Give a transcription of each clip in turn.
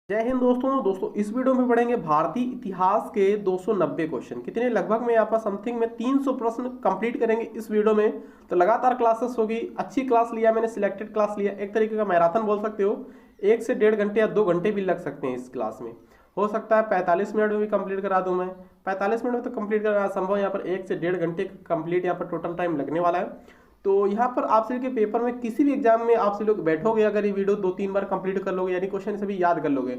जय हिंद दोस्तों इस वीडियो में पढ़ेंगे भारतीय इतिहास के 290 क्वेश्चन। कितने लगभग में यहाँ पर समथिंग में 300 प्रश्न कंप्लीट करेंगे इस वीडियो में। तो लगातार क्लासेस होगी, अच्छी क्लास लिया मैंने, सिलेक्टेड क्लास लिया, एक तरीके का मैराथन बोल सकते हो। 1 से 1.5 घंटे या 2 घंटे भी लग सकते हैं इस क्लास में। हो सकता है 45 मिनट में भी कंप्लीट करा दूं मैं। 45 मिनट में तो कंप्लीट करना संभव, यहाँ पर 1 से 1.5 घंटे कंप्लीट यहाँ पर टोटल टाइम लगने वाला है। तो यहाँ पर आप सभी के पेपर में किसी भी एग्जाम में आप सभी लोग बैठोगे, अगर ये वीडियो 2-3 बार कंप्लीट कर लोगे, यानी क्वेश्चन सभी याद कर लोगे,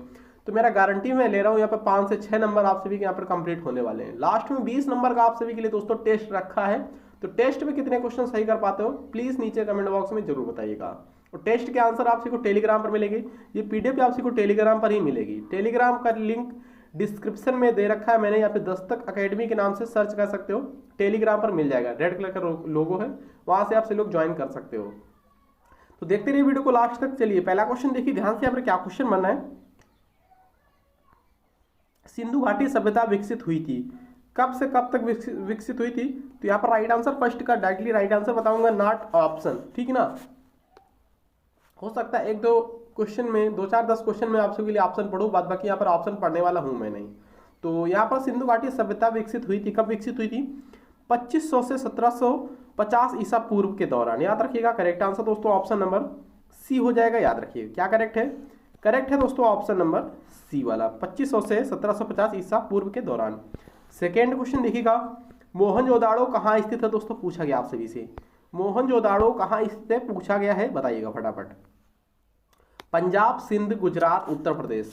तो मेरा गारंटी मैं ले रहा हूँ यहाँ पर 5 से 6 नंबर आप सभी के यहाँ पर कंप्लीट होने वाले हैं। लास्ट में 20 नंबर का आप सभी के लिए दोस्तों टेस्ट रखा है। तो टेस्ट में कितने क्वेश्चन सही कर पाते हो प्लीज नीचे कमेंट बॉक्स में जरूर बताइएगा। और टेस्ट के आंसर आप सभी को टेलीग्राम पर मिलेगी, ये पीडीएफ आप सभी को टेलीग्राम पर ही मिलेगी। टेलीग्राम का लिंक डिस्क्रिप्शन में दे रखा है मैंने, यहाँ पे दस्तक अकेडमी के नाम से सर्च कर सकते हो, टेलीग्राम पर मिल जाएगा, रेड कलर का लोगो है, वहां से आप सभी लोग ज्वाइन कर सकते हो। तो देखते रहिए वीडियो को लास्ट तक। चलिए पहला क्वेश्चन देखिए ध्यान से, यहाँ पर क्या क्वेश्चन बनना है। सिंधु घाटी सभ्यता विकसित हुई थी, कब से कब तक विकसित हुई थी? तो यहाँ पर राइट आंसर फर्स्ट का डायरेक्टली राइट आंसर बताऊंगा, नॉट ऑप्शन, ठीक ना। हो सकता है 1-2 क्वेश्चन में, 2-4-10 क्वेश्चन में आप सबके लिए ऑप्शन पढ़ूं, बाद बाकी यहाँ पर ऑप्शन पढ़ने वाला हूं मैं नहीं। तो यहाँ पर सिंधु घाटी सभ्यता विकसित हुई थी, कब विकसित हुई थी? 2500 से 1750 ईसा पूर्व के दौरान। याद रखिएगा करेक्ट आंसर दोस्तों ऑप्शन नंबर सी हो जाएगा। याद रखिएगा क्या करेक्ट है? करेक्ट है दोस्तों ऑप्शन नंबर सी वाला, 2500 से 1750 ईसा पूर्व के दौरान। सेकेंड क्वेश्चन देखिएगा, मोहनजोदाड़ो कहाँ स्थित है दोस्तों, पूछा गया आप सभी से। मोहनजोदाड़ो कहाँ स्थित है पूछा गया है, बताइएगा फटाफट। पंजाब, सिंध, गुजरात, उत्तर प्रदेश।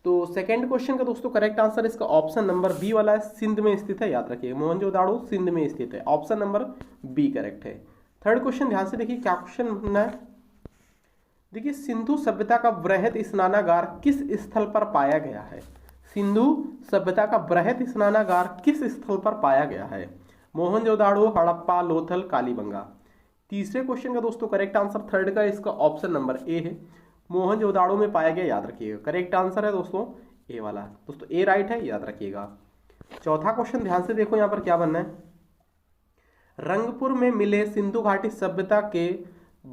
तो सेकंड क्वेश्चन का दोस्तों करेक्ट आंसर इसका ऑप्शन नंबर बी वाला है, सिंध में स्थित है। याद रखिए मोहनजोदाड़ो सिंध में स्थित है, ऑप्शन नंबर बी करेक्ट है। थर्ड क्वेश्चन ध्यान से देखिए क्या क्वेश्चन बनना है। देखिए सिंधु सभ्यता का बृहद स्नानागार किस स्थल पर पाया गया है? सिंधु सभ्यता का बृहद स्नानागार किस स्थल पर पाया गया है? मोहनजोदाड़ो, हड़प्पा, लोथल, कालीबंगा। तीसरे क्वेश्चन का दोस्तों करेक्ट आंसर थर्ड का इसका ऑप्शन नंबर ए है, मोहनजोदाड़ो में पाया गया। याद रखिएगा करेक्ट आंसर है दोस्तों ए वाला, दोस्तों ए राइट है, याद रखिएगा। चौथा क्वेश्चन ध्यान से देखो यहाँ पर क्या बनना है। रंगपुर में मिले सिंधु घाटी सभ्यता के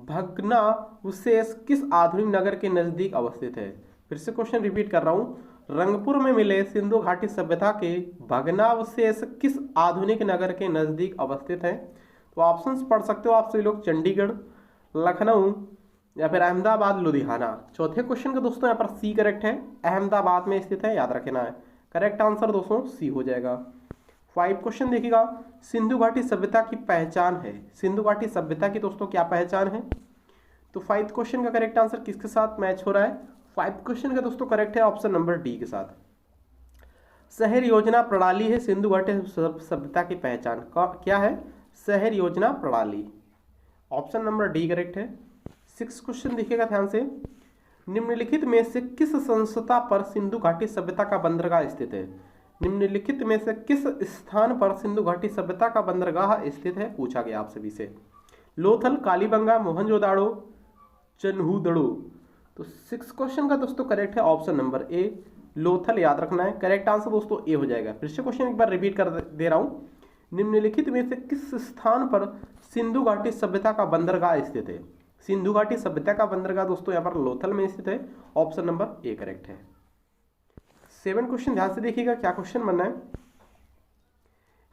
भग्नावशेष किस आधुनिक नगर के नजदीक अवस्थित है? फिर से क्वेश्चन रिपीट कर रहा हूं, रंगपुर में मिले सिंधु घाटी सभ्यता के भग्नावशेष किस आधुनिक नगर के नजदीक अवस्थित है? तो ऑप्शंस पढ़ सकते हो आप सभी लोग, चंडीगढ़, लखनऊ या फिर अहमदाबाद, लुधियाना। चौथे क्वेश्चन का दोस्तों यहाँ पर सी करेक्ट है, अहमदाबाद में स्थित है, याद रखना है। करेक्ट आंसर दोस्तों सी हो जाएगा। 5 क्वेश्चन देखिएगा, सिंधु घाटी सभ्यता की पहचान है। सिंधु घाटी सभ्यता की दोस्तों क्या पहचान है? तो 5 क्वेश्चन का करेक्ट आंसर किसके साथ मैच हो रहा है? 5 क्वेश्चन का दोस्तों करेक्ट है ऑप्शन नंबर डी के साथ। शहर योजना प्रणाली है सिंधु घाटी सभ्यता की पहचान, क्या है? शहर योजना प्रणाली, ऑप्शन नंबर डी करेक्ट है। 6 क्वेश्चन देखिएगा ध्यान से, निम्नलिखित में से किस संस्था पर सिंधु घाटी सभ्यता का बंदरगाह स्थित है? निम्नलिखित में से किस स्थान पर सिंधु घाटी सभ्यता का बंदरगाह स्थित है पूछा गया आप सभी से। लोथल, कालीबंगा, मोहनजोदाड़ो, चन्हूदड़ो। तो 6 क्वेश्चन का दोस्तों करेक्ट है ऑप्शन नंबर ए, लोथल, याद रखना है। करेक्ट आंसर दोस्तों ए हो जाएगा। फिर से क्वेश्चन एक बार रिपीट कर दे रहा हूं, निम्नलिखित में से किस स्थान पर सिंधु घाटी सभ्यता का बंदरगाह स्थित है? सिंधु घाटी सभ्यता का बंदरगाह दोस्तों यहाँ पर लोथल में स्थित है, ऑप्शन नंबर ए करेक्ट है। 7 क्वेश्चन ध्यान से देखिएगा क्या क्वेश्चन बनना है।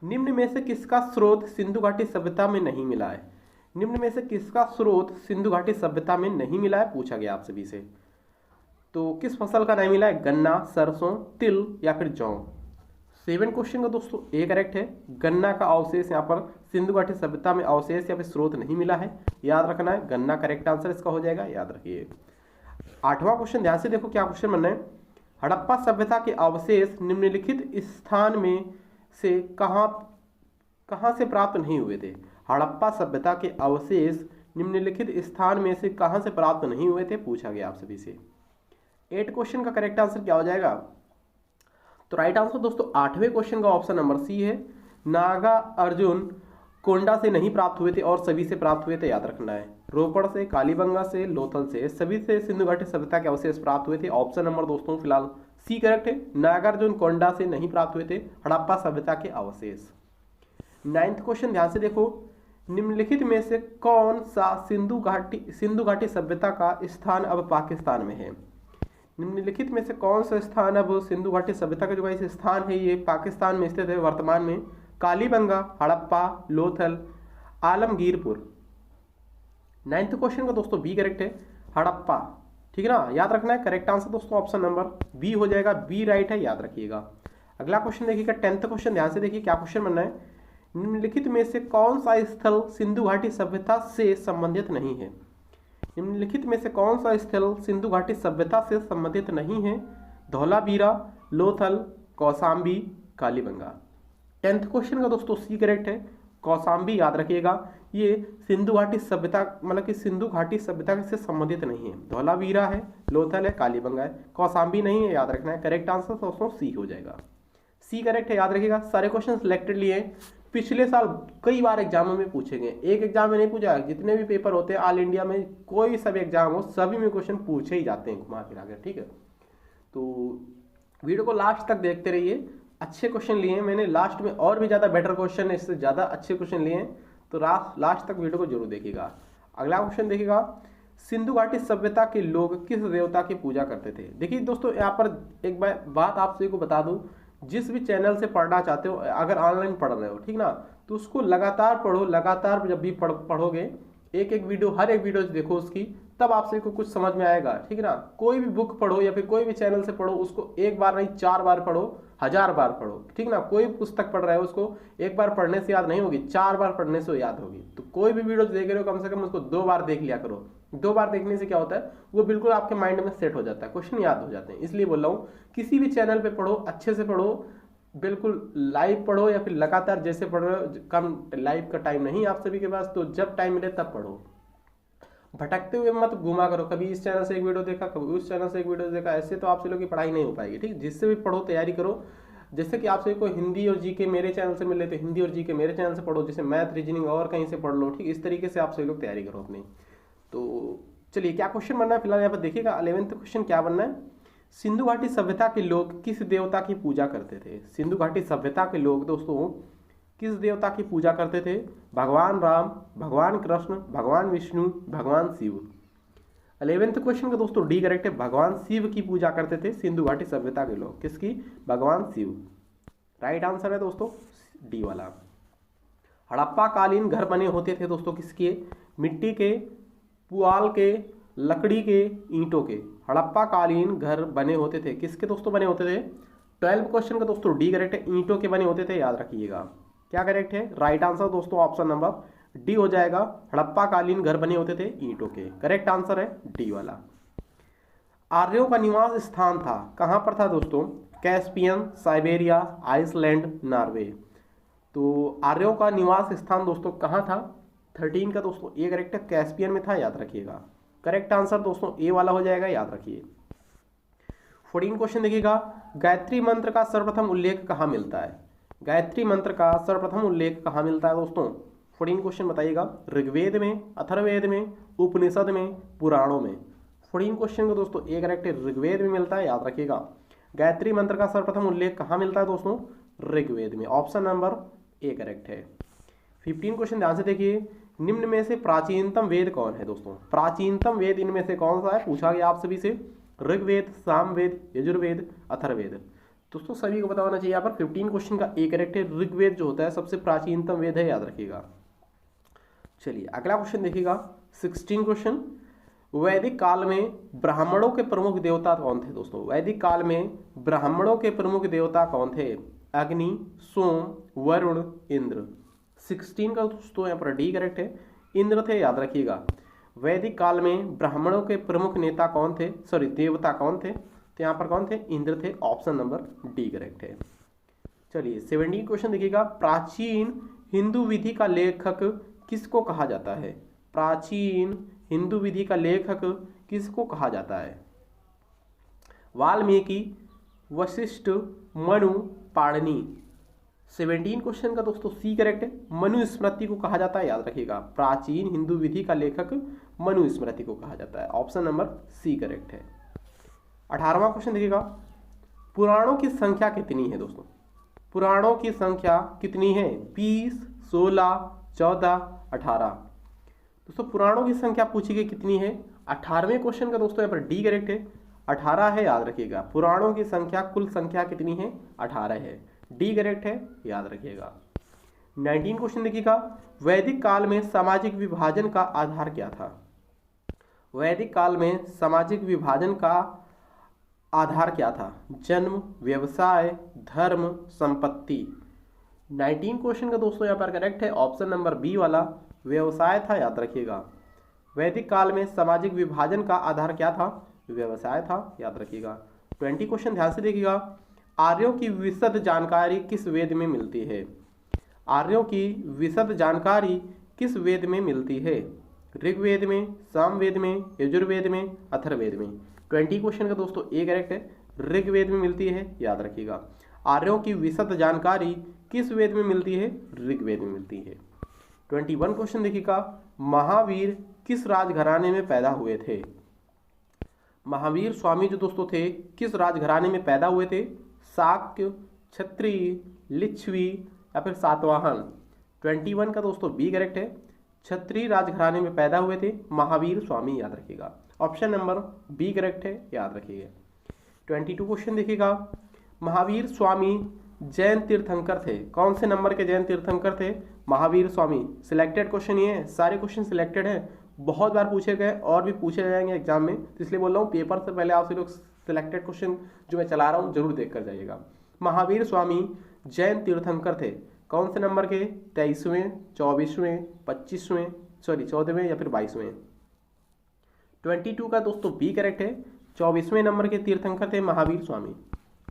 निम्न में से किसका स्रोत सिंधु घाटी सभ्यता में नहीं मिला है? निम्न में से किसका स्रोत सिंधु घाटी सभ्यता में नहीं मिला है पूछा गया आप सभी से। तो किस फसल का नहीं मिला है? गन्ना, सरसों, तिल या फिर जौ। 7 क्वेश्चन का दोस्तों ए करेक्ट है, गन्ना का अवशेष यहाँ पर सिंधु घाटी सभ्यता में अवशेष या फिर स्रोत नहीं मिला है, याद रखना है। गन्ना करेक्ट आंसर इसका हो जाएगा, याद रखिए। 8वां क्वेश्चन ध्यान से देखो क्या क्वेश्चन बनना है। हड़प्पा सभ्यता के अवशेष निम्नलिखित स्थान में से कहां से प्राप्त नहीं हुए थे? हड़प्पा सभ्यता के अवशेष निम्नलिखित स्थान में से कहां से प्राप्त नहीं हुए थे पूछा गया आप सभी से। 8 क्वेश्चन का करेक्ट आंसर क्या हो जाएगा? तो राइट आंसर दोस्तों 8वें क्वेश्चन का ऑप्शन नंबर सी है, नागा अर्जुन कोंडा से नहीं प्राप्त हुए थे और सभी से प्राप्त हुए थे, याद रखना है। रोपड़ से, कालीबंगा से, लोथल से, सभी से सिंधु घाटी सभ्यता के अवशेष प्राप्त हुए थे, ऑप्शन नंबर दोस्तों फिलहाल सी करेक्ट है। नागार्जुन कोंडा से नहीं प्राप्त हुए थे हड़प्पा सभ्यता के अवशेष। 9th क्वेश्चन ध्यान से देखो, निम्नलिखित में से कौन सा सिंधु घाटी सभ्यता का स्थान अब पाकिस्तान में है? निम्नलिखित में से कौन सा स्थान अब सिंधु घाटी सभ्यता का जो गाइस स्थान है ये पाकिस्तान में स्थित है वर्तमान में? कालीबंगा, हड़प्पा, लोथल, आलमगीरपुर। 9th क्वेश्चन का दोस्तों बी करेक्ट है, हड़प्पा। ठीक है ना, याद रखना है। करेक्ट आंसर दोस्तों ऑप्शन नंबर बी हो जाएगा, बी राइट है, याद रखिएगा। अगला क्वेश्चन देखिएगा 10th क्वेश्चन, ध्यान से देखिए क्या क्वेश्चन बनना है। निम्नलिखित में से कौन सा स्थल सिंधु घाटी सभ्यता से संबंधित नहीं है? निम्नलिखित में से कौन सा स्थल सिंधु घाटी सभ्यता से संबंधित नहीं है? धौलावीरा, लोथल, कौसाम्बी, कालीबंगा। 10th क्वेश्चन का दोस्तों सी करेक्ट है, कौसाम्बी, याद रखिएगा। ये सिंधु घाटी सभ्यता मतलब कि सिंधु घाटी सभ्यता से संबंधित नहीं है। धौलावीरा है, लोथल है, कालीबंगा है, कौसाम्बी नहीं है, याद रखना है। करेक्ट आंसर दोस्तों सी हो जाएगा, सी करेक्ट है, याद रखिएगा। सारे क्वेश्चन सिलेक्टेड लिए पिछले साल कई बार एग्जामों में पूछे गए, एक एग्जाम में नहीं पूछा, जितने भी पेपर होते हैं ऑल इंडिया में कोई सब एग्जाम हो सभी में क्वेश्चन पूछे ही जाते हैं घुमा फिरा कर। ठीक है, तो वीडियो को लास्ट तक देखते रहिए, अच्छे क्वेश्चन लिए हैं मैंने। लास्ट में और भी ज़्यादा बेटर क्वेश्चन, इससे ज़्यादा अच्छे क्वेश्चन लिए हैं, तो लास्ट तक वीडियो को जरूर देखिएगा। अगला क्वेश्चन देखिएगा, सिंधु घाटी सभ्यता के लोग किस देवता की पूजा करते थे? देखिए दोस्तों यहाँ पर एक बात आप सभी को बता दूं, जिस भी चैनल से पढ़ना चाहते हो, अगर ऑनलाइन पढ़ रहे हो, ठीक ना, तो उसको लगातार पढ़ो। लगातार जब भी पढ़ोगे, एक एक वीडियो, हर एक वीडियो देखो उसकी, तब आप सभी को कुछ समझ में आएगा। ठीक है ना, कोई भी बुक पढ़ो या फिर कोई भी चैनल से पढ़ो, उसको एक बार नहीं 4 बार पढ़ो, 1000 बार पढ़ो। ठीक ना, कोई पुस्तक पढ़ रहे हो उसको एक बार पढ़ने से याद नहीं होगी, 4 बार पढ़ने से याद होगी। तो कोई भी वीडियो देख रहे हो कम से कम उसको 2 बार देख लिया करो। 2 बार देखने से क्या होता है, वो बिल्कुल आपके माइंड में सेट हो जाता है, क्वेश्चन याद हो जाते हैं। इसलिए बोल रहा हूँ किसी भी चैनल पे पढ़ो, अच्छे से पढ़ो, बिल्कुल लाइव पढ़ो या फिर लगातार जैसे पढ़ रहे हो। कम लाइव का टाइम नहीं आप सभी के पास, तो जब टाइम मिले तब पढ़ो। भटकते हुए मत घुमा करो, कभी इस चैनल से एक वीडियो देखा, कभी उस चैनल से एक वीडियो देखा, ऐसे तो आप लोगों की पढ़ाई नहीं हो पाएगी। ठीक, जिससे भी पढ़ो तैयारी करो। जैसे कि आप सभी को हिंदी और जीके मेरे चैनल से मिले, तो हिंदी और जीके मेरे चैनल से पढ़ो। जैसे मैथ, रीजनिंग और कहीं से पढ़ लो। ठीक, इस तरीके से आप सभी लोग तैयारी करो अपनी। तो चलिए क्या क्वेश्चन बनना है फिलहाल यहाँ पर देखिएगा। 11th क्वेश्चन क्या बनना है, सिंधु घाटी सभ्यता के लोग किस देवता की पूजा करते थे? सिंधु घाटी सभ्यता के लोग दोस्तों किस देवता की पूजा करते थे? भगवान राम, भगवान कृष्ण, भगवान विष्णु, भगवान शिव। 11th क्वेश्चन का दोस्तों डी करेक्ट है, भगवान शिव की पूजा करते थे सिंधु घाटी सभ्यता के लोग। किसकी? भगवान शिव। राइट आंसर है दोस्तों डी वाला। हड़प्पा कालीन घर बने होते थे दोस्तों किसके? मिट्टी के, पुआल के, लकड़ी के, ईंटों के। हड़प्पा कालीन घर बने होते थे किसके दोस्तों बने होते थे? 12th क्वेश्चन का दोस्तों डी करेक्ट है, ईंटों के बने होते थे, याद रखिएगा। क्या करेक्ट है? राइट आंसर दोस्तों ऑप्शन नंबर डी हो जाएगा, हड़प्पा कालीन घर बने होते थे ईंटों के। करेक्ट आंसर है डी वाला। आर्यों का निवास स्थान था, कहां पर था दोस्तों? Caspian, Siberia, Iceland, Norway. तो आर्यों का निवास स्थान दोस्तों कहां था? 13 का दोस्तों ए करेक्ट है, कैस्पियन में था, याद रखिएगा। करेक्ट आंसर दोस्तों ए वाला हो जाएगा, याद रखिए। 14 क्वेश्चन देखिएगा, गायत्री मंत्र का सर्वप्रथम उल्लेख कहां मिलता है? गायत्री मंत्र का सर्वप्रथम उल्लेख कहां मिलता है दोस्तों? 14 क्वेश्चन बताइएगा। ऋग्वेद में, अथर्ववेद में, उपनिषद में, पुराणों में। 14 क्वेश्चन को दोस्तों ए करेक्ट है, ऋग्वेद में मिलता है, याद रखिएगा। गायत्री मंत्र का सर्वप्रथम उल्लेख कहां मिलता है दोस्तों? ऋग्वेद में। ऑप्शन नंबर ए करेक्ट है। 15 क्वेश्चन ध्यान से देखिए, निम्न में से प्राचीनतम वेद कौन है दोस्तों? प्राचीनतम वेद इनमें से कौन सा है? पूछा गया आप सभी से। ऋग्वेद, सामवेद, यजुर्वेद, अथर्ववेद। दोस्तों सभी को पता होना चाहिए यहाँ पर। 15 क्वेश्चन का ए करेक्ट है, ऋग्वेद जो होता है सबसे प्राचीनतम वेद है, याद रखिएगा। चलिए अगला क्वेश्चन देखिएगा, 16 क्वेश्चन, वैदिक काल में ब्राह्मणों के प्रमुख देवता कौन थे दोस्तों? वैदिक काल में ब्राह्मणों के प्रमुख देवता कौन थे? अग्नि, सोम, वरुण, इंद्र। 16 का दोस्तों यहाँ पर डी करेक्ट है, इंद्र थे, याद रखिएगा। वैदिक काल में ब्राह्मणों के प्रमुख नेता कौन थे, सॉरी देवता कौन थे? तो यहाँ पर कौन थे? इंद्र थे। ऑप्शन नंबर डी करेक्ट है। चलिए 17 क्वेश्चन देखिएगा, प्राचीन हिंदू विधि का लेखक किसको कहा जाता है? प्राचीन हिंदू विधि का लेखक किसको कहा जाता है? वाल्मीकि, वशिष्ठ, मनु, पाणिनि। 17 क्वेश्चन का दोस्तों सी करेक्ट है, मनुस्मृति को कहा जाता है, याद रखिएगा। प्राचीन हिंदू विधि का लेखक मनुस्मृति को कहा जाता है। ऑप्शन नंबर सी करेक्ट है। 18वां क्वेश्चन देखिएगा, पुराणों की संख्या कितनी है दोस्तों? पुराणों की संख्या कितनी है? 20, 16, 14, 18। दोस्तों पुराणों की संख्या पूछी गई कितनी है? 18वें क्वेश्चन का दोस्तों यहाँ पर डी करेक्ट है, 18 है, याद रखिएगा। पुराणों की संख्या, कुल संख्या कितनी है? 18 है। डी करेक्ट है, याद रखिएगा। 19 क्वेश्चन देखिएगा, वैदिक काल में सामाजिक विभाजन का आधार क्या था? वैदिक काल में सामाजिक विभाजन का आधार क्या था? जन्म, व्यवसाय, धर्म, संपत्ति। 19 क्वेश्चन का दोस्तों यहाँ पर करेक्ट है ऑप्शन नंबर बी वाला, व्यवसाय था, याद रखिएगा। वैदिक काल में सामाजिक विभाजन का आधार क्या था? व्यवसाय था, याद रखिएगा। 20 क्वेश्चन ध्यान से देखिएगा, आर्यों की विशद जानकारी किस वेद में मिलती है? आर्यों की विशद जानकारी किस वेद में मिलती है? ऋग्वेद में, सामवेद में, यजुर्वेद में, अथर्ववेद में। 20 क्वेश्चन का दोस्तों ए करेक्ट है, ऋग्वेद में मिलती है, याद रखिएगा। आर्यों की विशद जानकारी किस वेद में मिलती है? ऋग्वेद में मिलती है। 21 क्वेश्चन देखिएगा, महावीर किस राजघराने में पैदा हुए थे? महावीर स्वामी जो दोस्तों थे किस राजघराने में पैदा हुए थे? शाक्य, क्षत्रिय, लिच्छवी या फिर सातवाहन। 21 का दोस्तों बी करेक्ट है, क्षत्रिय राजघराने में पैदा हुए थे महावीर स्वामी, याद रखिएगा। ऑप्शन नंबर बी करेक्ट है, याद रखिएगा। 22 क्वेश्चन देखिएगा, महावीर स्वामी जैन तीर्थंकर थे, कौन से नंबर के जैन तीर्थंकर थे? महावीर स्वामी। सिलेक्टेड क्वेश्चन ये है, सारे क्वेश्चन सिलेक्टेड हैं, बहुत बार पूछे गए और भी पूछे जाएंगे एग्जाम में, तो इसलिए बोल रहा हूँ पेपर से पहले आप लोग सिलेक्टेड क्वेश्चन जो मैं चला रहा हूँ जरूर देख कर जाइएगा। महावीर स्वामी जैन तीर्थंकर थे, कौन से नंबर के? 23वें, 24वें, 25वें, 14वें या फिर 22वें। 22 का दोस्तों बी करेक्ट है, 24वें नंबर के तीर्थंकर थे Mahavir Swami.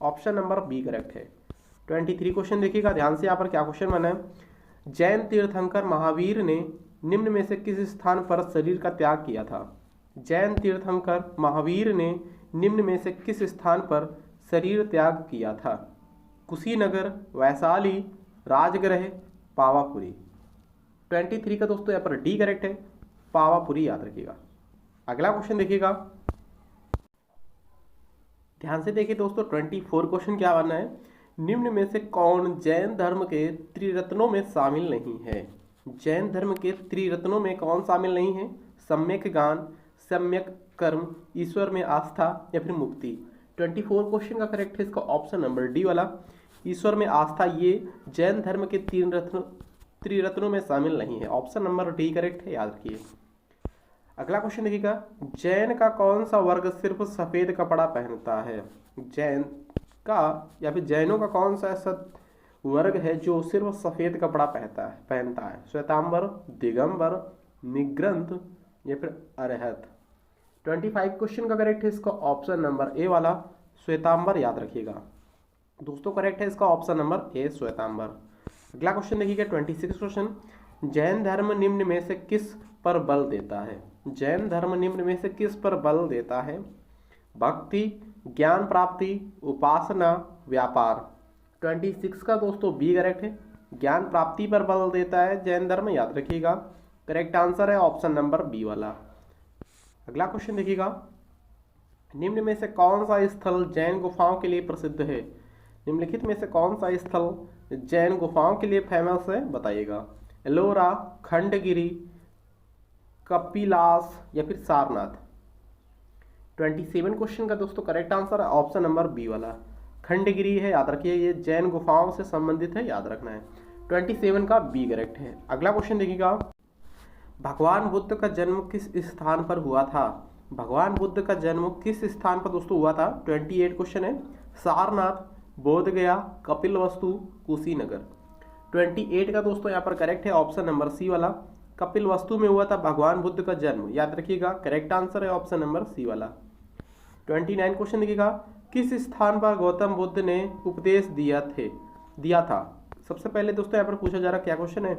Option number B correct है। 23 क्वेश्चन देखिएगा ध्यान से, यहाँ पर क्या क्वेश्चन बना है, जैन तीर्थंकर महावीर ने निम्न में से किस स्थान पर शरीर का त्याग किया था? जैन तीर्थंकर महावीर ने निम्न में से किस स्थान पर शरीर त्याग किया था? कुशीनगर, वैशाली, राजगृह, पावापुरी। 23 का दोस्तों यहाँ पर डी करेक्ट है, पावापुरी, याद रखिएगा। अगला क्वेश्चन देखिएगा, ध्यान से देखिए दोस्तों। 24 क्वेश्चन क्या बनना है, निम्न में से कौन जैन धर्म के त्रिरत्नों में शामिल नहीं है? जैन धर्म के त्रिरत्नों में कौन शामिल नहीं है? सम्यक ज्ञान, सम्यक कर्म, ईश्वर में आस्था या फिर मुक्ति। 24 क्वेश्चन का करेक्ट है इसका ऑप्शन नंबर डी वाला, ईश्वर में आस्था, ये जैन धर्म के त्रिरत्नों में शामिल नहीं है। ऑप्शन नंबर डी करेक्ट है, याद रखिए। अगला क्वेश्चन देखिएगा, जैन का कौन सा वर्ग सिर्फ सफेद कपड़ा पहनता है? जैन का या फिर जैनों का कौन सा ऐसा वर्ग है जो सिर्फ सफेद कपड़ा पहनता है? श्वेतांबर, दिगंबर, निग्रंथ या फिर अरहत। 25 क्वेश्चन का करेक्ट है इसका ऑप्शन नंबर ए वाला, श्वेतांबर, याद रखिएगा। दोस्तों करेक्ट है इसका ऑप्शन नंबर ए, श्वेतांबर। अगला क्वेश्चन देखिएगा 26 क्वेश्चन, जैन धर्म निम्न में से किस पर बल देता है? जैन धर्म निम्न में से किस पर बल देता है? भक्ति, ज्ञान प्राप्ति, उपासना, व्यापार। 26 का दोस्तों बी करेक्ट है, ज्ञान प्राप्ति पर बल देता है जैन धर्म, याद रखिएगा। करेक्ट आंसर है ऑप्शन नंबर बी वाला। अगला क्वेश्चन देखिएगा, निम्न में से कौन सा स्थल जैन गुफाओं के लिए प्रसिद्ध है? निम्नलिखित में से कौन सा स्थल जैन गुफाओं के लिए फेमस है, बताइएगा। एलोरा, खंडगिरी, कपिलास या फिर सारनाथ। 27 क्वेश्चन का दोस्तों करेक्ट आंसर है ऑप्शन नंबर बी वाला, खंडगिरी है, याद रखिए। ये जैन गुफाओं से संबंधित है, याद रखना है। 27 का बी करेक्ट है। अगला क्वेश्चन देखिएगा, भगवान बुद्ध का जन्म किस स्थान पर हुआ था? भगवान बुद्ध का जन्म किस स्थान पर दोस्तों हुआ था? 28 क्वेश्चन है, सारनाथ, बोधगया, कपिलवस्तु, कुशीनगर। 28 का दोस्तों यहाँ पर करेक्ट है ऑप्शन नंबर सी वाला, कपिलवस्तु में हुआ था भगवान बुद्ध का जन्म, याद रखिएगा। करेक्ट आंसर है ऑप्शन नंबर सी वाला। 29 क्वेश्चन देखिएगा, किस स्थान पर गौतम बुद्ध ने उपदेश दिया था? सबसे पहले दोस्तों यहाँ पर पूछा जा रहा क्या क्वेश्चन है,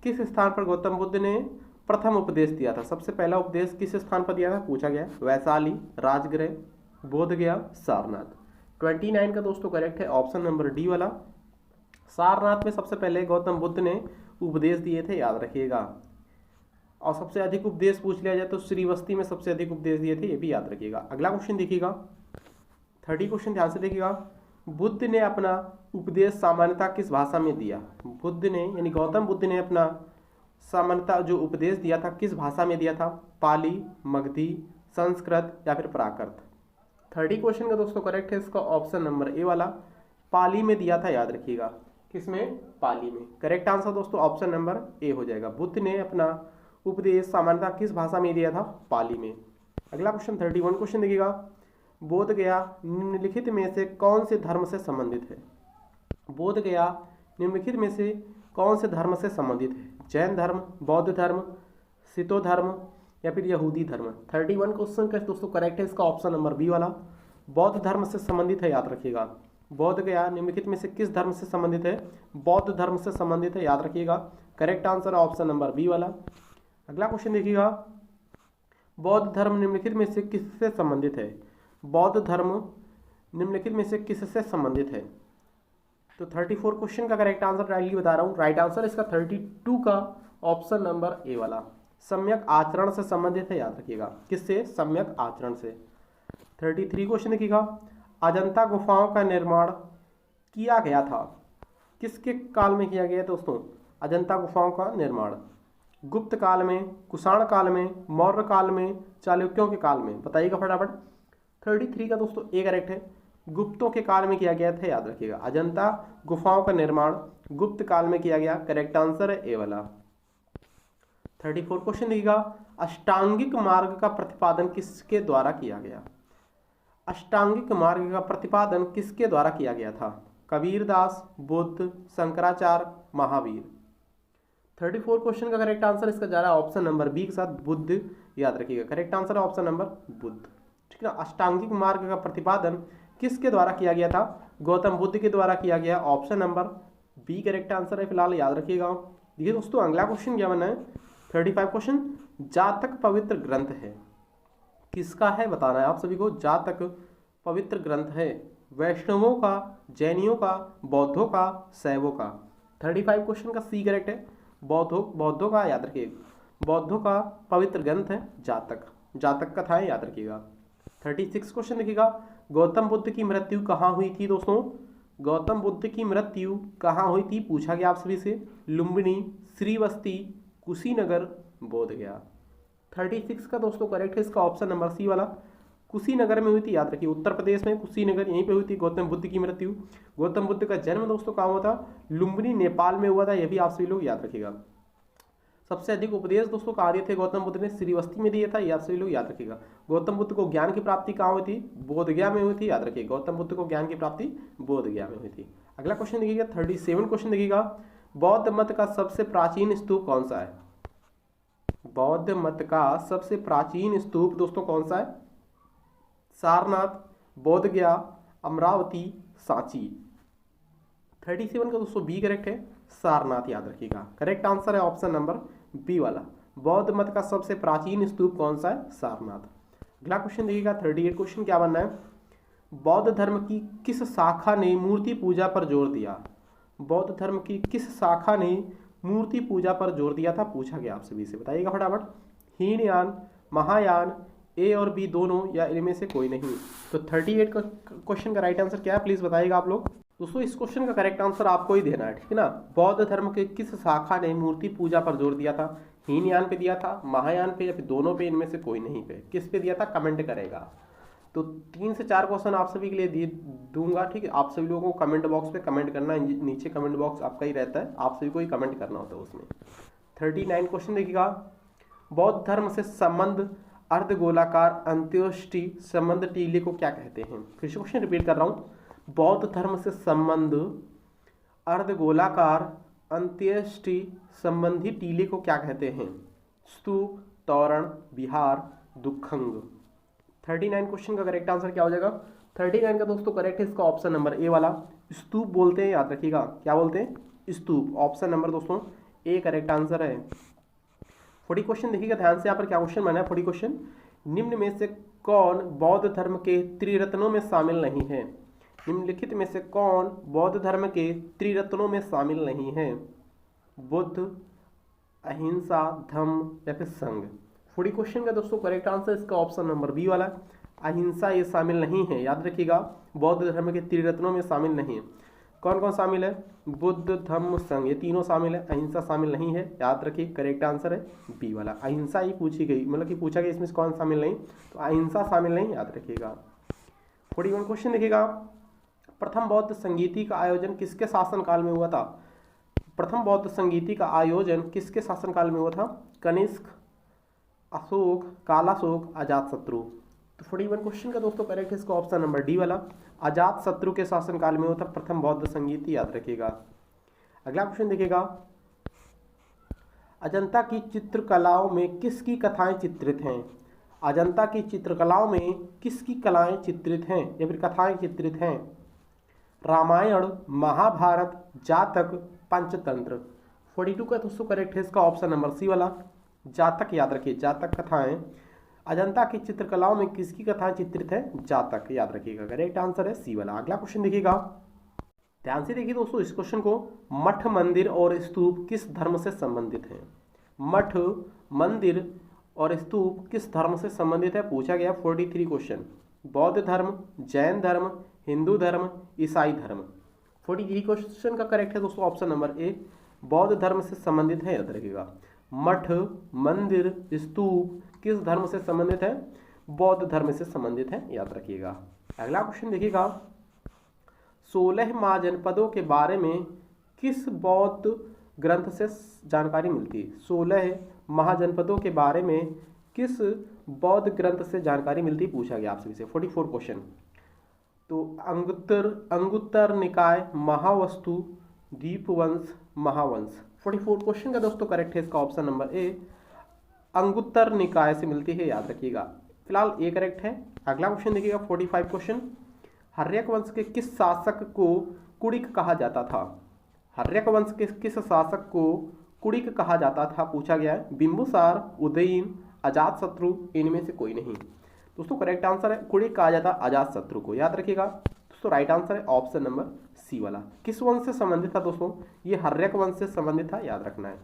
किस स्थान पर गौतम बुद्ध ने प्रथम उपदेश दिया था? सबसे पहला उपदेश किस स्थान पर दिया था पूछा गया, वैशाली, राजगृह, बोधगया, सारनाथ। 29 का दोस्तों करेक्ट है ऑप्शन नंबर डी वाला, सारनाथ में सबसे पहले गौतम बुद्ध ने उपदेश दिए थे, याद रखिएगा। और सबसे अधिक उपदेश पूछ लिया जाए तो श्रीवस्ती में सबसे अधिक उपदेश दिए थे, ये भी याद रखिएगा। अगला क्वेश्चन देखिएगा, 30 क्वेश्चन ध्यान से देखिएगा, बुद्ध ने अपना उपदेश सामान्यतः किस भाषा में दिया? बुद्ध ने यानी गौतम बुद्ध ने अपना सामान्यतः जो उपदेश दिया था किस भाषा में दिया था? पाली, मगधी, संस्कृत या फिर प्राकृत। 30 क्वेश्चन का दोस्तों करेक्ट है इसका ऑप्शन नंबर ए वाला, पाली में दिया था, याद रखिएगा। किसमें? पाली में। करेक्ट आंसर दोस्तों ऑप्शन नंबर ए हो जाएगा। बुद्ध ने अपना उपदेश सामान्यतः किस भाषा में दिया था? पाली में। अगला क्वेश्चन 31 क्वेश्चन देखिएगा, बोध गया निम्नलिखित में से कौन से धर्म से संबंधित है? बोध गया निम्नलिखित में से कौन से धर्म से संबंधित है? जैन धर्म, बौद्ध धर्म, सितो धर्म या फिर यहूदी धर्म। 31 क्वेश्चन का दोस्तों करेक्ट है इसका ऑप्शन नंबर बी वाला, बौद्ध धर्म से संबंधित है, याद रखिएगा। बोध गया निम्नलिखित में से किस धर्म से संबंधित है? बौद्ध धर्म से संबंधित है, याद रखिएगा। Correct answer option number B वाला। अगला क्वेश्चन देखिएगा, बौद्ध धर्म निम्नलिखित में से किससे संबंधित है? बौद्ध धर्म निम्नलिखित में से किससे संबंधित है? तो 34 क्वेश्चन का करेक्ट आंसर राइटली बता रहा हूँ। राइट आंसर इसका 32 का ऑप्शन नंबर ए वाला, सम्यक आचरण से संबंधित है, याद रखिएगा। किससे? सम्यक आचरण से। 33 क्वेश्चन देखिएगा, अजंता गुफाओं का निर्माण किया गया था, किसके काल में किया गया दोस्तों? अजंता गुफाओं का निर्माण गुप्त काल में, कुषाण काल में, मौर्य काल में, चालुक्यों के काल में? बताइएगा फटाफट। 33 का दोस्तों ए करेक्ट है, गुप्तों के काल में किया गया था, याद रखिएगा। अजंता गुफाओं का निर्माण गुप्त काल में किया गया, करेक्ट आंसर है ए वाला। 34 क्वेश्चन देखिएगा, अष्टांगिक मार्ग का प्रतिपादन किसके द्वारा किया गया? अष्टांगिक मार्ग का प्रतिपादन किसके द्वारा किया गया था? कबीरदास, बुद्ध, शंकराचार्य, महावीर। 34 क्वेश्चन का करेक्ट आंसर इसका जा रहा है ऑप्शन नंबर बी के साथ, बुद्ध, याद रखिएगा। करेक्ट आंसर है ऑप्शन नंबर बुद्ध, ठीक है ना। अष्टांगिक मार्ग का प्रतिपादन किसके द्वारा किया गया था? गौतम बुद्ध के द्वारा किया गया, option number B correct answer है, फिलहाल याद रखिएगा। देखिए दोस्तों अगला क्वेश्चन क्या बना है, 35 क्वेश्चन, जातक पवित्र ग्रंथ है, किसका है बताना है आप सभी को। जातक पवित्र ग्रंथ है वैष्णवों का, जैनियों का, बौद्धों का, शैवों का। 35 क्वेश्चन का सी करेक्ट है, बौद्धों का, याद रखिएगा। बौद्धों का पवित्र ग्रंथ है जातक, जातक कथा है, याद रखिएगा। 36 क्वेश्चन देखिएगा, गौतम बुद्ध की मृत्यु कहाँ हुई थी दोस्तों? गौतम बुद्ध की मृत्यु कहाँ हुई थी पूछा गया आप सभी से। लुम्बिनी, श्रीवस्ती, कुशीनगर, बोधगया। 36 का दोस्तों करेक्ट है इसका ऑप्शन नंबर सी वाला, कुशीनगर में हुई थी, याद रखिए। उत्तर प्रदेश में कुशीनगर, यहीं पे हुई थी गौतम बुद्ध की मृत्यु। गौतम बुद्ध का जन्म दोस्तों कहाँ हुआ था? लुम्बिनी, नेपाल में हुआ था, यह भी आप सभी लोग याद रखिएगा। सबसे अधिक उपदेश दोस्तों कहाँ दिए थे गौतम बुद्ध ने? श्रीवस्ती में दिया था, यह आप सभी लोग याद रखिएगा। गौतम बुद्ध को ज्ञान की प्राप्ति कहाँ हुई थी? बोधगया में हुई थी, याद रखिए। गौतम बुद्ध को ज्ञान की प्राप्ति बोधगया में हुई थी। अगला क्वेश्चन देखिएगा 37 क्वेश्चन देखिएगा, बौद्ध मत का सबसे प्राचीन स्तूप कौन सा है? बौद्ध मत का सबसे प्राचीन स्तूप दोस्तों कौन सा है? सारनाथ, बोधगया, अमरावती, सांची। 37 का दोस्तों बी करेक्ट है, सारनाथ, याद रखिएगा। करेक्ट आंसर है ऑप्शन नंबर बी वाला, बौद्ध मत का सबसे प्राचीन स्तूप कौन सा है? सारनाथ। अगला क्वेश्चन देखिएगा 38 क्वेश्चन क्या बनना है, बौद्ध धर्म की किस शाखा ने मूर्ति पूजा पर जोर दिया? बौद्ध धर्म की किस शाखा ने मूर्ति पूजा पर जोर दिया था पूछा गया आप सभी से, बताइएगा फटाफट। हीनयान, महायान, ए और बी दोनों, या इनमें से कोई नहीं। तो 38 का क्वेश्चन का राइट आंसर क्या है प्लीज बताइएगा आप लोग। दोस्तों इस क्वेश्चन का करेक्ट आंसर आपको ही देना है, ठीक है ना। बौद्ध धर्म के किस शाखा ने मूर्ति पूजा पर जोर दिया था? हीनयान पे दिया था, महायान पे, या फिर दोनों पे, इनमें से कोई नहीं पे? किस पे दिया था कमेंट करेगा। तो 3 से 4 क्वेश्चन आप सभी के लिए दूंगा, ठीक है। आप सभी लोगों को कमेंट बॉक्स पे कमेंट करना है, नीचे कमेंट बॉक्स आपका ही रहता है, आप सभी को ही कमेंट करना होता है उसमें। 39 क्वेश्चन देखिएगा, बौद्ध धर्म से संबंध अर्धगोलाकार अंत्योष्टि संबंध टीले को क्या कहते हैं? फिर से क्वेश्चन रिपीट कर रहा हूँ, बौद्ध धर्म से संबंध अर्धगोलाकार अंत्येष्टि संबंधी टीले को क्या कहते हैं? स्तूप, तोरण, विहार, दुखंग। 39 क्वेश्चन का करेक्ट आंसर क्या हो जाएगा? 39 का दोस्तों करेक्ट है इसका ऑप्शन नंबर ए वाला, स्तूप बोलते हैं, याद रखिएगा। क्या बोलते हैं? स्तूप। ऑप्शन नंबर दोस्तों ए करेक्ट आंसर है। 40 क्वेश्चन देखिएगा ध्यान से, यहाँ पर क्या क्वेश्चन बना है। 40 क्वेश्चन, निम्न में से कौन बौद्ध धर्म के त्रिरत्नों में शामिल नहीं है? निम्नलिखित में से कौन बौद्ध धर्म के त्रिरत्नों में शामिल नहीं है? बुद्ध, अहिंसा, धम्म या फिर संघ। 40 क्वेश्चन का दोस्तों करेक्ट आंसर इसका ऑप्शन नंबर बी वाला, अहिंसा ये शामिल नहीं है, याद रखिएगा। बौद्ध धर्म के त्रिरत्नों में शामिल नहीं है। कौन कौन शामिल है? बुद्ध, धम्म, संघ, ये तीनों शामिल है, अहिंसा शामिल नहीं है, याद रखिए। करेक्ट आंसर है बी वाला, अहिंसा ही पूछी गई, मतलब कि पूछा गया इसमें से कौन शामिल नहीं, तो अहिंसा शामिल नहीं, याद रखिएगा। 41 क्वेश्चन देखिएगा, प्रथम बौद्ध संगीति का आयोजन किसके शासनकाल में हुआ था? प्रथम बौद्ध संगीति का आयोजन किसके शासनकाल में हुआ था? कनिष्क, अशोक, कालाशोक, अजातशत्रु। तो 41 क्वेश्चन का दोस्तों करेक्ट है इसका ऑप्शन नंबर डी वाला, अजातशत्रु के शासनकाल में हुआ था प्रथम बौद्ध संगीति, याद रखिएगा। अगला क्वेश्चन देखिएगा, अजंता की चित्रकलाओं में किसकी कथाएं चित्रित हैं? अजंता की चित्रकलाओं में किसकी कलाएं चित्रित हैं या फिर कथाएं चित्रित हैं? रामायण, महाभारत, जातक, पंचतंत्र। 42 का दोस्तों करेक्ट है इसका ऑप्शन नंबर सी वाला, जातक, याद रखिए, जातक कथाएं। अजंता की चित्रकलाओं में किसकी कथाएं चित्रित है? जातक, याद रखिएगा। करेक्ट आंसर है सी वाला। अगला क्वेश्चन देखिएगा, ध्यान से देखिए दोस्तों इस क्वेश्चन को, मठ, मंदिर और स्तूप किस धर्म से संबंधित हैं? मठ, मंदिर और स्तूप किस धर्म से संबंधित है पूछा गया। 43 क्वेश्चन, बौद्ध धर्म, जैन धर्म, हिंदू धर्म, ईसाई धर्म। 43 क्वेश्चन का करेक्ट है दोस्तों ऑप्शन नंबर ए, बौद्ध धर्म से संबंधित है, याद रखिएगा। मठ, मंदिर, स्तूप किस धर्म से संबंधित है? बौद्ध धर्म से संबंधित है, याद रखिएगा। अगला क्वेश्चन देखिएगा, 16 महाजनपदों के बारे में किस बौद्ध ग्रंथ से जानकारी मिलती है? 16 महाजनपदों के बारे में किस बौद्ध ग्रंथ से जानकारी मिलती पूछा गया आपसे से। 44 क्वेश्चन, तो अंगुत्तर निकाय, महावस्तु, दीपवंश, महावंश। 44 क्वेश्चन का दोस्तों करेक्ट है इसका ऑप्शन नंबर ए, अंगुत्तर निकाय से मिलती है, याद रखिएगा। फिलहाल ए करेक्ट है। अगला क्वेश्चन देखिएगा 45 क्वेश्चन, हर्यक वंश के किस शासक को कुड़िक कहा जाता था? हर्यक वंश के किस शासक को कुड़िक कहा जाता था पूछा गया है। बिंबुसार, उदयन, अजातशत्रु, इनमें से कोई नहीं। दोस्तों करेक्ट आंसर है कुड़िक कहा जाता अजातशत्रु को, याद रखिएगा। दोस्तों राइट आंसर है ऑप्शन नंबर सी वाला। किस वंश से संबंधित था दोस्तों? ये हर्यक वंश से संबंधित था, याद रखना है।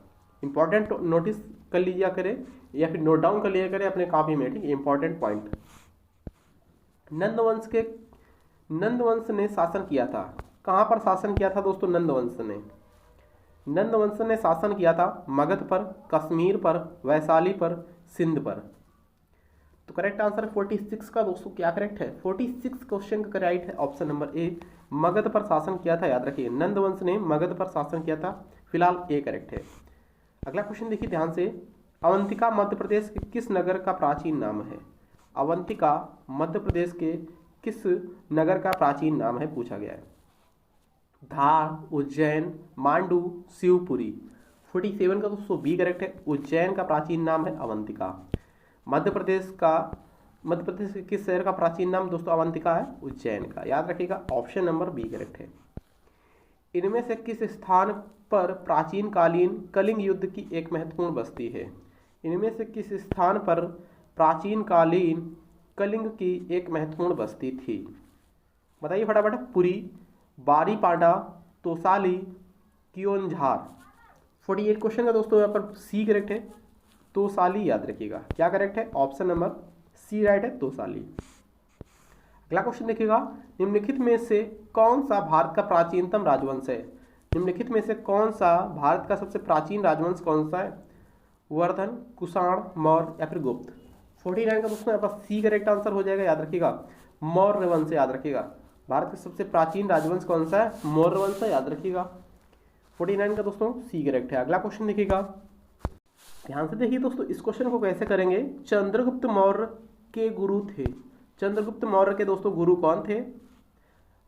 इंपॉर्टेंट नोटिस कर लीजिए करें या फिर नोट डाउन कर लिया करें अपने कॉपी में, ठीक है, इंपॉर्टेंट पॉइंट। नंदवंश ने शासन किया था, कहां पर शासन किया था दोस्तों? नंदवंश ने शासन किया था मगध पर, कश्मीर पर, वैशाली पर, सिंध पर। तो करेक्ट आंसर है 46 का दोस्तों, क्या करेक्ट है? 46 क्वेश्चन का करेक्ट है ऑप्शन नंबर ए, मगध पर शासन किया था, याद रखिए। नंदवंश ने मगध पर शासन किया था, फिलहाल ए करेक्ट है। अगला क्वेश्चन देखिए ध्यान से, अवंतिका मध्य प्रदेश के किस नगर का प्राचीन नाम है? अवंतिका मध्य प्रदेश के किस नगर का प्राचीन नाम है पूछा गया है। धार, उज्जैन, मांडू, शिवपुरी। 47 का दोस्तों बी करेक्ट है, उज्जैन का प्राचीन नाम है अवंतिका। मध्य प्रदेश के किस शहर का प्राचीन नाम दोस्तों अवंतिका है? उज्जैन का, याद रखिएगा। ऑप्शन नंबर बी करेक्ट है। इनमें से किस स्थान पर प्राचीन कालीन कलिंग युद्ध की एक महत्वपूर्ण बस्ती है? इनमें से किस स्थान पर प्राचीन कालीन कलिंग की एक महत्वपूर्ण बस्ती थी? बताइए फटाफट। पुरी, बारीपाडा, तोसाली, कियोंझार। 48 क्वेश्चन का दोस्तों यहाँ पर सी करेक्ट है, तोसाली, याद रखिएगा। क्या करेक्ट है? ऑप्शन नंबर सी राइट है, तोसाली। अगला क्वेश्चन देखिएगा, निम्नलिखित में से कौन सा भारत का प्राचीनतम राजवंश है? निम्नलिखित में से कौन सा भारत का सबसे प्राचीन राजवंश कौन सा है? वर्धन, कुषाण, मौर्य या फिर गुप्त। 49 का दोस्तों यहाँ पर सी करेक्ट आंसर हो जाएगा, याद रखिएगा। मौर्य वंश, याद रखिएगा। भारत का सबसे प्राचीन राजवंश कौन सा है? मौर्य वंश है, याद रखिएगा। 49 का दोस्तों सी करेक्ट है। अगला क्वेश्चन देखिएगा, ध्यान से देखिए दोस्तों इस क्वेश्चन को कैसे करेंगे। चंद्रगुप्त मौर्य के गुरु थे, चंद्रगुप्त मौर्य के दोस्तों गुरु कौन थे?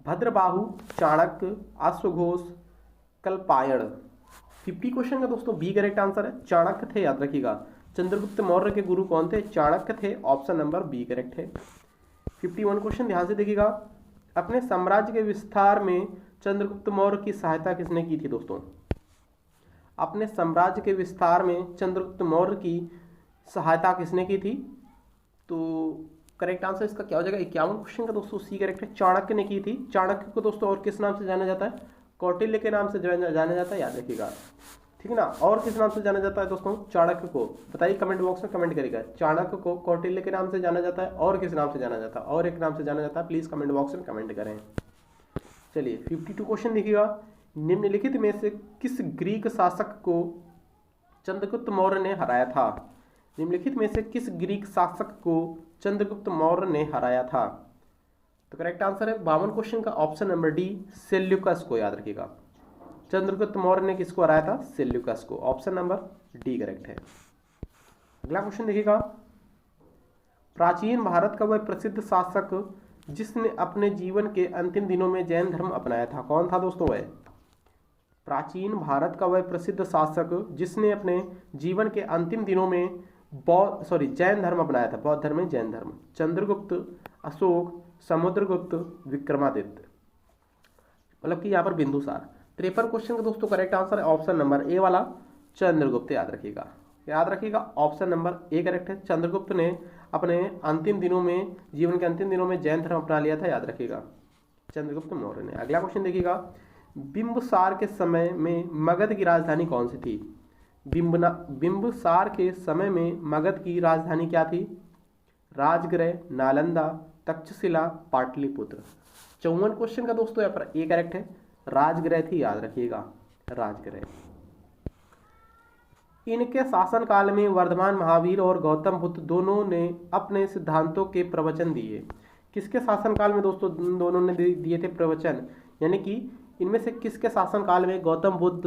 भद्रबाहु, चाणक्य, अश्वघोष, कल्पायन। 50 क्वेश्चन का दोस्तों बी करेक्ट आंसर है, चाणक्य थे, याद रखिएगा। चंद्रगुप्त मौर्य के गुरु कौन थे? चाणक्य थे, ऑप्शन नंबर बी करेक्ट है। 51 क्वेश्चन ध्यान से देखिएगा, अपने साम्राज्य के विस्तार में चंद्रगुप्त मौर्य की सहायता किसने की थी दोस्तों? अपने साम्राज्य के विस्तार में चंद्रगुप्त मौर्य की सहायता किसने की थी? तो करेक्ट आंसर इसका क्या हो जाएगा? 51 क्वेश्चन का दोस्तों सी करेक्ट है, चाणक्य ने की थी। चाणक्य को दोस्तों और किस नाम से जाना जाता है? कौटिल्य के नाम से जाना जाता है, याद रखिएगा, ठीक है ना। और किस नाम से जाना जाता है दोस्तों चाणक्य को? बताइए कमेंट बॉक्स में कमेंट करिएगा। चाणक्य को कौटिल्य के नाम से जाना जाता है, और किस नाम से जाना जाता है? और एक नाम से जाना जाता है, प्लीज कमेंट बॉक्स में कमेंट करें। चलिए 52 क्वेश्चन देखिएगा, निम्नलिखित में से किस ग्रीक शासक को चंद्रगुप्त मौर्य ने हराया था? निम्नलिखित में से किस ग्रीक शासक को चंद्रगुप्त मौर्य ने हराया था? तो करेक्ट आंसर है 52 क्वेश्चन का ऑप्शन नंबर डी, सेल्यूकस को याद रखिएगा। चंद्रगुप्त मौर्य ने किसको हराया था? सेल्यूकस को। ऑप्शन नंबर डी करेक्ट है। अगला क्वेश्चन देखिएगा, प्राचीन भारत का वह प्रसिद्ध शासक जिसने अपने जीवन के अंतिम दिनों में जैन धर्म अपनाया था, कौन था दोस्तों वह? प्राचीन भारत का वह प्रसिद्ध शासक जिसने अपने जीवन के अंतिम दिनों में जैन धर्म अपनाया था, बौद्ध धर्म में जैन धर्म। चंद्रगुप्त, अशोक, समुद्रगुप्त, विक्रमादित्य, मतलब कि यहाँ पर बिंदुसार। 53 क्वेश्चन का दोस्तों करेक्ट आंसर है ऑप्शन नंबर ए वाला, चंद्रगुप्त। याद रखिएगा, याद रखिएगा, ऑप्शन नंबर ए करेक्ट है। चंद्रगुप्त ने अपने अंतिम दिनों में, जीवन के अंतिम दिनों में जैन धर्म अपना लिया था, याद रखिएगा, चंद्रगुप्त मौर्य ने। अगला क्वेश्चन देखिएगा, बिंबसार के समय में मगध की राजधानी कौन सी थी? बिंबसार के समय में मगध की राजधानी क्या थी? राजगृह, नालंदा, तक्षशिला, पाटलिपुत्र। 54 क्वेश्चन का दोस्तों यहाँ पर ए करेक्ट है, राजगृह थी, याद रखिएगा, राजगृह। इनके शासनकाल में वर्धमान महावीर और गौतम बुद्ध दोनों ने अपने सिद्धांतों के प्रवचन दिए। किसके शासनकाल में दोस्तों दोनों ने दिए थे प्रवचन? यानी कि इनमें से किसके शासनकाल में गौतम बुद्ध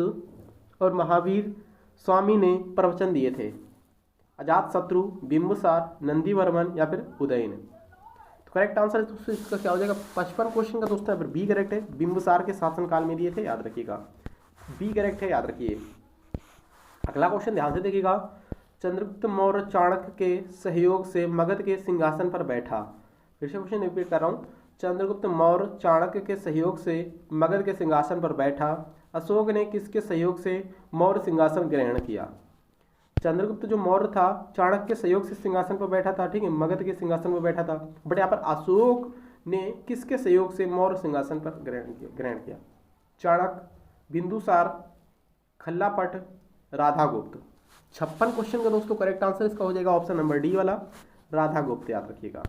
और महावीर स्वामी ने प्रवचन दिए थे? अजातशत्रु, बिंबसार, नंदीवर्मन या फिर उदयन। तो करेक्ट आंसर है दोस्तों इसका क्या हो जाएगा? 55 क्वेश्चन का दोस्तों यहाँ पर बी करेक्ट है, बिंबसार के शासनकाल में दिए थे, याद रखिएगा, बी करेक्ट है, याद रखिए। अगला क्वेश्चन ध्यान से देखिएगा, चंद्रगुप्त मौर्य चाणक्य के सहयोग से मगध के सिंहासन पर बैठा। फिर से क्वेश्चन रिपीट कर रहा हूँ, चंद्रगुप्त मौर्य चाणक्य के सहयोग से मगध के सिंहासन पर बैठा। अशोक ने किसके सहयोग से मौर्य सिंहासन ग्रहण किया? चंद्रगुप्त जो मौर्य था चाणक्य के सहयोग से सिंहासन पर बैठा था, ठीक है, मगध के सिंहासन पर बैठा था। बट यहाँ पर अशोक ने किसके सहयोग से मौर्य सिंहासन पर ग्रहण किया? चाणक्य, बिंदुसार, खल्लापट, राधागुप्त। 56 क्वेश्चन का दोस्तों करेक्ट आंसर इसका हो जाएगा ऑप्शन नंबर डी वाला, राधागुप्त, याद रखिएगा।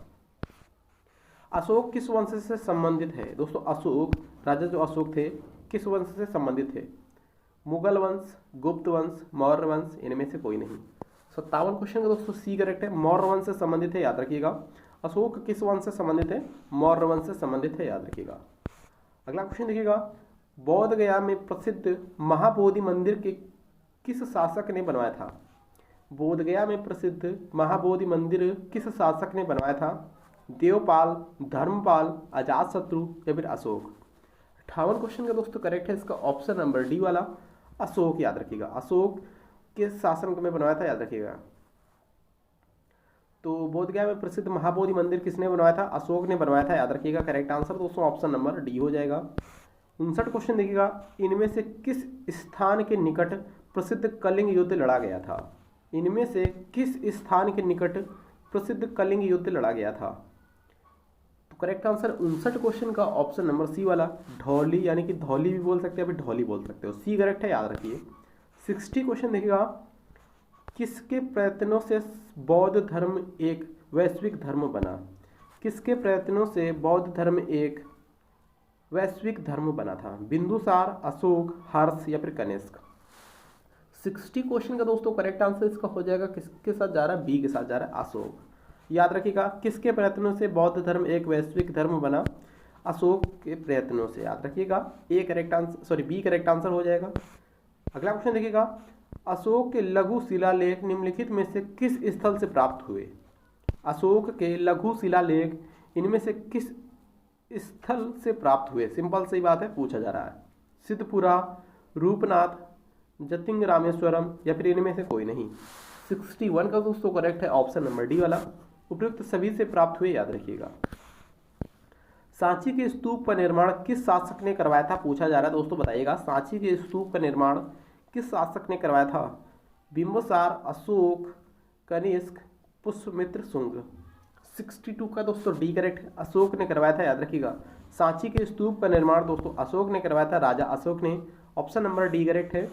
अशोक किस वंश से संबंधित है? दोस्तों अशोक, राजा जो अशोक थे, किस वंश से संबंधित थे? मुगल वंश, गुप्त वंश, मौर्य वंश, इनमें से कोई नहीं। 57 क्वेश्चन का दोस्तों सी करेक्ट है, मौर्य वंश से संबंधित है, याद रखिएगा। अशोक किस वंश से संबंधित है? मौर्य वंश से संबंधित है, याद रखिएगा। अगला क्वेश्चन देखिएगा, बोध गया में प्रसिद्ध महाबोधि मंदिर के किस शासक ने बनवाया था? बोध गया में प्रसिद्ध महाबोधि मंदिर किस शासक ने बनवाया था? देवपाल, धर्मपाल, अजातशत्रु या फिर अशोक। 58 क्वेश्चन का दोस्तों करेक्ट है इसका ऑप्शन नंबर डी वाला, अशोक, याद रखिएगा। अशोक के शासन में बनवाया था, याद रखिएगा। तो बोध गया में प्रसिद्ध महाबोधि मंदिर किसने बनवाया था? अशोक ने बनवाया था, याद रखिएगा। करेक्ट आंसर दोस्तों ऑप्शन नंबर डी हो जाएगा। 59 क्वेश्चन देखिएगा, इनमें से किस स्थान के निकट प्रसिद्ध कलिंग युद्ध लड़ा गया था? इनमें से किस स्थान के निकट प्रसिद्ध कलिंग युद्ध लड़ा गया था? तो करेक्ट आंसर 59 क्वेश्चन का ऑप्शन नंबर सी वाला, ढौली, यानी कि धौली भी बोल सकते हो, फिर ढौली बोल सकते हो, सी करेक्ट है, याद रखिए। 60 क्वेश्चन देखिएगा, किसके प्रयत्नों से बौद्ध धर्म एक वैश्विक धर्म बना? किसके प्रयत्नों से बौद्ध धर्म एक वैश्विक धर्म बना था? बिंदुसार, अशोक, हर्ष या फिर कनिष्क। 60 क्वेश्चन का दोस्तों करेक्ट आंसर इसका हो जाएगा, किसके साथ जा रहा है? बी के साथ जा रहा है, अशोक। याद रखिएगा, किसके प्रयत्नों से बौद्ध धर्म एक वैश्विक धर्म बना? अशोक के प्रयत्नों से, याद रखिएगा। A correct answer, sorry B correct answer हो जाएगा। अगला क्वेश्चन देखिएगा, अशोक के लघु शिलालेख निम्नलिखित में से किस स्थल से प्राप्त हुए? अशोक के लघु शिलालेख इनमें से किस स्थल से प्राप्त हुए? सिंपल सी बात है, पूछा जा रहा है। सिद्धपुरा, रूपनाथ, जतिंग रामेश्वरम या फिर इनमें से कोई नहीं। 61 का दोस्तों करेक्ट है ऑप्शन नंबर डी वाला, उपयुक्त सभी से प्राप्त हुए, याद रखिएगा। सांची के स्तूप का निर्माण किस शासक ने करवाया था? पूछा जा रहा है दोस्तों, बताइएगा सांची के स्तूप का निर्माण किस शासक ने करवाया था? बिंबसार, अशोक, कनिष्क, पुष्यमित्र, शुंग। 62 का दोस्तों डी करेक्ट, अशोक ने करवाया था, याद रखिएगा। सांची के स्तूप का निर्माण दोस्तों अशोक ने करवाया था, राजा अशोक ने। ऑप्शन नंबर डी करेक्ट है।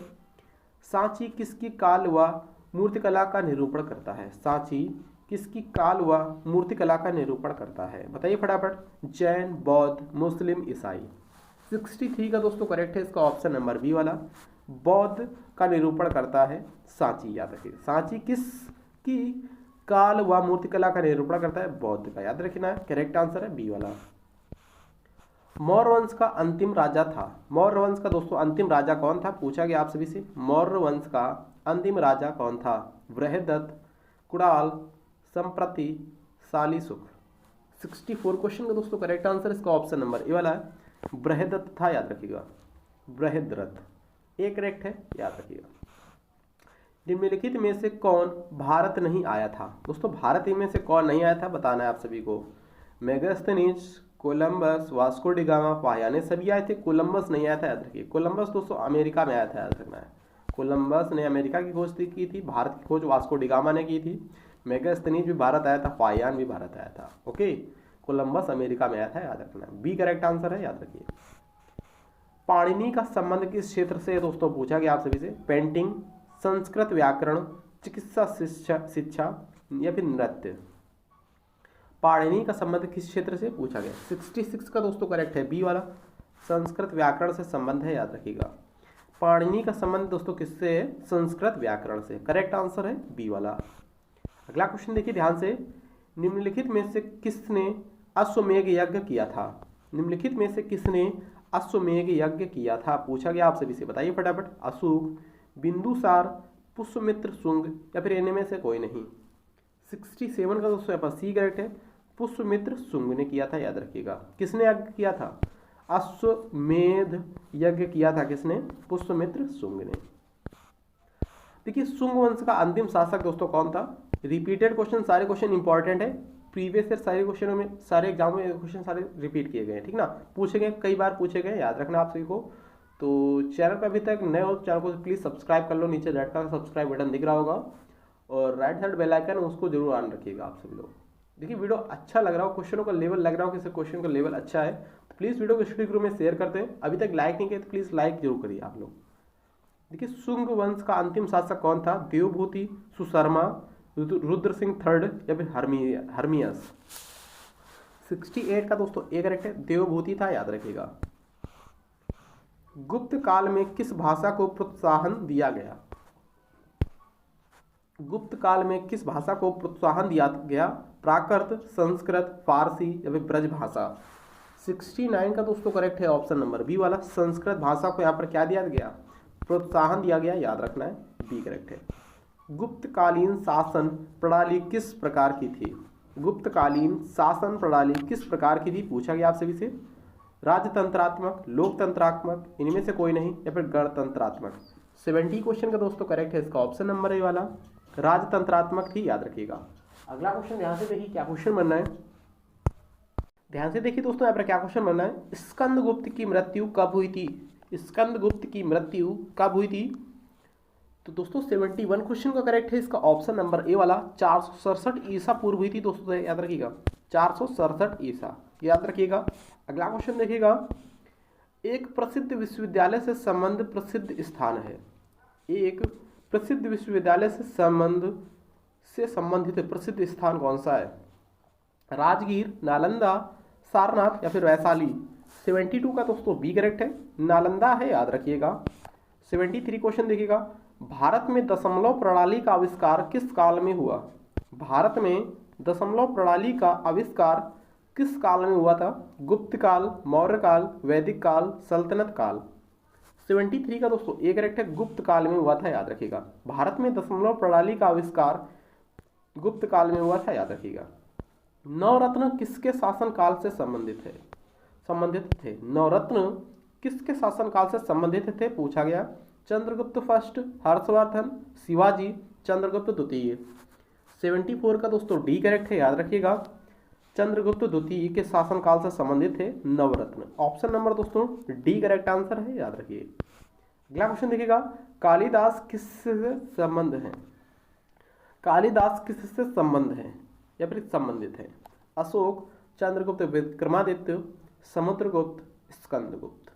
सांची किसकी काल व मूर्तिकला का निरूपण करता है? सांची किसकी काल व मूर्तिकला का निरूपण करता है? बताइए फटाफट। जैन, बौद्ध, मुस्लिम, ईसाई। 63 का दोस्तों करेक्ट है इसका ऑप्शन नंबर बी वाला, बौद्ध का निरूपण करता है सांची, याद रखिए। सांची किसकी काल व मूर्तिकला का निरूपण करता है? बौद्ध का, याद रखना है। करेक्ट आंसर है बी वाला। मौर्य वंश का अंतिम राजा था। मौर्य वंश का दोस्तों अंतिम राजा कौन था, पूछा गया आप सभी से। मौर्य वंश का अंतिम राजा कौन था? बृहदत्त, कुणाल, संप्रति, शालीसुख। 64 क्वेश्चन का दोस्तों करेक्ट आंसर इसका ऑप्शन नंबर ए वाला है, बृहदत्त था, याद रखिएगा। बृहद्रथ एक करेक्ट है, याद रखिएगा। निम्नलिखित में से कौन भारत नहीं आया था? दोस्तों भारत में से कौन नहीं आया था बताना है आप सभी को। मेगास्थनीज, कोलंबस, वास्को डिगामा, पायाने सभी आए थे, कोलंबस नहीं आया था, याद रखिए। कोलंबस दोस्तों अमेरिका में आया था, याद रखना है। कोलंबस ने अमेरिका की खोज की थी, भारत की खोज वास्को डिगामा ने की थी। मेगास्थनीज भी भारत आया था, पायान भी भारत आया था। ओके, कोलंबस अमेरिका में आया था, याद रखना है। बी करेक्ट आंसर है, याद रखिए। पाणिनि का संबंध किस क्षेत्र से दोस्तों पूछा गया आप सभी से? पेंटिंग, संस्कृत व्याकरण, चिकित्सा शिक्षा या फिर नृत्य। पाणिनि का संबंध किस क्षेत्र से पूछा गया? 66 का दोस्तों करेक्ट है, बी वाला, संस्कृत व्याकरण से संबंध है, याद रखिएगा। पाणिनि का संबंध दोस्तों किससे है? संस्कृत व्याकरण से। करेक्ट आंसर है बी वाला। अगला क्वेश्चन देखिए ध्यान से। निम्नलिखित में से किसने अश्वमेध यज्ञ किया था? निम्नलिखित में से किसने अश्वमेध यज्ञ किया था पूछा गया आप सभी से, बताइए फटाफट। अशोक, बिंदुसार, पुष्यमित्र, शुंग या फिर इनमें में से कोई नहीं। 67 का दोस्तों यहाँ पर सी करेक्ट है, पुष्यमित्र शुंग ने किया था, याद रखिएगा। किसने यज्ञ किया था? अश्वमेध यज्ञ किया था किसने? पुष्यमित्र शुंग ने। देखिए शुंग वंश का अंतिम शासक दोस्तों कौन था? रिपीटेड क्वेश्चन, सारे क्वेश्चन इंपॉर्टेंट है, प्रीवियस ईयर सारे क्वेश्चनों में, सारे एग्जाम में क्वेश्चन सारे रिपीट किए गए हैं, ठीक ना। पूछे गए, कई बार पूछे गए, याद रखना आप सभी को। तो चैनल पर अभी तक नए हो चैनल को प्लीज़ सब्सक्राइब कर लो, नीचे रेड का सब्सक्राइब बटन दिख रहा होगा और राइट साइड बेल आइकन उसको जरूर ऑन रखिएगा आप सभी लोग। देखिए वीडियो अच्छा लग रहा हो, क्वेश्चनों का लेवल लग रहा हो, किसी क्वेश्चन का लेवल अच्छा है तो प्लीज़ वीडियो को स्टडी ग्रुप में शेयर करते हैं। अभी तक लाइक नहीं किया तो प्लीज़ लाइक जरूर करिए आप लोग। देखिए शुंग वंश का अंतिम शासक कौन था? देवभूति, सुशर्मा, रुद्र सिंह थर्ड या फिर हर्मियस। 68 का दोस्तों ए करेक्ट है, देवभूति था, याद रखिएगा। गुप्त काल में किस भाषा को प्रोत्साहन दिया गया? गुप्त काल में किस भाषा को प्रोत्साहन दिया गया? प्राकृत, संस्कृत, फारसी या फिर ब्रज भाषा। 69 का दोस्तों करेक्ट है ऑप्शन नंबर बी वाला, संस्कृत भाषा को यहाँ पर क्या दिया गया? प्रोत्साहन दिया गया, याद रखना है, बी करेक्ट है। गुप्तकालीन शासन प्रणाली किस प्रकार की थी? गुप्तकालीन शासन प्रणाली किस प्रकार की थी पूछा गया आप सभी से। राजतंत्रात्मक, लोकतंत्रात्मक, इनमें से कोई नहीं या फिर गणतंत्रात्मक। 70 क्वेश्चन का दोस्तों करेक्ट है इसका ऑप्शन नंबर ए वाला, राजतंत्रात्मक थी, याद रखिएगा। अगला क्वेश्चन ध्यान से देखिए क्या क्वेश्चन बनना है। ध्यान से देखिए दोस्तों यहाँ पर क्या क्वेश्चन बनना है। स्कंदगुप्त की मृत्यु कब हुई थी? स्कंदगुप्त की मृत्यु कब हुई थी? तो दोस्तों 71 क्वेश्चन का करेक्ट है इसका ऑप्शन नंबर ए वाला, 467 ईसा पूर्व हुई थी दोस्तों, याद रखिएगा। 467 ईसा, याद रखिएगा। अगला क्वेश्चन देखिएगा। एक प्रसिद्ध विश्वविद्यालय से संबंध प्रसिद्ध स्थान है। एक प्रसिद्ध विश्वविद्यालय से संबंधित प्रसिद्ध स्थान कौन सा है? राजगीर, नालंदा, सारनाथ या फिर वैशाली। 72 का दोस्तों बी करेक्ट है, नालंदा है, याद रखिएगा। 73 क्वेश्चन देखिएगा। भारत में दशमलव प्रणाली का आविष्कार किस काल में हुआ? भारत में दशमलव प्रणाली का आविष्कार किस काल में हुआ था? गुप्त काल, मौर्य काल, वैदिक काल, सल्तनत काल। 73 का दोस्तों ए करेक्ट है, गुप्त काल में हुआ था, याद रखिएगा। भारत में दशमलव प्रणाली का आविष्कार गुप्त काल में हुआ था, याद रखिएगा। नवरत्न किसके शासन काल से संबंधित थे? नवरत्न किसके शासन काल से संबंधित थे पूछा गया। चंद्रगुप्त फर्स्ट, हर्षवर्धन, शिवाजी, चंद्रगुप्त द्वितीय। 74 का दोस्तों डी करेक्ट है, याद रखिएगा। चंद्रगुप्त द्वितीय के शासन काल से संबंधित थे नवरत्न। ऑप्शन नंबर दोस्तों डी करेक्ट आंसर है, याद रखिए। अगला क्वेश्चन देखिएगा। कालिदास किससे संबंध है? कालिदास किससे संबंध है या फिर संबंधित है? अशोक, चंद्रगुप्त विक्रमादित्य, समुद्रगुप्त, स्कंदगुप्त।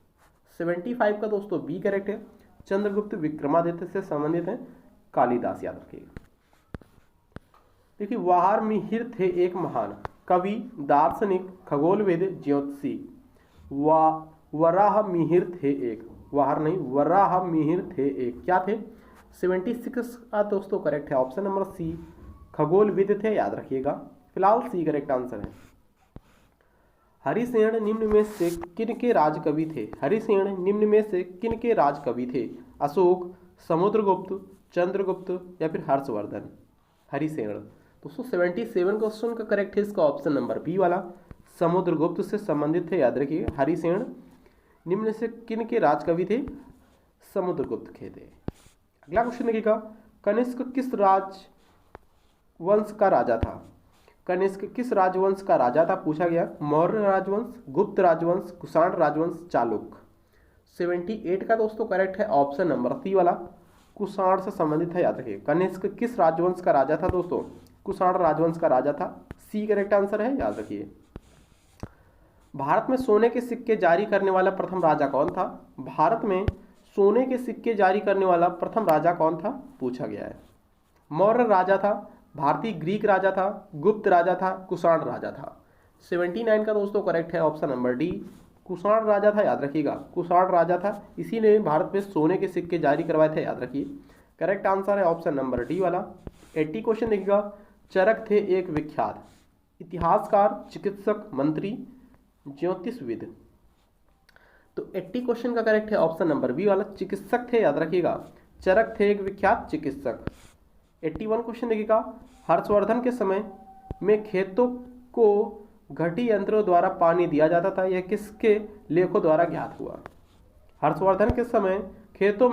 75 का दोस्तों बी करेक्ट है, चंद्रगुप्त विक्रमादित्य से संबंधित है कालिदास, याद रखिएगा। देखिए वाराहमिहिर थे एक महान कवि, दार्शनिक, खगोलविद, ज्योतिषी। वराहमिहिर थे एक, वराहमिहिर थे एक, क्या थे? 76 का दोस्तों करेक्ट है ऑप्शन नंबर सी, खगोलविद थे, याद रखिएगा। फिलहाल सी करेक्ट आंसर है। हरिसेन निम्न में से किन के राजकवि थे? हरिसेन निम्न में से किन के राजकवि थे? अशोक, समुद्रगुप्त, चंद्रगुप्त या फिर हर्षवर्धन? हरिसेन। दोस्तों 77 क्वेश्चन का करेक्ट है इसका ऑप्शन नंबर बी वाला, समुद्रगुप्त से संबंधित थे। याद रखिए हरिसेन निम्न से किन के राजकवि थे? समुद्रगुप्त के थे। अगला क्वेश्चन देखिएगा, कनिष्क किस राजवंश का राजा था? कनिष्क किस राजवंश का राजा था पूछा गया। मौर्य राजवंश, गुप्त राजवंश, कुषाण राजवंश, चालुक्य। 78 का दोस्तों करेक्ट है ऑप्शन नंबर सी वाला, कुषाण से संबंधित है। याद रखिए कनिष्क किस राजवंश का राजा था दोस्तों? कुषाण राजवंश का राजा था। सी करेक्ट आंसर है, याद रखिए। भारत में सोने के सिक्के जारी करने वाला प्रथम राजा कौन था? भारत में सोने के सिक्के जारी करने वाला प्रथम राजा कौन था पूछा गया है। मौर्य राजा था, भारतीय ग्रीक राजा था, गुप्त राजा था, कुषाण राजा था। 79 का दोस्तों करेक्ट है ऑप्शन नंबर डी, कुषाण राजा था। याद रखिएगा कुषाण राजा था, इसी ने भारत में सोने के सिक्के जारी करवाए थे। याद रखिए करेक्ट आंसर है ऑप्शन नंबर डी वाला। 80 क्वेश्चन देखिएगा, चरक थे एक विख्यात इतिहासकार, चिकित्सक, मंत्री, ज्योतिषविद। तो 80 क्वेश्चन का करेक्ट है ऑप्शन नंबर बी वाला, चिकित्सक थे। याद रखिएगा चरक थे एक विख्यात चिकित्सक। 81 क्वेश्चन देखिएगा, हर्षवर्धन के समय में खेतों को घटी यंत्रों द्वारा पानी दिया जाता था, यह किसके लेखों द्वारा ज्ञात हुआ? हर्षवर्धन के समय खेतों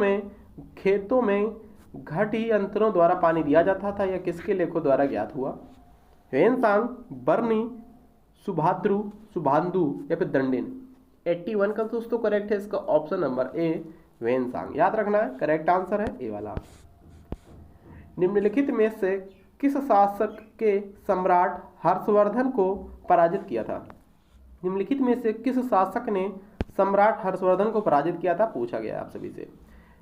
में घटी यंत्रों द्वारा पानी दिया जाता था, यह किसके लेखों द्वारा ज्ञात हुआ? ह्वेनसांग, बर्नी, सुभाद्रु, सुभांदु या फिर दंडिन। 81 का दोस्तों करेक्ट है इसका ऑप्शन नंबर ए, ह्वेनसांग। याद रखना है करेक्ट आंसर है ए वाला। निम्नलिखित में से किस शासक के सम्राट हर्षवर्धन को पराजित किया था? निम्नलिखित में से किस शासक ने सम्राट हर्षवर्धन को पराजित किया था पूछा गया आप सभी से।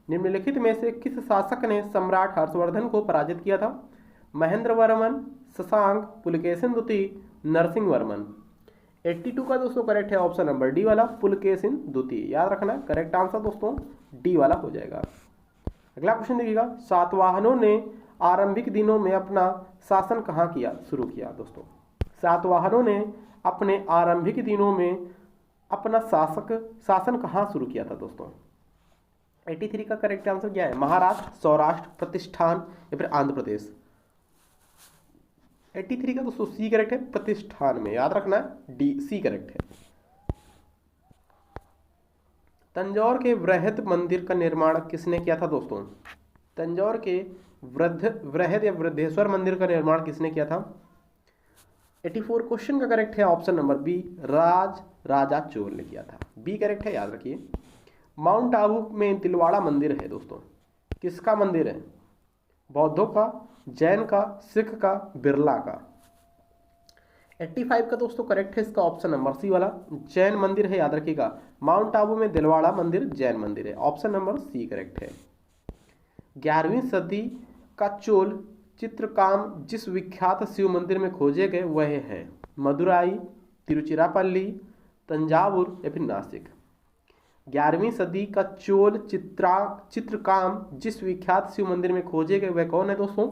निम्नलिखित में से किस शासक ने सम्राट हर्षवर्धन को पराजित किया था? महेंद्र वर्मन, शशांक, पुलकेशिन द्वितीय, नरसिंह वर्मन। 82 का दोस्तों करेक्ट है ऑप्शन नंबर डी वाला, पुलकेशिन द्वितीय। याद रखना करेक्ट आंसर दोस्तों डी वाला हो जाएगा। अगला क्वेश्चन देखिएगा, सातवाहनों ने आरंभिक दिनों में अपना शासन कहाँ शुरू किया? दोस्तों सातवाहनों ने अपने आरंभिक दिनों में अपना शासन कहाँ शुरू किया था दोस्तों? 83 का करेक्ट आंसर क्या है? महाराष्ट्र, सौराष्ट्र, प्रतिष्ठान या फिर आंध्र प्रदेश। 83 का दोस्तों सी करेक्ट है, प्रतिष्ठान में। याद रखना है डी, सी करेक्ट है। तंजौर के वृहद मंदिर का निर्माण किसने किया था दोस्तों? तंजौर के वृहद या वृद्धेश्वर मंदिर का निर्माण किसने किया था? 84 क्वेश्चन का करेक्ट है ऑप्शन नंबर बी, राजा चोल ने किया था। बी करेक्ट है, याद रखिए। माउंट आबू में तिलवाड़ा मंदिर है दोस्तों, किसका मंदिर है? बौद्धों का, जैन का, सिख का, बिरला का। 85 का दोस्तों करेक्ट है इसका ऑप्शन नंबर सी वाला, जैन मंदिर है। याद रखिएगा माउंट आबू में दिलवाड़ा मंदिर जैन मंदिर है, ऑप्शन नंबर सी करेक्ट है। 11वीं सदी का चोल चित्रकाम जिस विख्यात शिव मंदिर में खोजे गए वह है मदुराई, तिरुचिरापल्ली, तंजावुर या फिर नासिक। 11वीं सदी का चोल चित्रकाम जिस विख्यात शिव मंदिर में खोजे गए वह कौन है दोस्तों?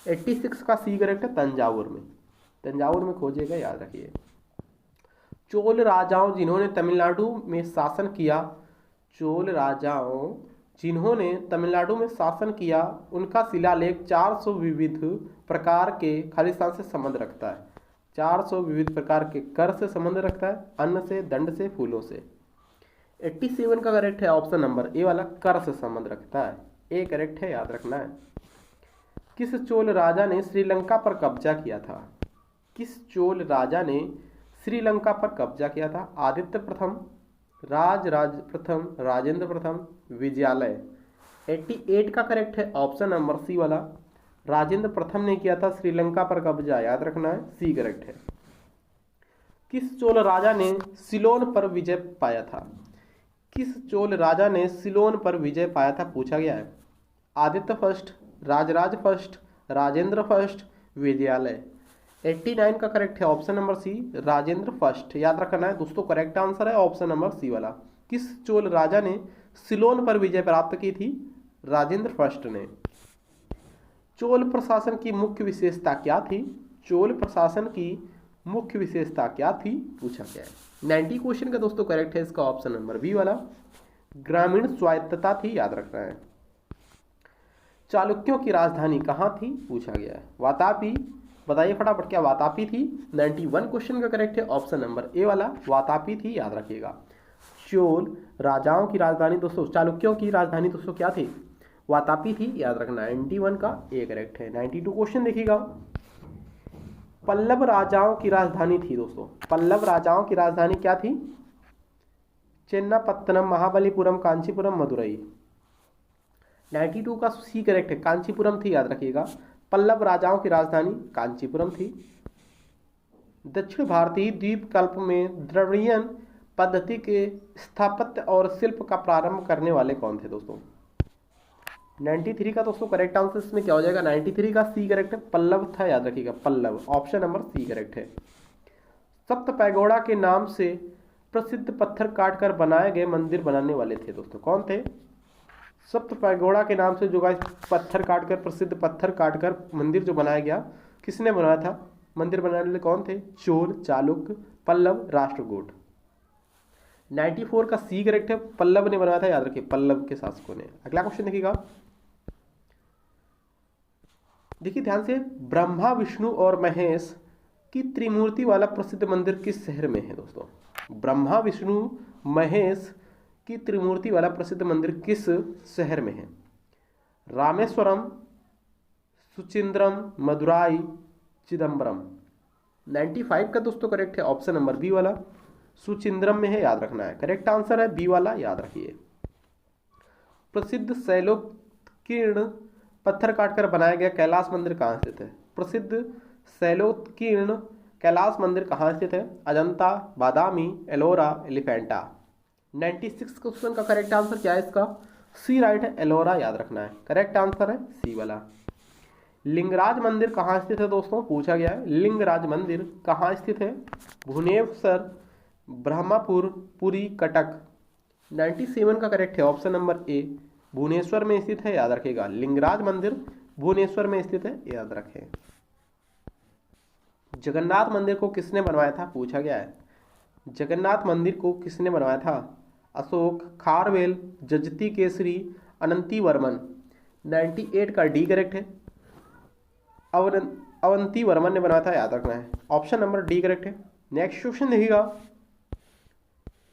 86 का सी करेक्ट है, तंजावुर में खोजे गए। याद रखिए चोल राजाओं जिन्होंने तमिलनाडु में शासन किया उनका शिलालेख 400 विविध प्रकार के खालिस्तान से संबंध रखता है। 400 विविध प्रकार के कर से संबंध रखता है, अन्न से, दंड से, फूलों से। 87 का करेक्ट है ऑप्शन नंबर ए वाला, कर से संबंध रखता है। ए करेक्ट है, याद रखना है। किस चोल राजा ने श्रीलंका पर कब्जा किया था? किस चोल राजा ने श्रीलंका पर कब्जा किया था? आदित्य प्रथम, राज प्रथम, राजेंद्र प्रथम, विजयालय। 88 का करेक्ट है ऑप्शन नंबर सी वाला, राजेंद्र प्रथम ने किया था श्रीलंका पर कब्जा। याद रखना है सी करेक्ट है। किस चोल राजा ने सिलोन पर विजय पाया था? किस चोल राजा ने सिलोन पर विजय पाया था पूछा गया है। Aditya first, Rajaraja first, Rajendra first, Vijayalaya. 89 का करेक्ट है option number C, Rajendra first. याद रखना है दोस्तों करेक्ट आंसर है ऑप्शन नंबर सी वाला। किस चोल राजा ने सिलोन पर विजय प्राप्त की थी? राजेंद्र फर्स्ट ने। चोल प्रशासन की मुख्य विशेषता क्या थी? चोल प्रशासन की मुख्य विशेषता क्या थी, पूछा गया है। 90 क्वेश्चन का दोस्तों करेक्ट है इसका ऑप्शन नंबर बी वाला, ग्रामीण स्वायत्तता थी, याद रखना है। चालुक्यों की राजधानी कहाँ थी, पूछा गया है। वातापी, बताइए फटाफट क्या वातापी थी। 91 क्वेश्चन का करेक्ट है ऑप्शन नंबर ए वाला, वातापी थी, याद रखिएगा। चोल राजाओं की राजधानी दोस्तों, चालुक्यों की राजधानी दोस्तों क्या थी, वातापी थी, याद रखना। 91 का ए करेक्ट है। 92 क्वेश्चन देखिएगा, पल्लव राजाओं की राजधानी थी दोस्तों, पल्लव राजाओं की राजधानी क्या थी, चेन्नापत्तनम, महाबलीपुरम, कांचीपुरम, मदुरई। 92 का सी करेक्ट है, कांचीपुरम थी, याद रखिएगा। पल्लव राजाओं की राजधानी कांचीपुरम थी। दक्षिण भारतीय द्वीपकल्प में द्रविड़ियन पद्धति के स्थापत्य और शिल्प का प्रारंभ करने वाले कौन थे दोस्तों। 93 का दोस्तों करेक्ट आंसर इसमें क्या हो जाएगा, 93 का सी करेक्ट है, पल्लव था, याद रखिएगा, Pallava, option number C correct है। सप्त पैगोड़ा के नाम से प्रसिद्ध पत्थर काटकर बनाए गए मंदिर बनाने वाले थे दोस्तों, कौन थे। सप्त पैगोड़ा के नाम से जो पत्थर काटकर, प्रसिद्ध पत्थर काटकर मंदिर जो बनाया गया, किसने बनाया था, मंदिर बनाने वाले कौन थे, चोल, चालुक्य, पल्लव, राष्ट्रकूट। 94 का सी करेक्ट है, पल्लव ने बनाया था, याद रखिए, पल्लव के शासकों ने। अगला क्वेश्चन देखिएगा, देखिए ध्यान से, ब्रह्मा विष्णु और महेश की त्रिमूर्ति वाला प्रसिद्ध मंदिर किस शहर में है दोस्तों। ब्रह्मा विष्णु महेश की त्रिमूर्ति वाला प्रसिद्ध मंदिर किस शहर में है, रामेश्वरम, सुचिंद्रम, मदुराई, चिदम्बरम। 95 का दोस्तों करेक्ट है ऑप्शन नंबर बी वाला, सुचिंद्रम में है, याद रखना है, करेक्ट आंसर है बी वाला, याद रखिए। प्रसिद्ध शैलोत्कीर्ण पत्थर काटकर बनाया गया कैलाश मंदिर कहाँ स्थित है, प्रसिद्ध शैलोत्कीर्ण कैलाश मंदिर कहाँ स्थित है, अजंता, बादामी, एलोरा, एलिफेंटा। 96 क्वेश्चन का करेक्ट आंसर क्या है इसका, सी राइट है, एलोरा, याद रखना है, करेक्ट आंसर है सी वाला। लिंगराज मंदिर कहाँ स्थित है दोस्तों, पूछा गया है, लिंगराज मंदिर कहाँ स्थित है, भुवनेश्वर, ब्रह्मपुर, पुरी, कटक। 97 का करेक्ट है ऑप्शन नंबर ए, भुवनेश्वर में स्थित है, याद रखेगा, लिंगराज मंदिर भुवनेश्वर में स्थित है, याद रखें। जगन्नाथ मंदिर को किसने बनवाया था, पूछा गया है, जगन्नाथ मंदिर को किसने बनवाया था, अशोक, खारवेल, जजती केसरी, अनंती वर्मन। 98 का डी करेक्ट है, अवंती वर्मन ने बनाया था, याद रखना है, ऑप्शन नंबर डी करेक्ट है। नेक्स्ट क्वेश्चन देखिएगा,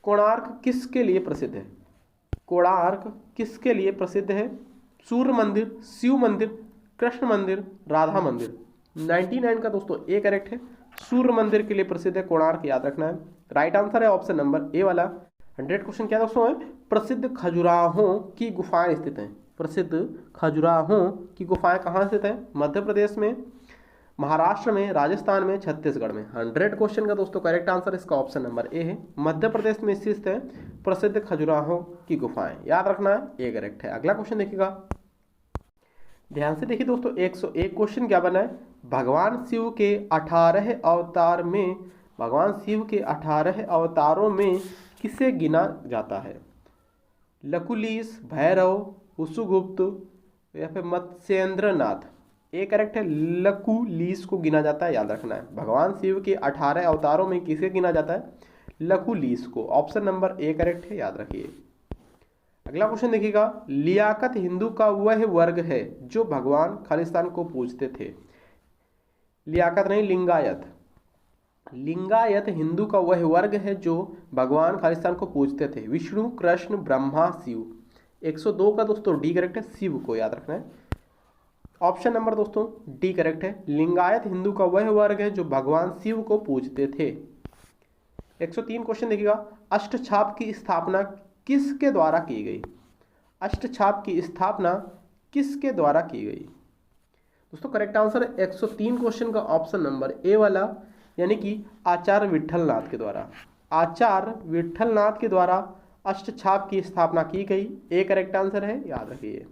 कोणार्क किसके लिए प्रसिद्ध है, कोणार्क किसके लिए प्रसिद्ध है, सूर्य मंदिर, शिव मंदिर, कृष्ण मंदिर, राधा मंदिर। 99 का दोस्तों ए करेक्ट है, सूर्य मंदिर के लिए प्रसिद्ध है कोणार्क, याद रखना है, राइट आंसर है ऑप्शन नंबर ए वाला। 100 क्वेश्चन क्या दोस्तों है, प्रसिद्ध खजुराहों की गुफाएं स्थित हैं, प्रसिद्ध खजुराहों की गुफाएं कहाँ स्थित है, मध्य प्रदेश में, महाराष्ट्र में, राजस्थान में, छत्तीसगढ़ में। 100 क्वेश्चन का दोस्तों करेक्ट आंसर इसका ऑप्शन नंबर ए है, मध्य प्रदेश में स्थित है प्रसिद्ध खजुराहों की गुफाएं, याद रखना है, ए करेक्ट है। अगला क्वेश्चन देखिएगा, ध्यान से देखिए दोस्तों, 101 क्वेश्चन क्या बना है, भगवान शिव के 18 अवतार में, भगवान शिव के 18 अवतारों में किसे गिना जाता है, लकुलीस, भैरव, उसुगुप्त या फिर मत्स्येंद्रनाथ। ए करेक्ट है, लकुलीस को गिना जाता है, याद रखना है, भगवान शिव के 18 अवतारों में किसे गिना जाता है, लकुलीस को, ऑप्शन नंबर ए करेक्ट है, याद रखिए। अगला क्वेश्चन देखिएगा, लियाकत हिंदू का वह वर्ग है जो भगवान खालिस्तान को पूजते थे, लियाकत नहीं, लिंगायत, लिंगायत हिंदू का वह वर्ग है जो भगवान खालिस्तान को पूजते थे, विष्णु, कृष्ण, ब्रह्मा, शिव। 102 का दोस्तों डी करेक्ट है, शिव को, याद रखना है, ऑप्शन नंबर दोस्तों डी करेक्ट है, लिंगायत हिंदू का वह वर्ग है जो भगवान शिव को पूजते थे। 103 क्वेश्चन देखिएगा, अष्टछाप की स्थापना किसके द्वारा की गई, अष्टछाप की स्थापना किसके द्वारा की गई दोस्तों, करेक्ट आंसर है 103 क्वेश्चन का ऑप्शन नंबर ए वाला, यानी कि आचार्य विठलनाथ के द्वारा, आचार्य विठलनाथ के द्वारा अष्टछाप की स्थापना की गई, ए करेक्ट आंसर है, याद रखिए।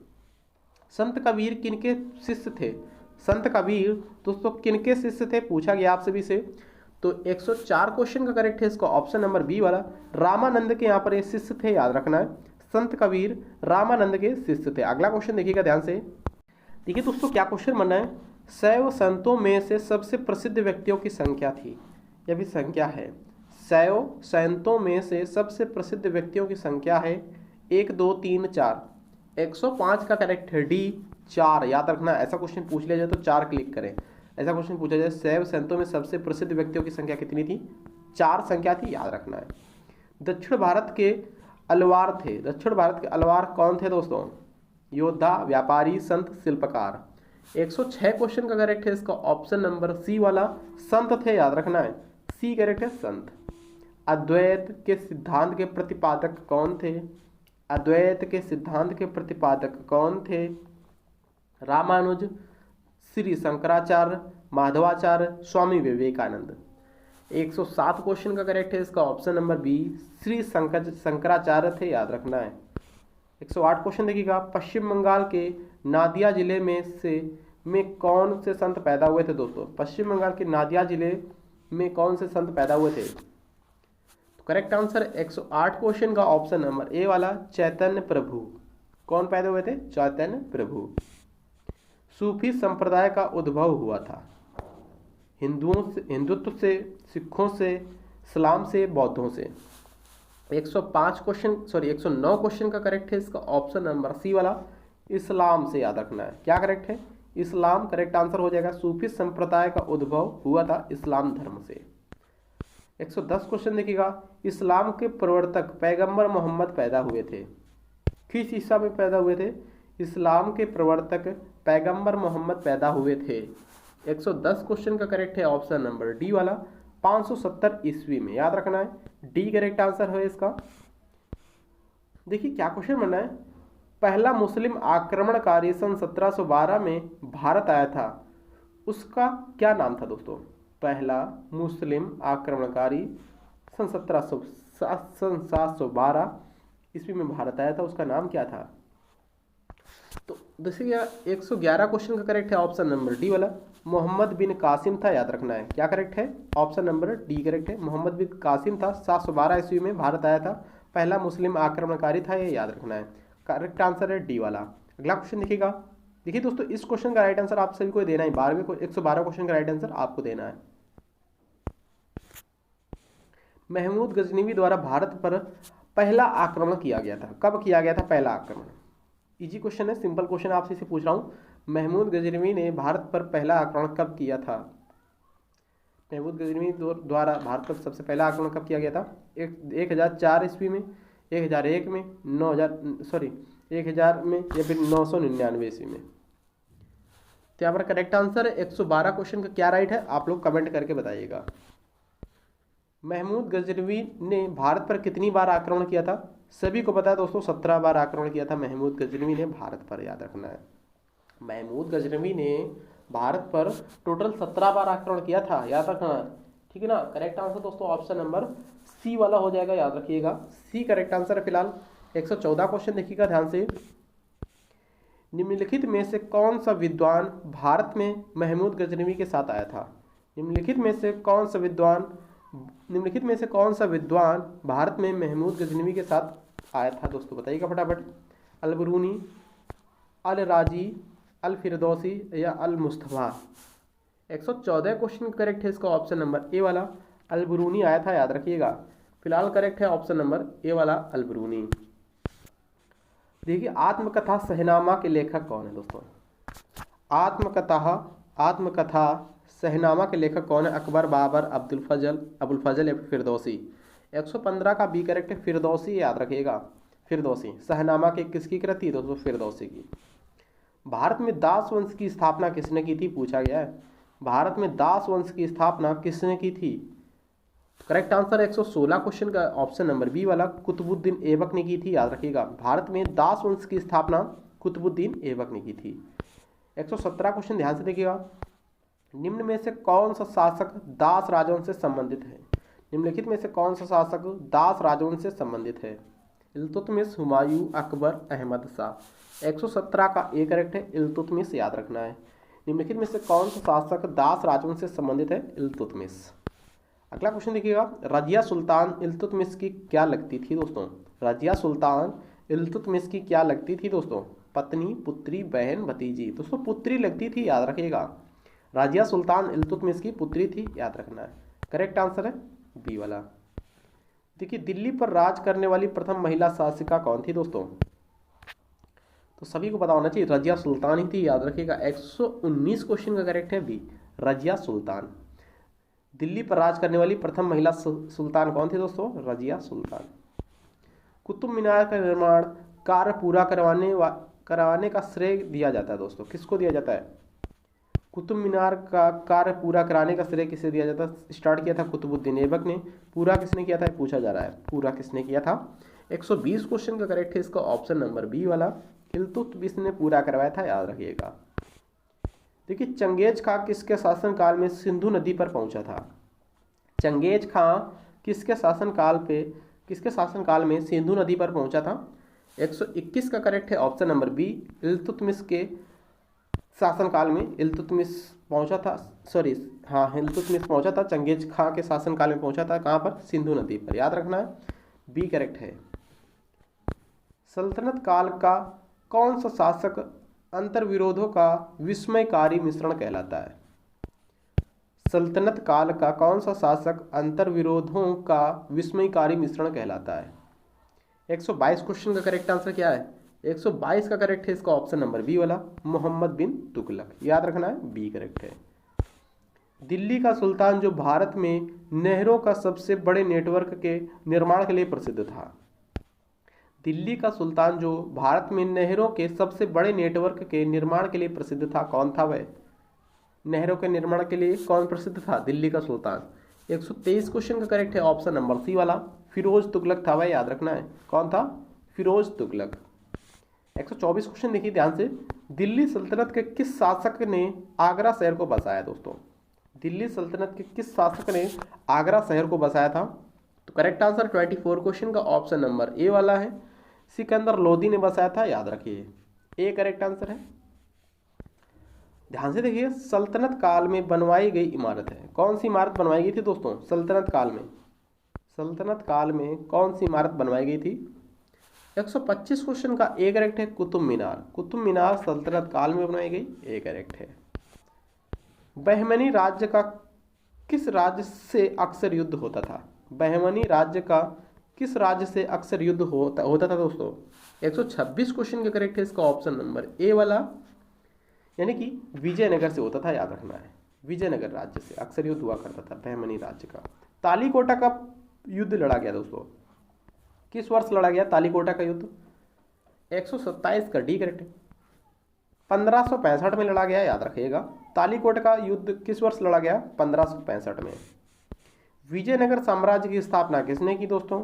संत कबीर किनके शिष्य थे, संत कबीर दोस्तों किनके शिष्य थे, पूछा गया आप सभी से, तो 104 क्वेश्चन का करेक्ट है इसका ऑप्शन नंबर बी वाला, रामानंद के यहाँ पर ये शिष्य थे, याद रखना है, संत कबीर रामानंद के शिष्य थे। अगला क्वेश्चन देखिएगा ध्यान से, देखिए दोस्तों क्या क्वेश्चन बना है, शैव संतों में से सबसे प्रसिद्ध व्यक्तियों की संख्या थी, या फिर संख्या है? 100 सैंतों में से सबसे प्रसिद्ध व्यक्तियों की संख्या है 1 2 3 4। 105 का करेक्ट है डी 4। याद रखना, ऐसा क्वेश्चन पूछ लिया जाए तो 4 क्लिक करें। ऐसा क्वेश्चन पूछा जाए 100 सैंतों में सबसे प्रसिद्ध व्यक्तियों की संख्या कितनी थी? 4 संख्या थी, याद रखना है। दक्षिण भारत के अलवार थे। दक्षिण भारत के अलवार कौन थे दोस्तों? योद्धा, व्यापारी, संत, शिल्पकार। 106 क्वेश्चन का करेक्ट है इसका ऑप्शन नंबर सी वाला, संत थे, याद रखना है। सी करेक्ट है, संत। अद्वैत के सिद्धांत के प्रतिपादक कौन थे? अद्वैत के सिद्धांत के प्रतिपादक कौन थे? रामानुज, श्री शंकराचार्य, माधवाचार्य, स्वामी विवेकानंद। 107 क्वेश्चन का करेक्ट है इसका option number B, Shri Shankaracharya थे, याद रखना है। 108 क्वेश्चन देखिएगा, पश्चिम बंगाल के नादिया जिले में कौन से संत पैदा हुए थे दोस्तों? पश्चिम बंगाल के नादिया जिले में कौन से संत पैदा हुए थे? तो करेक्ट आंसर 108 क्वेश्चन का ऑप्शन नंबर ए वाला, चैतन्य प्रभु। कौन पैदा हुए थे? चैतन्य प्रभु। सूफी संप्रदाय का उद्भव हुआ था? हिंदुत्व से, सिखों से, इस्लाम से, बौद्धों से। 109 क्वेश्चन का करेक्ट है इसका ऑप्शन नंबर सी वाला, इस्लाम से, याद रखना है। क्या करेक्ट है? इस्लाम करेक्ट आंसर हो जाएगा। सूफी संप्रदाय का उद्भव हुआ था इस्लाम धर्म से। 110 क्वेश्चन देखिएगा, इस्लाम के प्रवर्तक पैगंबर मोहम्मद पैदा हुए थे? किस ईसा में पैदा हुए थे? इस्लाम के प्रवर्तक पैगंबर मोहम्मद पैदा हुए थे। 110 क्वेश्चन का करेक्ट है ऑप्शन नंबर डी वाला, 570 ईस्वी में, याद रखना है। डी करेक्ट आंसर है इसका। देखिए क्या क्वेश्चन बना है, पहला मुस्लिम आक्रमणकारी सन 1712 में भारत आया था, उसका क्या नाम था दोस्तों? पहला मुस्लिम आक्रमणकारी सन 1712 ईस्वी में भारत आया था, उसका नाम क्या था? तो देखिए 111 क्वेश्चन का करेक्ट है ऑप्शन नंबर डी वाला, मोहम्मद बिन कासिम था, याद रखना है। क्या करेक्ट है? ऑप्शन नंबर डी करेक्ट है, मोहम्मद बिन कासिम था, 712 ईस्वी में भारत आया था, पहला मुस्लिम आक्रमणकारी था, ये याद रखना है। करेक्ट आंसर है डी वाला। अगला क्वेश्चन देखिएगा। देखिए दोस्तों, इस क्वेश्चन का राइट आंसर आप सभी को देना है। 112 क्वेश्चन का राइट आंसर आपको देना है। महमूद गजनवी द्वारा भारत पर पहला आक्रमण किया गया था, कब किया गया था पहला आक्रमण? इजी क्वेश्चन है, सिंपल क्वेश्चन आपसे इसे पूछ रहा हूँ। महमूद गजनवी ने भारत पर पहला आक्रमण कब किया था? महमूद गजनवी द्वारा भारत पर सबसे पहला आक्रमण कब किया गया था? 1004 ईस्वी में, 1001 में, 1000 में, या फिर 999 ईस्वी में? तो यहाँ पर करेक्ट आंसर 112 क्वेश्चन का क्या राइट है, आप लोग कमेंट करके बताइएगा। महमूद गजनवी ने भारत पर कितनी बार आक्रमण किया था? सभी को पता है दोस्तों, 17 बार आक्रमण किया था महमूद गजनवी ने भारत पर, याद रखना है। महमूद गजनवी ने भारत पर टोटल 17 बार आक्रमण किया था, याद रखना है, ठीक है ना। करेक्ट आंसर दोस्तों ऑप्शन नंबर सी वाला हो जाएगा, याद रखिएगा, सी करेक्ट आंसर है। फिलहाल 114 क्वेश्चन देखिएगा ध्यान से। निम्नलिखित में से कौन सा विद्वान भारत में महमूद गजनवी के साथ आया था? निम्नलिखित में से कौन सा विद्वान भारत में महमूद गजनवी के साथ आया था दोस्तों, बताइएगा फटाफट। अल बरूनी, अल राजी, अल फिरदौसी या अल मुस्तफा? 114 क्वेश्चन करेक्ट है इसका ऑप्शन नंबर ए वाला, अल बरूनी आया था, याद रखिएगा। फिलहाल करेक्ट है ऑप्शन नंबर ए वाला, अल बरूनी। देखिए आत्मकथा शहनामा के लेखक कौन है दोस्तों? आत्मकथा शहनामा के लेखक कौन है? अकबर, बाबर, अबुल फजल या फिरदौसी? 115 का बी करेक्ट है, फिरदौसी, याद रखिएगा, फिरदौसी। शहनामा के किसकी कृति दोस्तों? फिरदौसी की। भारत में दास वंश की स्थापना किसने की थी, पूछा गया है। भारत में दास वंश की स्थापना किसने की थी? करेक्ट आंसर 116 क्वेश्चन का ऑप्शन नंबर बी वाला, कुतुबुद्दीन ऐबक ने की थी, याद रखिएगा। भारत में दास वंश की स्थापना कुतुबुद्दीन ऐबक ने की थी। 117 क्वेश्चन ध्यान से देखिएगा। निम्न में से कौन सा शासक दास राजवंश से संबंधित है? निम्नलिखित में से कौन सा शासक दास राजवंश से संबंधित है? इल्तुतमिश, हुमायूं, अकबर, अहमद शाह? 117 का ए करेक्ट है, इल्तुतमिश, याद रखना है। निम्नलिखित में से कौन सा शासक दास राजवंश से संबंधित है? इल्तुतमिश। अगला क्वेश्चन देखिएगा। रजिया सुल्तान इल्तुतमिश की क्या लगती थी दोस्तों? रजिया सुल्तान इल्तुतमिश की क्या लगती थी दोस्तों? पत्नी, पुत्री, बहन, भतीजी? दोस्तों पुत्री लगती थी, याद रखिएगा। रजिया सुल्तान इल्तुतमिश की पुत्री थी, याद रखना है। करेक्ट आंसर है बी वाला। देखिए दिल्ली पर राज करने वाली प्रथम महिला शासिका कौन थी दोस्तों? तो सभी को पता होना चाहिए, रजिया सुल्तान ही थी, याद रखिएगा। 119 क्वेश्चन का करेक्ट है बी, रजिया सुल्तान। दिल्ली पर राज करने वाली प्रथम महिला सुल्तान कौन थी दोस्तों? रजिया सुल्तान। कुतुब मीनार का निर्माण कार्य पूरा करवाने का श्रेय दिया जाता है दोस्तों, किसको दिया जाता है? कुतुब मीनार का कार्य पूरा कराने का श्रेय किसे दिया जाता है? स्टार्ट किया था कुतुबुद्दीन ऐबक ने। पूरा किसने किया था पूछा जा रहा है, पूरा किसने किया था? 120 क्वेश्चन का करेक्ट है इसका ऑप्शन नंबर बी वाला, इल्तुतमिश ने पूरा करवाया था, याद रखिएगा। देखिए चंगेज खां किसके शासनकाल में सिंधु नदी पर पहुंचा था? चंगेज खां किसके शासनकाल में सिंधु नदी पर पहुंचा था? 121 का करेक्ट है ऑप्शन नंबर बी, इल्तुतमिश के शासनकाल में इल्तुतमिश पहुंचा था। इल्तुतमिश पहुंचा था, चंगेज खां के शासनकाल में पहुंचा था। कहां पर? सिंधु नदी पर, याद रखना है, बी करेक्ट है। सल्तनत काल का कौन सा शासक अंतर्विरोधों का विस्मयकारी मिश्रण कहलाता है? सल्तनत काल का कौन सा शासक अंतर्विरोधों का विस्मयकारी मिश्रण कहलाता है? 122 क्वेश्चन का करेक्ट आंसर क्या है? 122 का करेक्ट है इसका ऑप्शन नंबर बी वाला, मोहम्मद बिन तुगलक, याद रखना है, बी करेक्ट है। दिल्ली का सुल्तान जो भारत में नहरों का सबसे बड़े नेटवर्क के निर्माण के लिए प्रसिद्ध था। दिल्ली का सुल्तान जो भारत में नहरों के सबसे बड़े नेटवर्क के निर्माण के लिए प्रसिद्ध था, कौन था वह? नहरों के निर्माण के लिए कौन प्रसिद्ध था? दिल्ली का सुल्तान। 123 क्वेश्चन का करेक्ट है ऑप्शन नंबर सी वाला, फिरोज तुगलक था वह, याद रखना है, कौन था? फिरोज तुगलक। 124 क्वेश्चन देखिए ध्यान से, दिल्ली सल्तनत के किस शासक ने आगरा शहर को बसाया दोस्तों? दिल्ली सल्तनत के किस शासक ने आगरा शहर को बसाया था? तो करेक्ट आंसर 24 क्वेश्चन का ऑप्शन नंबर ए वाला है, सिकंदर लोदी ने बसाया था, याद रखिए, ए करेक्ट आंसर है। ध्यान से देखिए, सल्तनत काल में बनवाई गई इमारत है, कौन सी इमारत बनवाई गई थी दोस्तों सल्तनत काल में? सल्तनत काल में कौन सी इमारत बनवाई गई थी? 125 क्वेश्चन का ए करेक्ट है, कुतुब मीनार। कुतुब मीनार सल्तनत काल में बनवाई गई, ए करेक्ट है। बहमनी राज्य का किस राज्य से अक्सर युद्ध होता था? बहमनी राज्य का किस राज्य से अक्सर युद्ध होता था दोस्तों? 126 क्वेश्चन का करेक्ट है इसका ऑप्शन नंबर ए वाला, यानी कि विजयनगर से होता था, याद रखना है, विजयनगर राज्य से अक्सर युद्ध हुआ करता था बहमनी राज्य का। तालीकोटा का युद्ध लड़ा गया दोस्तों, किस वर्ष लड़ा गया तालीकोटा का युद्ध? 127 का डी करेक्ट है, 1565 में लड़ा गया, याद रखिएगा। तालीकोट का युद्ध किस वर्ष लड़ा गया? 1565 में। विजयनगर साम्राज्य की स्थापना किसने की दोस्तों?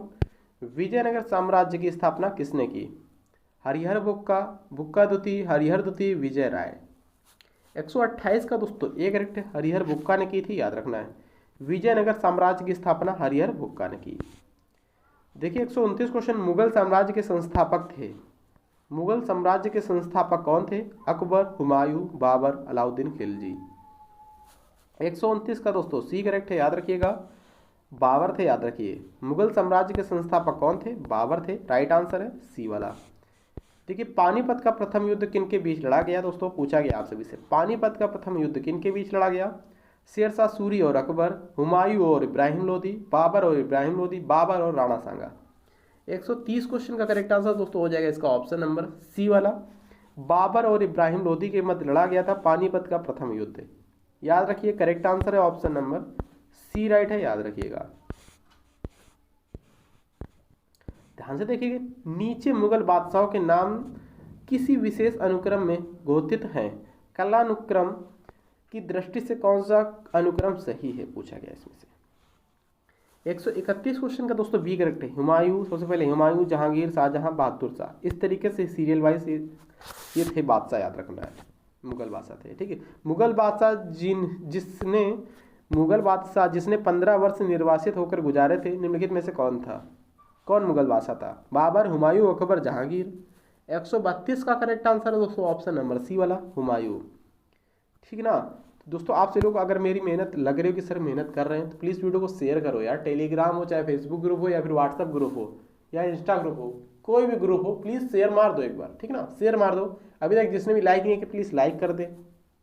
विजयनगर साम्राज्य की स्थापना किसने की? हरिहर बुक्का द्वितीय, हरिहर द्वितीय, विजय राय। 128 का दोस्तों ए करेक्ट है, हरिहर बुक्का ने की थी, याद रखना है। विजयनगर साम्राज्य की स्थापना हरिहर बुक्का ने की। देखिए 129 क्वेश्चन, मुगल साम्राज्य के संस्थापक थे। मुगल साम्राज्य के संस्थापक कौन थे? अकबर, हुमायूं, बाबर, अलाउद्दीन खिलजी। 129 का दोस्तों सी करेक्ट है, याद रखिएगा, बाबर थे, याद रखिए। मुगल साम्राज्य के संस्थापक कौन थे? बाबर थे, राइट आंसर है सी वाला। देखिए पानीपत का प्रथम युद्ध किन के बीच लड़ा गया दोस्तों? पूछा गया आप सभी से, पानीपत का प्रथम युद्ध किन के बीच लड़ा गया? शेरशाह सूरी और अकबर, हुमायूं और इब्राहिम लोदी, बाबर और इब्राहिम लोदी, बाबर और राणा सांगा। 130 क्वेश्चन का करेक्ट आंसर दोस्तों हो जाएगा इसका ऑप्शन नंबर सी वाला, बाबर और इब्राहिम लोदी के मध्य लड़ा गया था पानीपत का प्रथम युद्ध, याद रखिए, करेक्ट आंसर है ऑप्शन नंबर सी राइट है, याद रखिएगा। ध्यान से देखिए, नीचे मुगल बादशाहों के नाम किसी विशेष अनुक्रम में घोषित हैं, कालानुक्रम की दृष्टि से कौन सा अनुक्रम सही है, पूछा गया इसमें से। 131 क्वेश्चन का दोस्तों बी करेक्ट है, हुमायूं, सबसे पहले हुमायूं, जहांगीर, शाहजहां, बहादुर शाह, इस तरीके से सीरियल वाइज ये थे बादशाह, याद रखना है, मुगल बादशाह थे, ठीक है। मुगल बादशाह जिसने 15 वर्ष निर्वासित होकर गुजारे थे, निम्नलिखित में से कौन था? कौन मुगल बादशाह था? बाबर, हुमायूं, अकबर, जहांगीर। 132 का करेक्ट आंसर है दोस्तों ऑप्शन नंबर सी वाला, हुमायूं, ठीक ना। दोस्तों आपसे लोग अगर मेरी मेहनत लग रही हो कि सर मेहनत कर रहे हैं, तो प्लीज़ वीडियो को शेयर करो यार, टेलीग्राम हो, चाहे फेसबुक ग्रुप हो, या फिर व्हाट्सअप ग्रुप हो, या इंस्टा ग्रुप हो, कोई भी ग्रुप हो, प्लीज़ शेयर मार दो एक बार, ठीक ना, शेयर मार दो। अभी तक जिसने भी लाइक नहीं किया प्लीज़ लाइक कर दे,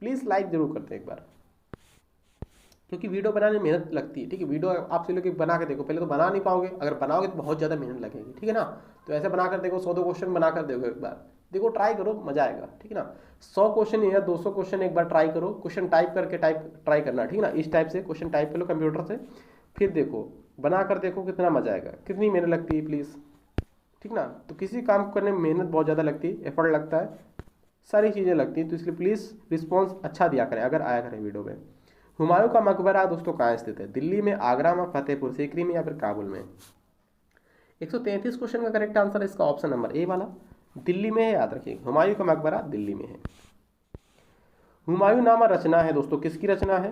प्लीज़ लाइक जरूर कर दे एक बार। क्योंकि वीडियो बनाने में मेहनत लगती है, ठीक है। वीडियो आपसे लोग बना के देखो, पहले तो बना नहीं पाओगे, अगर बनाओगे तो बहुत ज़्यादा मेहनत लगेगी, ठीक है ना। तो ऐसे बना कर देखो, 100-2 क्वेश्चन बना कर देखो, एक बार देखो, ट्राई करो, मजा आएगा, ठीक है ना। 100 क्वेश्चन या 200 क्वेश्चन एक बार ट्राई करो, क्वेश्चन टाइप करके ट्राई करना, ठीक है ना। इस टाइप से क्वेश्चन टाइप कर लो कंप्यूटर से, फिर देखो, बना कर देखो, कितना मजा आएगा, कितनी मेहनत लगती है प्लीज़, ठीक ना। तो किसी काम को करने में मेहनत बहुत ज़्यादा लगती है, एफर्ट लगता है, सारी चीज़ें लगती हैं, तो इसलिए प्लीज़ रिस्पॉन्स अच्छा दिया करें अगर आया करें वीडियो में। हुमायूं का मकबरा दोस्तों कहाँ स्थित है? दिल्ली में, आगरा में, फतेहपुर सीकरी में या फिर काबुल में? 133 क्वेश्चन का करेक्ट आंसर है इसका ऑप्शन नंबर ए वाला, दिल्ली में है, याद रखिए, हुमायूं का मकबरा दिल्ली में है। हुमायूंनामा रचना है दोस्तों, किसकी रचना है?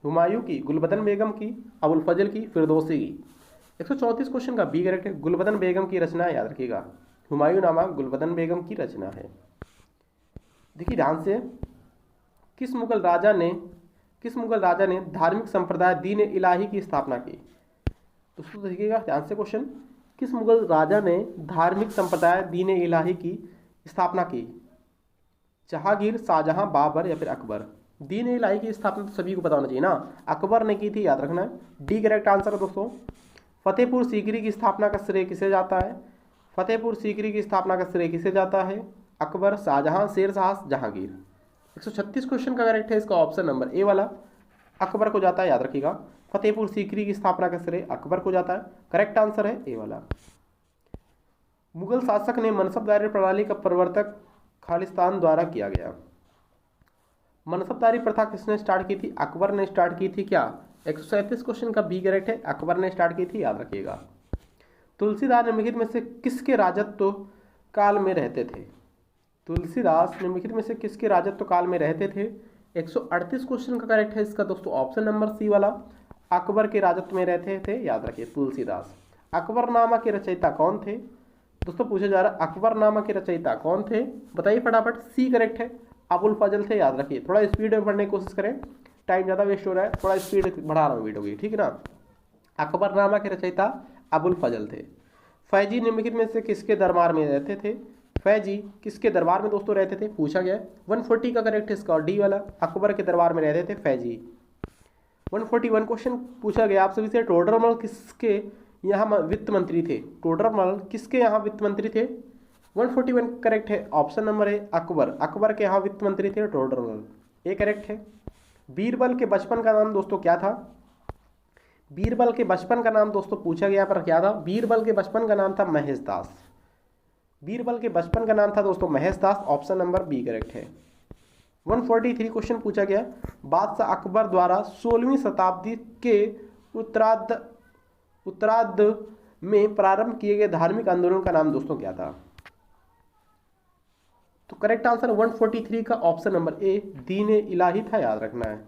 हुमायूं की, गुलबदन बेगम की, अबुल फजल की, फिरदौसी की? 134 क्वेश्चन का बी करेक्ट है, गुलबदन बेगम की रचना है, याद रखिएगा, हुमायूंनामा गुलबदन बेगम की रचना है। देखिए ध्यान से, किस मुगल राजा ने धार्मिक संप्रदाय दीन इलाही की स्थापना की? दोस्तों देखिएगा ध्यान से क्वेश्चन, किस मुगल राजा ने धार्मिक संप्रदाय दीन इलाही की स्थापना की? जहांगीर, शाहजहां, बाबर या फिर अकबर? दीन इलाही की स्थापना तो सभी को पता होना चाहिए ना, अकबर ने की थी, याद रखना है, डी करेक्ट आंसर है दोस्तों। फतेहपुर सीकरी की स्थापना का श्रेय किसे जाता है? फतेहपुर सीकरी की स्थापना का श्रेय किसे जाता है? अकबर, शाहजहां, शेरशाह, जहांगीर? 136 क्वेश्चन का करेक्ट है इसका ऑप्शन नंबर ए वाला, अकबर को जाता है, याद रखिएगा, फतेहपुर सीकरी की स्थापना का श्रेय अकबर को जाता है, करेक्ट आंसर है ए वाला। मुगल शासक ने मनसबदारी प्रणाली का प्रवर्तक खालिस्तान द्वारा किया गया। मनसबदारी प्रथा किसने स्टार्ट की थी? अकबर ने स्टार्ट की थी क्या? 137 क्वेश्चन का बी करेक्ट है, अकबर ने स्टार्ट की थी, याद रखिएगा। तुलसीदास निम्नलिखित में से किसके राजत्व काल में रहते थे? तुलसीदास निम्नलिखित में से किसके राजत्व काल में रहते थे? 138 क्वेश्चन का करेक्ट है इसका दोस्तों ऑप्शन नंबर सी वाला, अकबर के राजत्व में रहते थे, याद रखिए, तुलसीदास। अकबरनामा के रचयिता कौन थे? दोस्तों पूछा जा रहा है अकबरनामा के रचयिता कौन थे, बताइए फटाफट। सी करेक्ट है, अबुल फजल थे, याद रखिए। थोड़ा स्पीड में पढ़ने की कोशिश करें, टाइम ज़्यादा वेस्ट हो रहा है, थोड़ा स्पीड बढ़ा रहा हूँ वीडियो की, ठीक है ना। अकबरनामा के रचयिता अबुल फजल थे। फैजी निम्नलिखित में से किसके दरबार में रहते थे? फैजी किसके दरबार में दोस्तों रहते थे, पूछा गया। 140 का करेक्ट है इसका डी वाला, अकबर के दरबार में रहते थे फैजी। 141 क्वेश्चन पूछा गया आप सभी से, टोडरमल किसके यहाँ वित्त मंत्री थे? टोडरमल किसके यहाँ वित्त मंत्री थे? 141 करेक्ट है, ऑप्शन नंबर है अकबर, अकबर के यहाँ वित्त मंत्री थे टोडरमल, ए करेक्ट है। बीरबल के बचपन का नाम दोस्तों क्या था? बीरबल के बचपन का नाम दोस्तों पूछा गया पर क्या था? बीरबल के बचपन का नाम था महेश दास। बीरबल के बचपन का नाम था दोस्तों महेश दास, ऑप्शन नंबर बी करेक्ट है। 143 क्वेश्चन पूछा गया, बादशाह अकबर द्वारा 16वीं शताब्दी के उत्तरार्ध में प्रारंभ किए गए धार्मिक आंदोलन का नाम दोस्तों क्या था? तो करेक्ट आंसर 143 का ऑप्शन नंबर ए, दीन इलाही था, याद रखना है।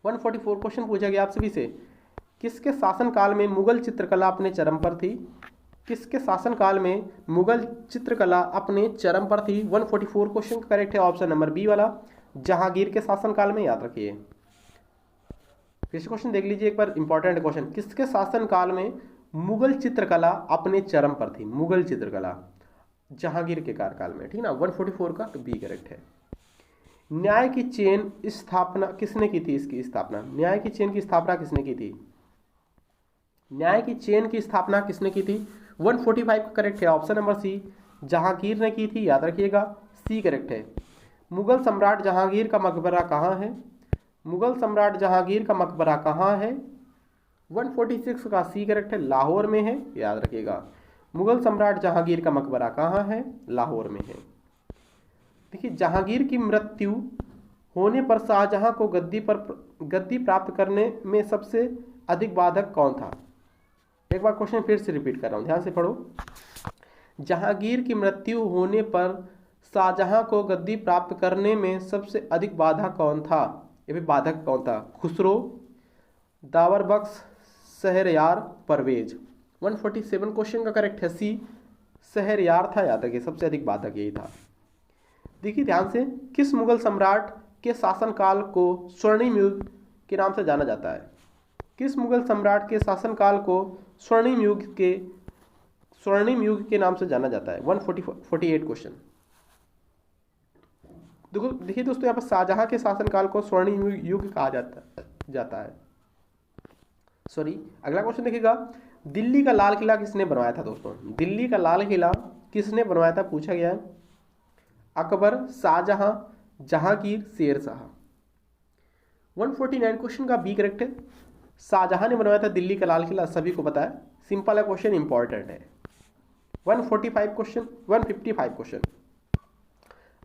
144 क्वेश्चन पूछा गया आप सभी से, किसके शासनकाल में मुगल चित्रकला अपने चरम पर थी? किसके शासनकाल में मुगल चित्रकला अपने चरम पर थी? 144 क्वेश्चन करेक्ट है, ऑप्शन नंबर बी वाला, जहांगीर के शासनकाल में, याद रखिए। फिर से क्वेश्चन देख लीजिए एक बार, इंपॉर्टेंट क्वेश्चन, किसके शासनकाल में मुगल चित्रकला अपने चरम पर थी? मुगल चित्रकला जहांगीर के कार्यकाल में, ठीक ना। 144 का बी करेक्ट है। न्याय की चेन स्थापना किसने की थी? इसकी स्थापना, न्याय की चेन की स्थापना किसने की थी? न्याय की चेन की स्थापना किसने की थी? 145 का करेक्ट है, ऑप्शन नंबर सी, जहांगीर ने की थी, याद रखिएगा, सी करेक्ट है। मुगल सम्राट जहांगीर का मकबरा कहाँ है? मुगल सम्राट जहांगीर का मकबरा कहाँ है? 146 का सी करेक्ट है, लाहौर में है, याद रखिएगा। मुगल सम्राट जहांगीर का मकबरा कहाँ है? लाहौर में है। देखिए, जहांगीर की मृत्यु होने पर शाहजहां को गद्दी प्राप्त करने में सबसे अधिक बाधक कौन था? एक बार क्वेश्चन फिर से रिपीट कर रहा हूं, ध्यान से पढ़ो। जहांगीर की मृत्यु होने पर शाहजहां को गद्दी प्राप्त करने में सबसे अधिक बाधा कौन था? ये भी बाधक कौन था? खुसरो, दावर बख्श, शहरयार, परवेज? 147 क्वेश्चन का करेक्ट है सी, शहरयार था, याद रखिए, सबसे अधिक बाधक यही था। देखिए ध्यान से, किस मुगल सम्राट के शासनकाल को स्वर्णिम युग के नाम से जाना जाता है? किस मुगल सम्राट के शासनकाल को स्वर्णिम युग के नाम से जाना जाता है? 148 क्वेश्चन। देखिए दोस्तों, यहाँ पर शाहजहां के शासनकाल को स्वर्णिम युग कहा जाता है, जाता है। सॉरी, अगला क्वेश्चन देखिएगा, दिल्ली का लाल किला किसने बनवाया था दोस्तों? दिल्ली का लाल किला किसने बनवाया था पूछा गया है। अकबर, शाहजहां, जहांगीर, शेरशाह। 149 क्वेश्चन का बी करेक्ट है। शाहजहां ने बनवाया था दिल्ली का लाल किला, सभी को पता है, सिंपल है क्वेश्चन, इंपॉर्टेंट है। 145 क्वेश्चन, 155 क्वेश्चन,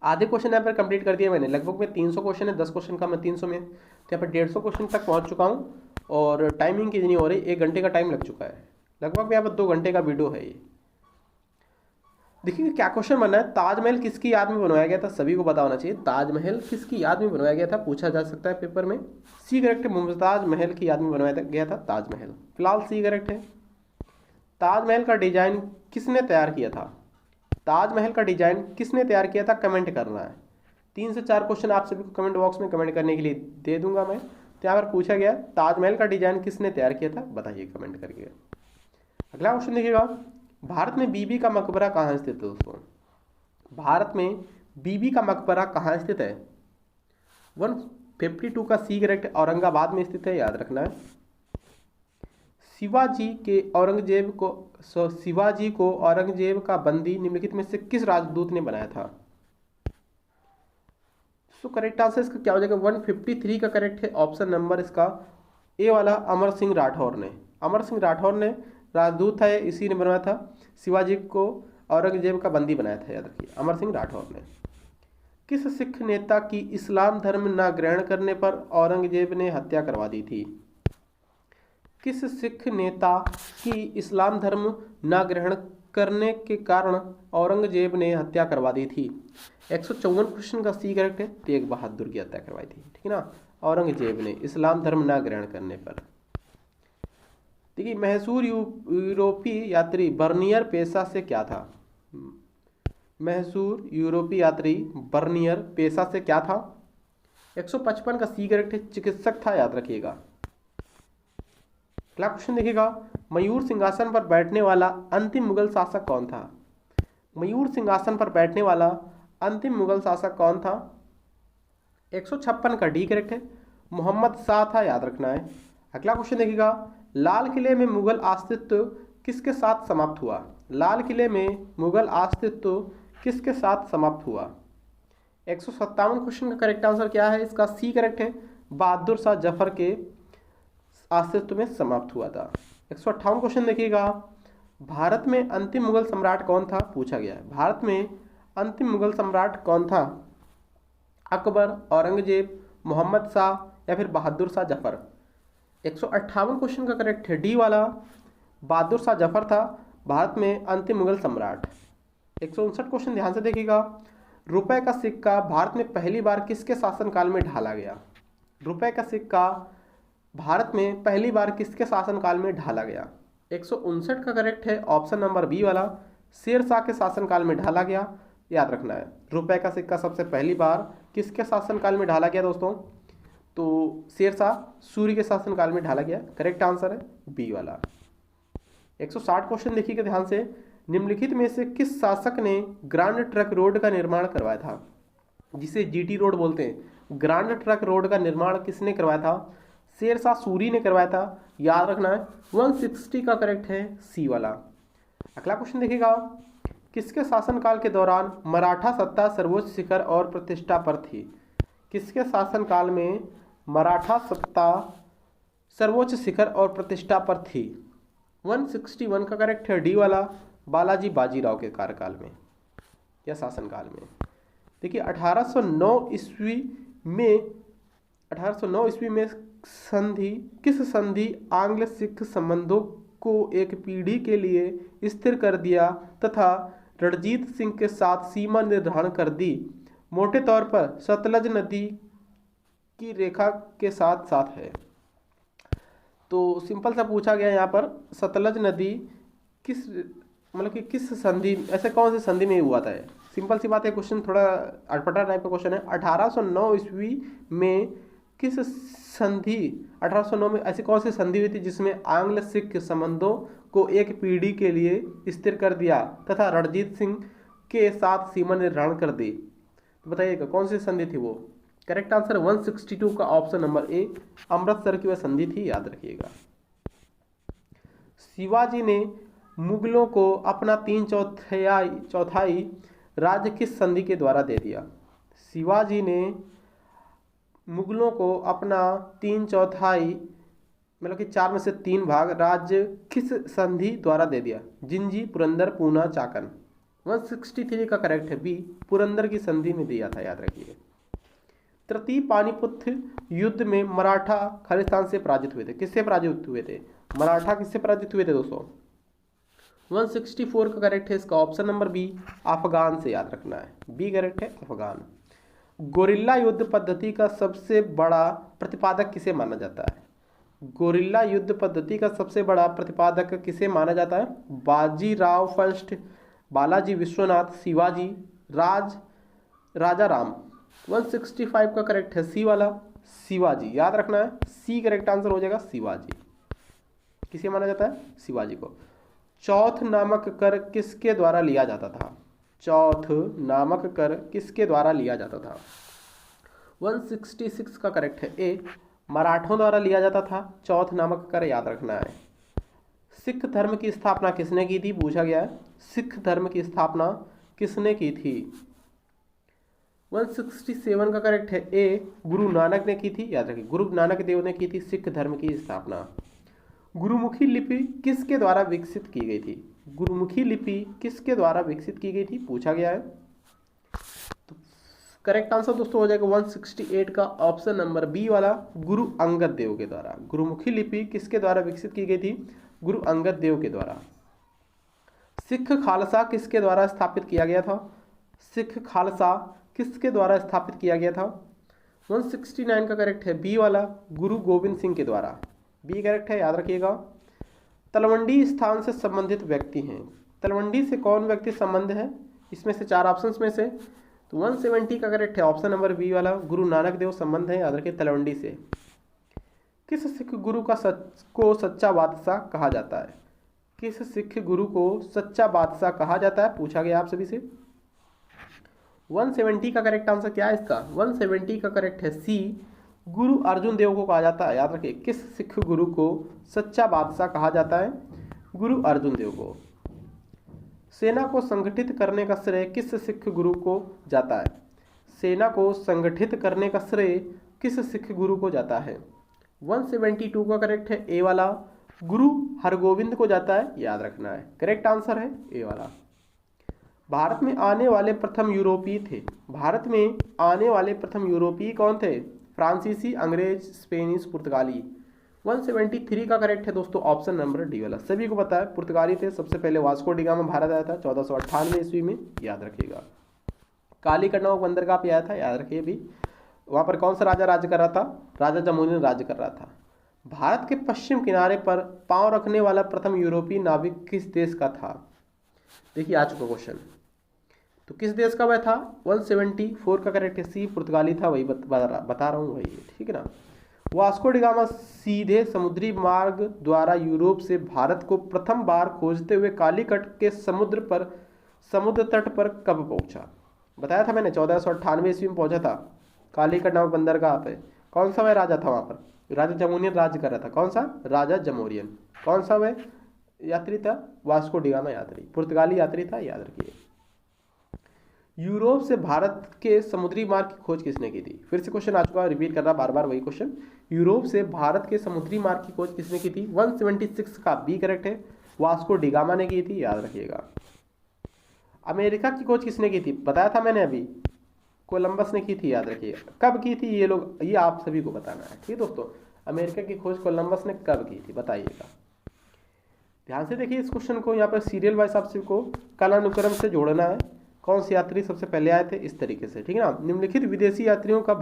आधे क्वेश्चन यहाँ पर कंप्लीट कर दिए मैंने। लगभग में 300 क्वेश्चन है, 10 क्वेश्चन का मैं 300 में, तो यहाँ पर 150 क्वेश्चन तक पहुँच चुका हूँ और टाइमिंग कितनी हो रही, 1 घंटे का टाइम लग चुका है। लगभग यहाँ पर 2 घंटे का वीडियो है ये। देखिए क्या क्वेश्चन बना है, ताजमहल किसकी याद में बनवाया गया था, सभी को पता होना चाहिए। ताजमहल किसकी याद में बनवाया गया था पूछा जा सकता है पेपर में। सी करेक्ट है, मुमताज महल की याद में बनवाया गया था ताजमहल, फिलहाल सी करेक्ट है। ताजमहल का डिजाइन किसने तैयार किया था? ताजमहल का डिजाइन किसने तैयार किया था, कमेंट करना है। 3 से 4 क्वेश्चन आप सभी को कमेंट बॉक्स में कमेंट करने के लिए दे दूंगा मैं। तो यहाँ पर पूछा गया ताजमहल का डिजाइन किसने तैयार किया था, बताइए कमेंट करके। अगला क्वेश्चन देखिएगा, भारत में बीबी का मकबरा कहाँ स्थित है दोस्तों? भारत में बीबी का मकबरा कहाँ स्थित है? 152 का सी करेक्ट, औरंगाबाद में स्थित है, याद रखना है। शिवाजी को औरंगजेब का बंदी निम्नलिखित में से किस राजदूत ने बनाया था? सो करेक्ट आंसर इसका क्या हो जाएगा? 153 का करेक्ट है, ऑप्शन नंबर इसका ए वाला, अमर सिंह राठौर ने। अमर सिंह राठौर ने राजदूत था, इसी ने बनवाया था, शिवाजी को औरंगजेब का बंदी बनाया था, याद रखिए, अमर सिंह राठौर ने। किस सिख नेता की इस्लाम धर्म न ग्रहण करने पर औरंगजेब ने हत्या करवा दी थी? किस सिख नेता की इस्लाम धर्म न ग्रहण करने के कारण औरंगजेब ने हत्या करवा दी थी? 154 क्वेश्चन का सी करेक्ट है, तेग बहादुर की हत्या करवाई थी, ठीक है ना, औरंगजेब ने इस्लाम धर्म न ग्रहण करने पर। देखिए, मैसूर यूरोपीय यात्री बर्नियर पेशा से क्या था? मैसूर यूरोपीय यात्री बर्नियर पेशा से क्या था? 155 का सी करेक्ट है, चिकित्सक था, याद रखिएगा। अगला क्वेश्चन देखिएगा, मयूर सिंहासन पर बैठने वाला अंतिम मुगल शासक कौन था? मयूर सिंहासन पर बैठने वाला अंतिम मुगल शासक कौन था? 156 का डी करेक्ट है, मोहम्मद शाह था, याद रखना है। अगला क्वेश्चन देखिएगा, लाल किले में मुगल अस्तित्व किसके साथ समाप्त हुआ? लाल किले में मुगल अस्तित्व किसके साथ समाप्त हुआ? 157 क्वेश्चन का करेक्ट आंसर क्या है इसका? सी करेक्ट है, बहादुर शाह जफर के अस्तित्व में समाप्त हुआ था। 158 क्वेश्चन देखिएगा, भारत में अंतिम मुगल सम्राट कौन था पूछा गया है। भारत में अंतिम मुगल सम्राट कौन था? अकबर, औरंगजेब, मोहम्मद शाह या फिर बहादुर शाह जफर? 158 क्वेश्चन का करेक्ट है डी वाला, बहादुर शाह जफर था भारत में अंतिम मुगल सम्राट। 159 क्वेश्चन ध्यान से देखिएगा, रुपए का सिक्का भारत में पहली बार किसके शासनकाल में ढाला गया? रुपए का सिक्का भारत में पहली बार किसके शासनकाल में ढाला गया? 159 का करेक्ट है, ऑप्शन नंबर बी वाला, शेरशाह के शासनकाल में ढाला गया, याद रखना है। रुपए का सिक्का सबसे पहली बार किसके शासनकाल में ढाला गया दोस्तों? तो शेरशाह सूरी के शासनकाल में ढाला गया, करेक्ट आंसर है बी वाला। 160 क्वेश्चन देखिएगा ध्यान से, निम्नलिखित में से किस शासक ने ग्रांड ट्रक रोड का निर्माण करवाया था, जिसे जीटी रोड बोलते हैं? ग्रांड ट्रक रोड का निर्माण किसने करवाया था? शेरशाह सूरी ने करवाया था, याद रखना है। 160 का करेक्ट है सी वाला। अगला क्वेश्चन देखिएगा, किसके शासनकाल के दौरान मराठा सत्ता सर्वोच्च शिखर और प्रतिष्ठा पर थी? किसके शासनकाल में मराठा सत्ता सर्वोच्च शिखर और प्रतिष्ठा पर थी? 161 का करेक्ट है डी वाला, बालाजी बाजीराव के कार्यकाल में या शासनकाल में। देखिए 1809 ईस्वी में किस संधि आंग्ल सिख संबंधों को एक पीढ़ी के लिए स्थिर कर दिया तथा रणजीत सिंह के साथ सीमा निर्धारण कर दी? मोटे तौर पर सतलज नदी की रेखा के साथ साथ है। तो सिंपल सा पूछा गया यहाँ पर, सतलज नदी किस संधि, ऐसे कौन सी संधि में हुआ था? सिंपल सी बात है, क्वेश्चन थोड़ा अटपटा टाइप का क्वेश्चन है। 1809 ईस्वी में किस संधि, 1809 में ऐसी कौन सी संधि हुई थी जिसमें आंग्ल सिख संबंधों को एक पीढ़ी के लिए स्थिर कर दिया तथा रणजीत सिंह के साथ सीमा निर्धारण कर दी? तो बताइएगा कौन सी संधि थी वो? करेक्ट आंसर 162 का ऑप्शन नंबर ए, अमृतसर की वह संधि थी, याद रखिएगा। शिवाजी ने मुगलों को अपना 3/4 राज्य किस संधि के द्वारा दे दिया? शिवाजी ने मुगलों को अपना 3/4 मतलब कि 4 में से 3 भाग राज्य किस संधि द्वारा दे दिया? जिंजी, पुरंदर, पूना, चाकन। 163 का करेक्ट है बी, पुरंदर की संधि में दिया था, याद रखिए। तृतीय पानीपत युद्ध में मराठा खालिस्तान से पराजित हुए थे। किससे पराजित हुए थे? मराठा किससे पराजित हुए थे दोस्तों? 164 का करेक्ट है इसका ऑप्शन नंबर बी, अफगान से, याद रखना है। बी करेक्ट है, अफगान। गोरिल्ला युद्ध पद्धति का सबसे बड़ा प्रतिपादक किसे माना जाता है? गोरिल्ला युद्ध पद्धति का सबसे बड़ा प्रतिपादक किसे माना जाता है? बाजीराव फर्स्ट, बालाजी विश्वनाथ, शिवाजी, राजा राम। 165 का करेक्ट है सी वाला, शिवाजी, याद रखना है। सी करेक्ट आंसर हो जाएगा, शिवाजी। किसे माना जाता है? शिवाजी को। चौथ नामक कर किसके द्वारा लिया जाता था? चौथ नामक कर किसके द्वारा लिया जाता था? 166 का करेक्ट है ए, मराठों द्वारा लिया जाता था चौथ नामक कर, याद रखना है। सिख धर्म की स्थापना किसने की थी? पूछा गया है, सिख धर्म की स्थापना किसने की थी? 167 का करेक्ट है ए, गुरु नानक ने की थी, याद रखिए। गुरु नानक देव ने की थी सिख धर्म की स्थापना। गुरुमुखी लिपि किसके द्वारा विकसित की गई थी? गुरुमुखी लिपि किसके द्वारा विकसित की गई थी? पूछा गया है। तो करेक्ट आंसर दोस्तों हो जाएगा 168 का ऑप्शन नंबर बी वाला, गुरु अंगद देव के द्वारा। गुरुमुखी लिपि किसके द्वारा विकसित की गई थी? गुरु अंगद देव के द्वारा। सिख खालसा किसके द्वारा स्थापित किया गया था? सिख खालसा किसके द्वारा स्थापित किया गया था? 169 का करेक्ट है बी वाला, गुरु गोविंद सिंह के द्वारा। बी करेक्ट है, याद रखिएगा। तलवंडी स्थान से संबंधित व्यक्ति हैं। तलवंडी से कौन व्यक्ति संबंध है? इसमें से 4 ऑप्शंस में से, तो 170 का करेक्ट है ऑप्शन नंबर बी वाला, गुरु नानक देव संबंध है, याद रखिए, तलवंडी से। किस सिख गुरु को सच्चा बादशाह कहा जाता है? किस सिख गुरु को सच्चा बादशाह कहा जाता है? पूछा गया आप सभी से। 170 का करेक्ट आंसर क्या है इसका? 170 का करेक्ट है सी, गुरु अर्जुन देव को कहा जाता है, याद रखिए। किस सिख गुरु को सच्चा बादशाह कहा जाता है? गुरु अर्जुन देव को। सेना को संगठित करने का श्रेय किस सिख गुरु को जाता है? सेना को संगठित करने का श्रेय किस सिख गुरु को जाता है? 172 का करेक्ट है ए वाला, गुरु हरगोविंद को जाता है, याद रखना है। करेक्ट आंसर है ए वाला। भारत में आने वाले प्रथम यूरोपीय थे। भारत में आने वाले प्रथम यूरोपीय कौन थे? फ्रांसीसी, अंग्रेज, स्पेनिश, पुर्तगाली। 173 का करेक्ट है दोस्तों ऑप्शन नंबर डी वाला। सभी को पता है पुर्तगाली थे। सबसे पहले वास्को डिगामा भारत आया था 1498 ईस्वी में, याद रखिएगा। कालीकट नामक बंदरगाह पे आया था, याद रखिए भी। वहाँ पर कौन सा राजा राज्य कर रहा था? राजा जमोरियन राज्य कर रहा था। भारत के पश्चिम किनारे पर पांव रखने वाला प्रथम यूरोपीय नाविक किस देश का था? देखिए आ चुका क्वेश्चन, तो किस देश का वह था? 174 का करेक्ट है सी, पुर्तगाली था, वही बता रहा हूँ, वही, ठीक है ना। वास्को डिगामा सीधे समुद्री मार्ग द्वारा यूरोप से भारत को प्रथम बार खोजते हुए कालीकट के समुद्र तट पर कब पहुंचा? बताया था मैंने 1498 ईस्वी में पहुंचा था कालीकट नामक बंदरगाह पे। कौन सा वह राजा था वहां पर? राजा जमोरियन राज्य कर रहा था। कौन सा? राजा जमोरियन। कौन सा वह यात्री था? वास्को डिगामा यात्री, पुर्तगाली यात्री था, याद रखिए। यूरोप से भारत के समुद्री मार्ग की खोज किसने की थी? फिर से क्वेश्चन आ चुका है, रिपीट कर रहा बार बार वही क्वेश्चन। यूरोप से भारत के समुद्री मार्ग की खोज किसने की थी? 176 का बी करेक्ट है, वास्को डिगामा ने की थी, याद रखिएगा। अमेरिका की खोज किसने की थी? बताया था मैंने अभी, कोलंबस ने की थी, याद रखिएगा। कब की थी ये आप सभी को बताना है, ठीक है दोस्तों। अमेरिका की खोज कोलंबस ने कब की थी बताइएगा। ध्यान से देखिए इस क्वेश्चन को, यहाँ पर सीरियल वाइज आपसे को कालानुक्रम से जोड़ना है। कौन से यात्री सबसे पहले आए थे, इस तरीके से, ठीक है ना। निम्नलिखित विदेशी यात्रियों का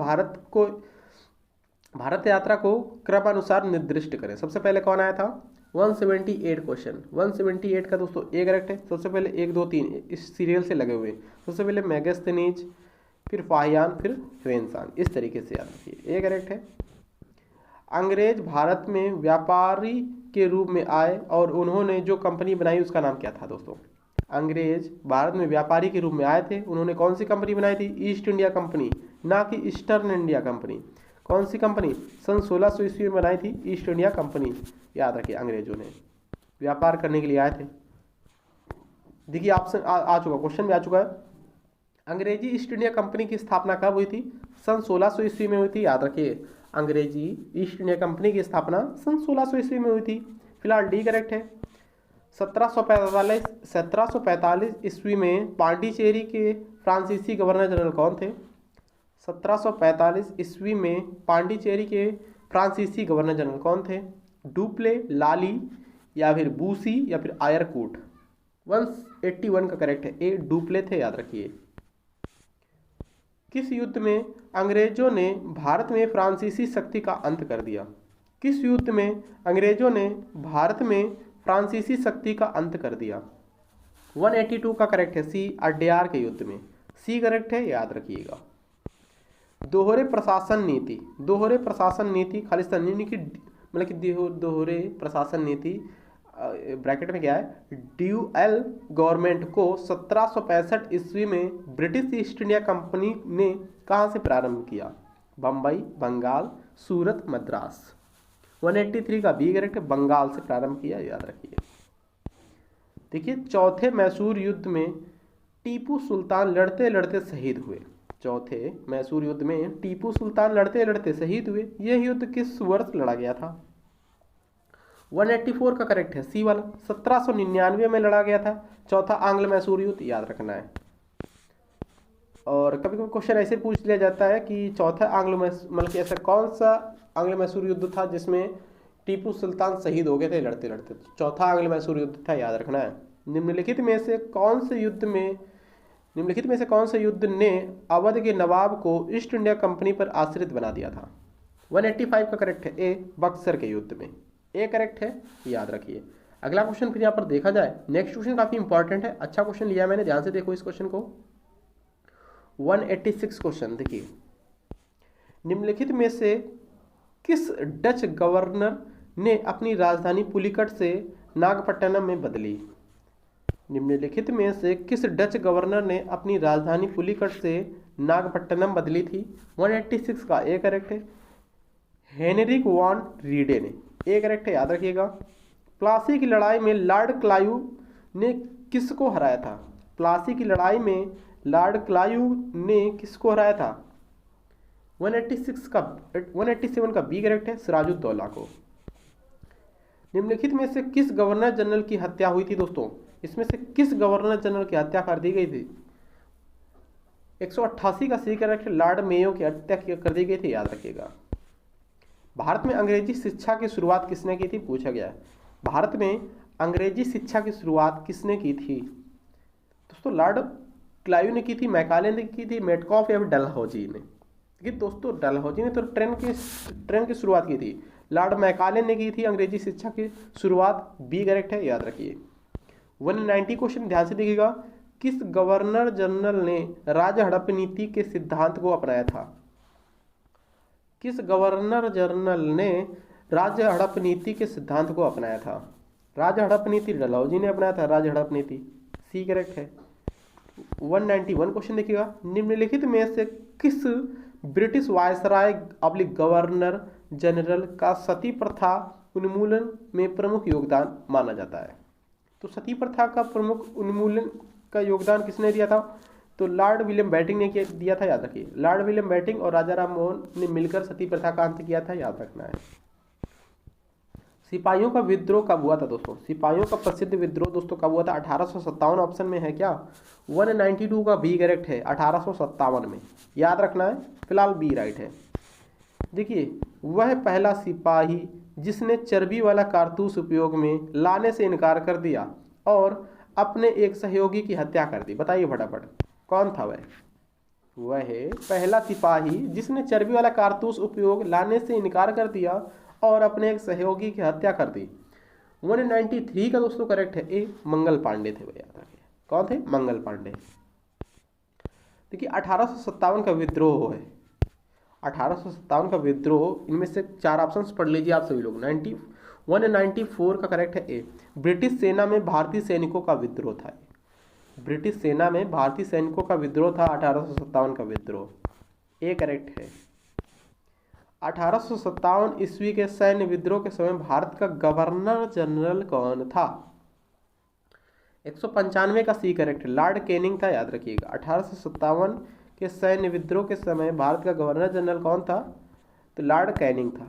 भारत यात्रा को क्रमानुसार निर्दिष्ट करें। सबसे पहले कौन आया था? 178 क्वेश्चन। 178 का दोस्तों ए करेक्ट है। सबसे पहले 1 2 3 इस सीरियल से लगे हुए। सबसे पहले मैगस्थनीज, फिर फाहियान, फिर ह्वेनसांग, इस तरीके से याद रखिए। ए करेक्ट है। अंग्रेज भारत में व्यापारी के रूप में आए और उन्होंने जो कंपनी बनाई उसका नाम क्या था दोस्तों? अंग्रेज भारत में व्यापारी के रूप में आए थे, उन्होंने कौन सी कंपनी बनाई थी? ईस्ट इंडिया कंपनी, ना कि ईस्टर्न इंडिया कंपनी। कौन सी कंपनी? सन 1600 ईस्वी में बनाई थी ईस्ट इंडिया कंपनी। याद रखिए, अंग्रेजों ने व्यापार करने के लिए आए थे। देखिए ऑप्शन आ चुका, क्वेश्चन भी आ चुका है। अंग्रेजी ईस्ट इंडिया कंपनी की स्थापना कब हुई थी? सन 1600 ईस्वी में हुई थी। याद रखिए, अंग्रेजी ईस्ट इंडिया कंपनी की स्थापना सन 1600 ईस्वी में हुई थी। फिलहाल डी करेक्ट है। 1745 ईस्वी में पांडिचेरी के फ्रांसीसी गवर्नर जनरल कौन थे? 1745 ईस्वी में पांडिचेरी के फ्रांसीसी गवर्नर जनरल कौन थे? डुप्ले, लाली या फिर बूसी या फिर आयरकूट। 181 का करेक्ट है, ए डुप्ले थे। याद रखिए। किस युद्ध में अंग्रेजों ने भारत में फ्रांसीसी शक्ति का अंत कर दिया? किस युद्ध में अंग्रेजों ने भारत में फ्रांसीसी शक्ति का अंत कर दिया? 182 का करेक्ट है, सी अड्यार के युद्ध में। सी करेक्ट है, याद रखिएगा। दोहरे प्रशासन नीति, दोहरे प्रशासन नीति खालिस्तान की मतलब कि दोहरे प्रशासन नीति ब्रैकेट में क्या है? ड्यूअल गवर्नमेंट को 1765 ईस्वी में ब्रिटिश ईस्ट इंडिया कंपनी ने कहां से प्रारंभ किया? बम्बई, बंगाल, सूरत, मद्रास। 183 का बी करेक्ट, बंगाल से प्रारंभ किया। याद रखिए। देखिए, चौथे मैसूर युद्ध में टीपू सुल्तान लड़ते लड़ते शहीद हुए। चौथे मैसूर युद्ध में टीपू सुल्तान लड़ते लड़ते शहीद हुए। यह युद्ध किस वर्ष लड़ा गया था? 184 का करेक्ट है, सी वाला। 1799 में लड़ा गया था चौथा आंग्ल मैसूर युद्ध। याद रखना है। और कभी कभी क्वेश्चन ऐसे पूछ लिया जाता है कि चौथा मतलब कि ऐसा कौन सा आंग्ल मैसूर युद्ध था जिसमें टीपू सुल्तान शहीद हो गए थे लड़ते लड़ते? चौथा आंग्ल मैसूर युद्ध था। याद रखना है। निम्नलिखित में से कौन से युद्ध ने अवध के नवाब को ईस्ट इंडिया कंपनी पर आश्रित बना दिया था? 185 का करेक्ट है, ए बक्सर के युद्ध में। ए करेक्ट है, याद रखिए। अगला क्वेश्चन फिर यहाँ पर देखा जाए, नेक्स्ट क्वेश्चन काफी इंपॉर्टेंट है। अच्छा क्वेश्चन लिया मैंने, ध्यान से देखो इस क्वेश्चन को। 186 क्वेश्चन देखिए, निम्नलिखित में से किस डच गवर्नर ने अपनी राजधानी पुलिकट से नागपट्टनम में बदली? निम्नलिखित में से किस डच गवर्नर ने अपनी राजधानी पुलिकट से नागपट्टनम बदली थी? 186 का ए करेक्ट है, हेनरिक वॉन रीडे ने। ए करेक्ट है, याद रखिएगा। प्लासी की लड़ाई में लॉर्ड क्लायू ने किसको हराया था? प्लासी की लड़ाई में लॉर्ड क्लायू ने किसको हराया था? 187 का बी करेक्ट है, सिराजुद्दौला को। निम्नलिखित में से किस गवर्नर जनरल की हत्या हुई थी दोस्तों? इसमें से किस गवर्नर जनरल की हत्या कर दी गई थी? 188 का सी करेक्ट, लॉर्ड मेयो की हत्या कर दी गई थी। याद रखिएगा। भारत में अंग्रेजी शिक्षा की शुरुआत किसने की थी? पूछा गया है। भारत में अंग्रेजी शिक्षा की शुरुआत किसने की थी? दोस्तों, लॉर्ड क्लायू ने की थी, मैकाले ने की थी, मेटकॉफ या फिर डलहौजी ने? देखिए दोस्तों, डलहौजी ने तो ट्रेन की शुरुआत की थी। लॉर्ड मैकाले ने की थी अंग्रेजी शिक्षा की शुरुआत। बी करेक्ट है, याद रखिए। 190 क्वेश्चन ध्यान से देखिएगा। किस गवर्नर जनरल ने राज्य हड़प नीति के सिद्धांत को अपनाया था? किस गवर्नर जनरल ने राज्य हड़प नीति के सिद्धांत को अपनाया था? राज्य हड़प नीति डलहौजी ने अपनाया था, राज्य हड़प नीति। सी करेक्ट है। 191 क्वेश्चन देखिएगा, निम्नलिखित में से किस British viceroy oblique governor general का सती प्रथा उन्मूलन में प्रमुख योगदान माना जाता है? तो सती प्रथा का प्रमुख उन्मूलन का योगदान किसने दिया था? तो लॉर्ड विलियम बेटिंग ने दिया था। याद रखिए, लॉर्ड विलियम बेटिंग और राजा राम मोहन ने मिलकर सती प्रथा का अंत किया था। याद रखना है। सिपाहियों का विद्रोह कब हुआ था दोस्तों? सिपाहियों का प्रसिद्ध विद्रोह दोस्तों कब हुआ था? 1857 ऑप्शन में है क्या? 192 का बी करेक्ट है, 1857 में। याद रखना है। फिलहाल बी राइट है। देखिए, वह पहला सिपाही जिसने चर्बी वाला कारतूस उपयोग में लाने से इनकार कर दिया और अपने एक सहयोगी की हत्या कर दी, बताइए फटाफट कौन था वह? वह पहला सिपाही जिसने चर्बी वाला कारतूस उपयोग लाने से इनकार कर दिया और अपने एक सहयोगी की हत्या कर दी। 193 का दोस्तों करेक्ट है, ए मंगल पांडे थे। याद रखिए, कौन थे? मंगल पांडे। देखिए, 1857 का विद्रोह है। 1857 का विद्रोह, इनमें से 4 ऑप्शंस पढ़ लीजिए आप सभी लोग। 194 का करेक्ट है, ए ब्रिटिश सेना में भारतीय सैनिकों का विद्रोह था। ब्रिटिश सेना में भारतीय सैनिकों का विद्रोह था 1857 का विद्रोह। ए करेक्ट है। 1857 ईस्वी के सैन्य विद्रोह के समय भारत का गवर्नर जनरल कौन था? 195 का सी करेक्ट है, लॉर्ड कैनिंग था, याद रखिएगा। 1857 के सैन्य विद्रोह के समय भारत का गवर्नर जनरल कौन था? तो लॉर्ड कैनिंग था।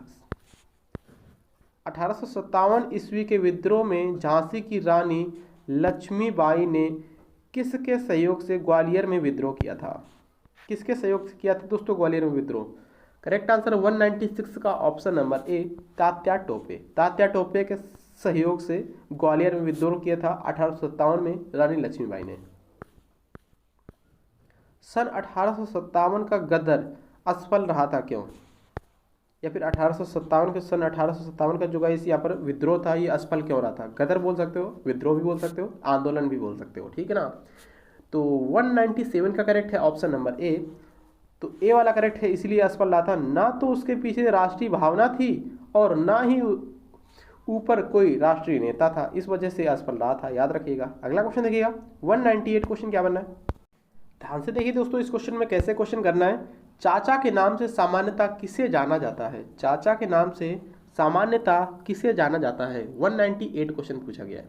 1857 ईस्वी के विद्रोह में झांसी की रानी लक्ष्मीबाई ने किसके सहयोग से ग्वालियर में विद्रोह किया था? किसके सहयोग से किया था दोस्तों ग्वालियर में विद्रोह? करेक्ट आंसर 196 का option number A, Tatya Tope. Tatya Tope के सहयोग से ग्वालियर में विद्रोह किया था 1857 में रानी लक्ष्मीबाई ने। सन 1857 का गदर असफल रहा था, क्यों? या फिर 1857 के सन 1857 का जो गाइस यहाँ पर विद्रोह था ये असफल क्यों रहा था? गदर बोल सकते हो, विद्रोह भी बोल सकते हो, आंदोलन भी बोल सकते हो, ठीक है ना। तो 197 का करेक्ट है ऑप्शन नंबर ए। तो ए वाला करेक्ट है, इसलिए असफल रहा था, ना तो उसके पीछे राष्ट्रीय भावना थी और ना ही ऊपर कोई राष्ट्रीय नेता था, इस वजह से असफल रहा था, याद रखिएगा। अगला क्वेश्चन देखिएगा 198 क्वेश्चन क्या बनना है, ध्यान से देखिए दोस्तों। इस क्वेश्चन में कैसे क्वेश्चन करना है। चाचा के नाम से सामान्यता किसे जाना जाता है? चाचा के नाम से सामान्यता किसे जाना जाता है? 198 क्वेश्चन पूछा गया है।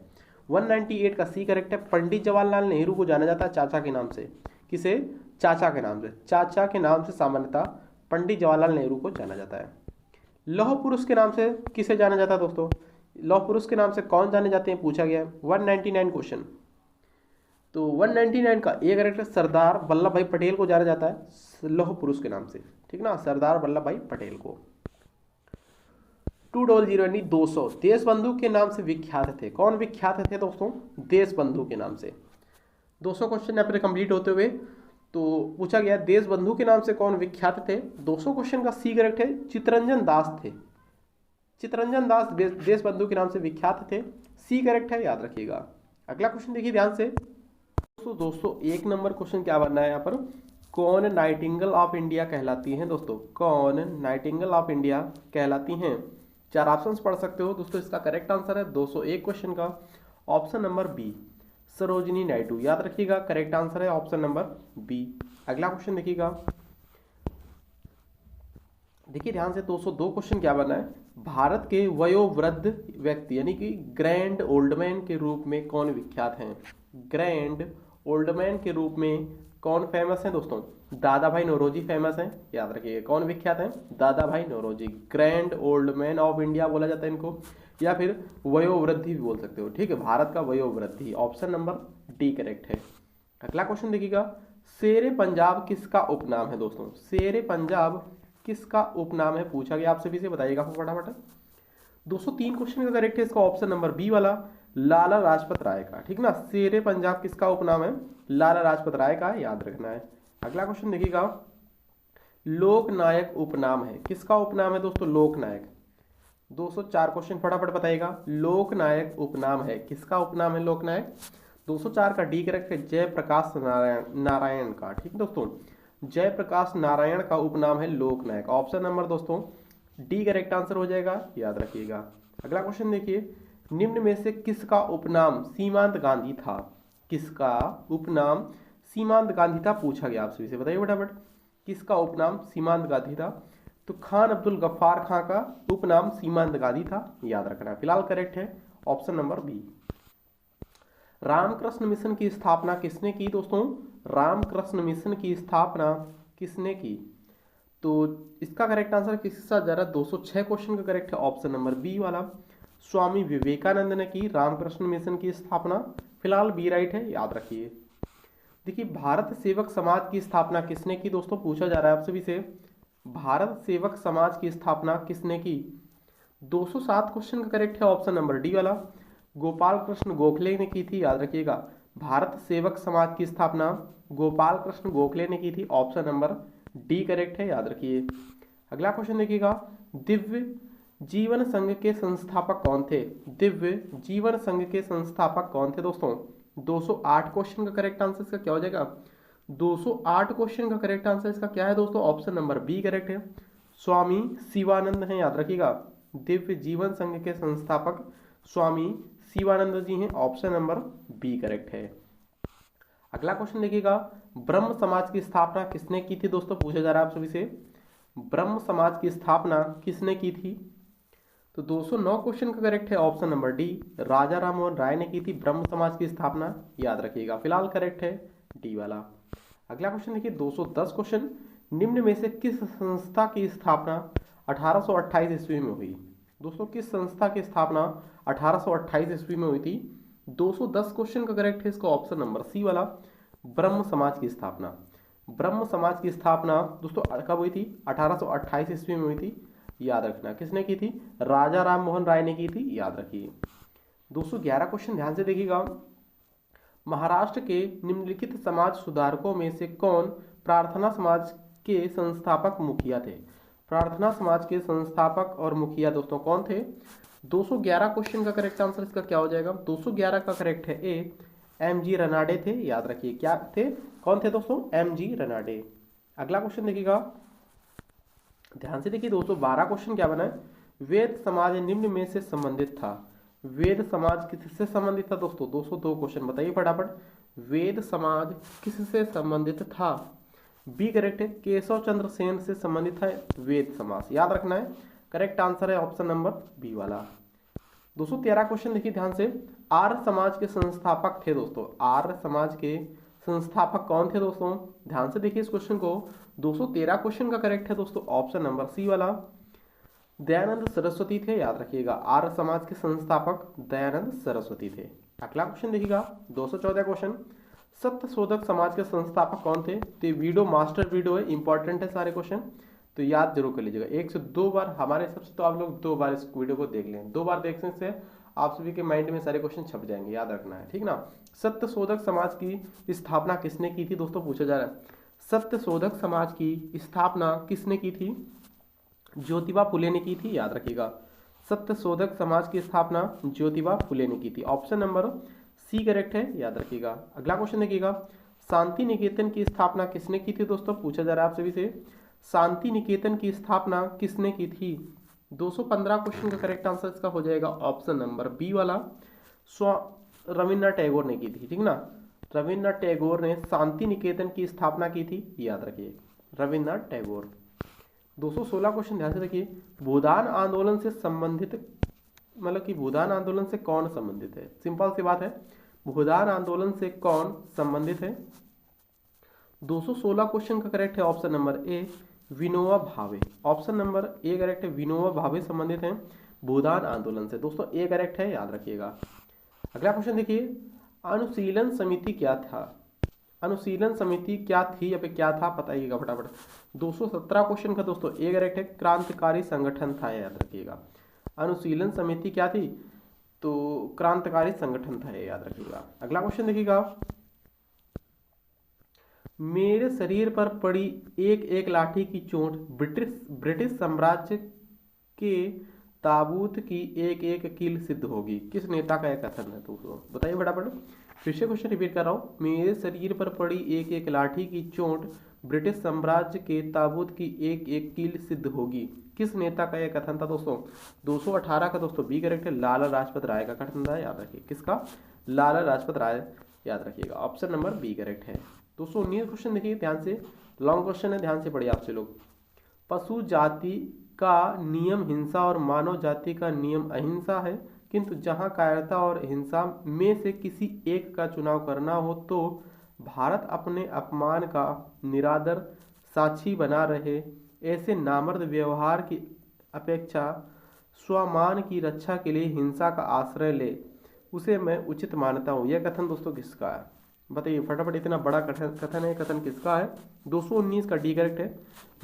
198 का सी करेक्ट है, पंडित जवाहरलाल नेहरू को जाना जाता है चाचा के नाम से। किसे? चाचा के नाम से। चाचा के नाम से सामान्यता पंडित जवाहरलाल नेहरू को जाना जाता है। लौह पुरुष के नाम से किसे जाना जाता है दोस्तों? लौह पुरुष के नाम से कौन जाने जाते हैं पूछा गया है। 199 क्वेश्चन। तो 199 का ए करेक्ट है, सरदार वल्लभ भाई पटेल को जाना जाता है लौह पुरुष के नाम से, ठीक ना, सरदार वल्लभ भाई पटेल को। 200 यानी 200 देश बंधु के नाम से विख्यात थे। कौन विख्यात थे दोस्तों? देश बंधु के नाम से। 200 क्वेश्चन यहाँ पर कंप्लीट होते हुए तो पूछा गया देश बंधु के नाम से कौन विख्यात थे। 200 क्वेश्चन का सी करेक्ट है, चित्तरंजन दास थे। चित्तरंजन दास देश बंधु के नाम से विख्यात थे, सी करेक्ट है, याद रखिएगा। अगला क्वेश्चन देखिए ध्यान से दोस्तों। 1 नंबर क्वेश्चन क्या बनना है यहाँ पर, कौन नाइटिंगेल ऑफ इंडिया कहलाती हैं दोस्तों? कौन नाइटिंगेल ऑफ इंडिया कहलाती हैं? 4 ऑप्शंस पढ़ सकते हो दोस्तों। इसका करेक्ट आंसर है 201 क्वेश्चन का option number B, Sarojini Naidu, याद रखिएगा। करेक्ट आंसर है ऑप्शन नंबर बी। अगला क्वेश्चन देखिएगा, देखिए ध्यान से 202 क्वेश्चन क्या बना है, भारत के वयोवृद्ध व्यक्ति यानी कि ग्रैंड ओल्ड मैन के रूप में कौन विख्यात हैं? ग्रैंड ओल्ड मैन के रूप में कौन फेमस है दोस्तों? दादा भाई नौरोजी फेमस हैं, याद रखिए। कौन विख्यात हैं? Dadabhai Naoroji. Grand old man of India बोला जाता है इनको, या फिर वयोवृद्धि भी बोल सकते हो, ठीक है। भारत का वयोवृद्धि, ऑप्शन नंबर डी करेक्ट है। अगला क्वेश्चन देखिएगा, शेरे पंजाब किसका उपनाम है दोस्तों? शेरे पंजाब किसका उपनाम है पूछा गया आपसे भी, से बताइएगा फटाफट। 203 क्वेश्चन का करेक्ट है इसका ऑप्शन नंबर बी वाला, लाला लाजपत राय का, ठीक ना। शेरे पंजाब किसका उपनाम है? लाला लाजपत राय का, याद रखना है। अगला क्वेश्चन देखिएगा, लोकनायक उपनाम है, किसका उपनाम है दोस्तों? लोकनायक। 204 क्वेश्चन फटाफट बताइएगा, लोकनायक उपनाम है, किसका उपनाम है लोकनायक? 204 का डी करेक्ट है, जयप्रकाश नारायण का, ठीक दोस्तों। जयप्रकाश नारायण का उपनाम है लोकनायक, ऑप्शन नंबर दोस्तों डी करेक्ट आंसर हो जाएगा, याद रखिएगा। अगला क्वेश्चन देखिए, निम्न में से किसका उपनाम सीमांत गांधी था? किसका उपनाम सीमांत गांधी था पूछा गया आपसे, इसे बताइए फटाफट। किसका उपनाम सीमांत गांधी था? तो खान अब्दुल गफ्फार खां का उपनाम सीमांत गांधी था, याद रखना। फिलहाल करेक्ट है option number B. Ramakrishna mission की स्थापना किसने की दोस्तों? रामकृष्ण मिशन की स्थापना किसने की? तो इसका करेक्ट आंसर किसके साथ जा रहा है? 206 क्वेश्चन का करेक्ट है ऑप्शन नंबर बी वाला, स्वामी विवेकानंद ने की रामकृष्ण मिशन की स्थापना। फिलहाल बी राइट है, याद रखिए। देखिए, भारत सेवक समाज की स्थापना किसने की दोस्तों पूछा जा रहा है आपसे भी से। भारत सेवक समाज की स्थापना किसने की? 207 क्वेश्चन का करेक्ट है ऑप्शन नंबर डी वाला, गोपाल कृष्ण गोखले ने की थी, याद रखिएगा। भारत सेवक समाज की स्थापना गोपाल कृष्ण गोखले ने की थी, ऑप्शन नंबर डी करेक्ट है, याद रखिए। अगला क्वेश्चन देखिएगा, दिव्य जीवन संघ के संस्थापक कौन थे? दिव्य जीवन संघ के संस्थापक कौन थे दोस्तों? 208 क्वेश्चन का करेक्ट आंसर इसका क्या हो जाएगा? 208 क्वेश्चन का करेक्ट आंसर इसका क्या है दोस्तों? ऑप्शन नंबर बी करेक्ट है, स्वामी शिवानंद है, याद रखिएगा। दिव्य जीवन संघ के संस्थापक स्वामी शिवानंद जी हैं, ऑप्शन नंबर बी करेक्ट है। अगला क्वेश्चन देखिएगा, ब्रह्म समाज की स्थापना किसने की थी दोस्तों, पूछा जा रहा है आप सभी से, ब्रह्म समाज की स्थापना किसने की थी। तो 209 क्वेश्चन का करेक्ट है option number D, Raja Rammohan Roy ने की थी ब्रह्म समाज की स्थापना, याद रखिएगा, फिलहाल करेक्ट है डी वाला। अगला क्वेश्चन देखिए 210 क्वेश्चन, निम्न में से किस संस्था की स्थापना 1828 ईस्वी में हुई। दोस्तों किस संस्था की स्थापना 1828 ईस्वी में हुई थी। 210 क्वेश्चन का करेक्ट है इसका ऑप्शन नंबर सी वाला, ब्रह्म समाज की स्थापना। ब्रह्म समाज की स्थापना दोस्तों कब हुई थी, 1828 ईस्वी में हुई थी, याद रखना। किसने की थी, राजा राम मोहन राय ने की थी, याद रखिए। 211 क्वेश्चन ध्यान से देखिएगा, महाराष्ट्र के निम्नलिखित समाज सुधारकों में से कौन प्रार्थना समाज के संस्थापक मुखिया थे। प्रार्थना समाज के संस्थापक और मुखिया दोस्तों कौन थे। 211 क्वेश्चन का करेक्ट आंसर इसका क्या हो जाएगा, 211 का करेक्ट है ए, एम जी रनाडे थे, याद रखिए। क्या थे, कौन थे दोस्तों, एम जी रनाडे। अगला क्वेश्चन देखिएगा, ध्यान से देखिए 212 क्वेश्चन क्या बना है, वेद समाज निम्न में से संबंधित था। वेद समाज किससे संबंधित था दोस्तों, 202 क्वेश्चन बताइए फटाफट, वेद समाज किससे संबंधित था। बी करेक्ट है, केशव चंद्र सेन से संबंधित है वेद समाज, याद रखना है। करेक्ट आंसर है ऑप्शन नंबर बी वाला। 213 क्वेश्चन देखिए ध्यान से, आर्य समाज के संस्थापक थे दोस्तों, आर्य समाज के संस्थापक कौन थे दोस्तों, ध्यान से देखिए इस क्वेश्चन को। 213 क्वेश्चन का करेक्ट है दोस्तों ऑप्शन नंबर सी वाला, दयानंद सरस्वती थे, याद रखिएगा। आर्य समाज के संस्थापक दयानंद सरस्वती थे। अगला क्वेश्चन देखिएगा 214 क्वेश्चन, सत्य शोधक समाज के संस्थापक कौन थे। तो वीडियो मास्टर वीडियो है, इंपॉर्टेंट है सारे क्वेश्चन, तो याद जरूर कर लीजिएगा। 1 से 2 बार, हमारे हिसाब से तो आप लोग 2 बार इस वीडियो को देख लें, 2 बार देखने से आप सभी के माइंड में सारे क्वेश्चन छप जाएंगे, याद रखना है, ठीक ना। सत्य शोधक समाज की स्थापना किसने की थी दोस्तों, पूछा जा रहा है। सत्य शोधक समाज की स्थापना किसने की थी, ज्योतिबा फुले ने की थी, याद रखिएगा। सत्य शोधक समाज की स्थापना ज्योतिबा फुले ने की थी, ऑप्शन नंबर सी करेक्ट है, याद रखिएगा। अगला क्वेश्चन देखिएगा, शांति निकेतन की स्थापना किसने की थी दोस्तों, पूछा जा रहा है आप सभी से, शांति निकेतन की स्थापना किसने की थी। 215 क्वेश्चन का करेक्ट आंसर इसका हो जाएगा ऑप्शन नंबर बी वाला, रविन्द्रनाथ टैगोर ने की थी, ठीक ना। रविन्द्रनाथ टैगोर ने शांति निकेतन की स्थापना की थी, याद रखिए, रविन्द्रनाथ टैगोर। 216 क्वेश्चन ध्यान से देखिए, भूदान आंदोलन से संबंधित, मतलब कि भूदान आंदोलन से कौन संबंधित है। सिंपल सी बात है, भूदान आंदोलन से कौन संबंधित है। 216 क्वेश्चन का करेक्ट है option number A, Vinoba Bhave. Option number A correct है, विनोबा भावे संबंधित हैं भूदान आंदोलन से, दोस्तों ए करेक्ट है, याद रखिएगा। अगला क्वेश्चन देखिए, अनुशीलन समिति क्या था। अनुशीलन समिति क्या थी या फिर क्या था, बताइएगा फटाफट। 217 क्वेश्चन का दोस्तों ए करेक्ट है, क्रांतिकारी संगठन था, याद रखिएगा। अनुशीलन समिति क्या थी, तो क्रांतिकारी संगठन था, याद रखिएगा। अगला क्वेश्चन देखिएगा, मेरे शरीर पर पड़ी एक एक लाठी की चोट ब्रिटिश साम्राज्य के ताबूत की एक एक कील सिद्ध होगी, किस नेता का यह कथन है दोस्तों, बताइए फटाफट। फिर से क्वेश्चन रिपीट कर रहा हूँ, मेरे शरीर पर पड़ी एक एक लाठी की चोट ब्रिटिश साम्राज्य के ताबूत की एक एक कील सिद्ध होगी, किस नेता का यह कथन था दोस्तों। 218 का दोस्तों बी करेक्ट है, लाला लाजपत राय का कथन था, याद रखिए। किसका, लाला लाजपत राय, याद रखिएगा, ऑप्शन नंबर बी करेक्ट है। 219 क्वेश्चन देखिए ध्यान से, लॉन्ग क्वेश्चन है, ध्यान से पढ़िए आपसे लोग। पशु जाति का नियम हिंसा और मानव जाति का नियम अहिंसा है, किंतु जहां कायरता और हिंसा में से किसी एक का चुनाव करना हो तो भारत अपने अपमान का निरादर साक्षी बना रहे, ऐसे नामर्द व्यवहार की अपेक्षा स्वमान की रक्षा के लिए हिंसा का आश्रय ले, उसे मैं उचित मानता हूँ। यह कथन दोस्तों किसका है, बताइए फटाफट, इतना बड़ा कथन है, कथन किसका है। 219 का डी करेक्ट है,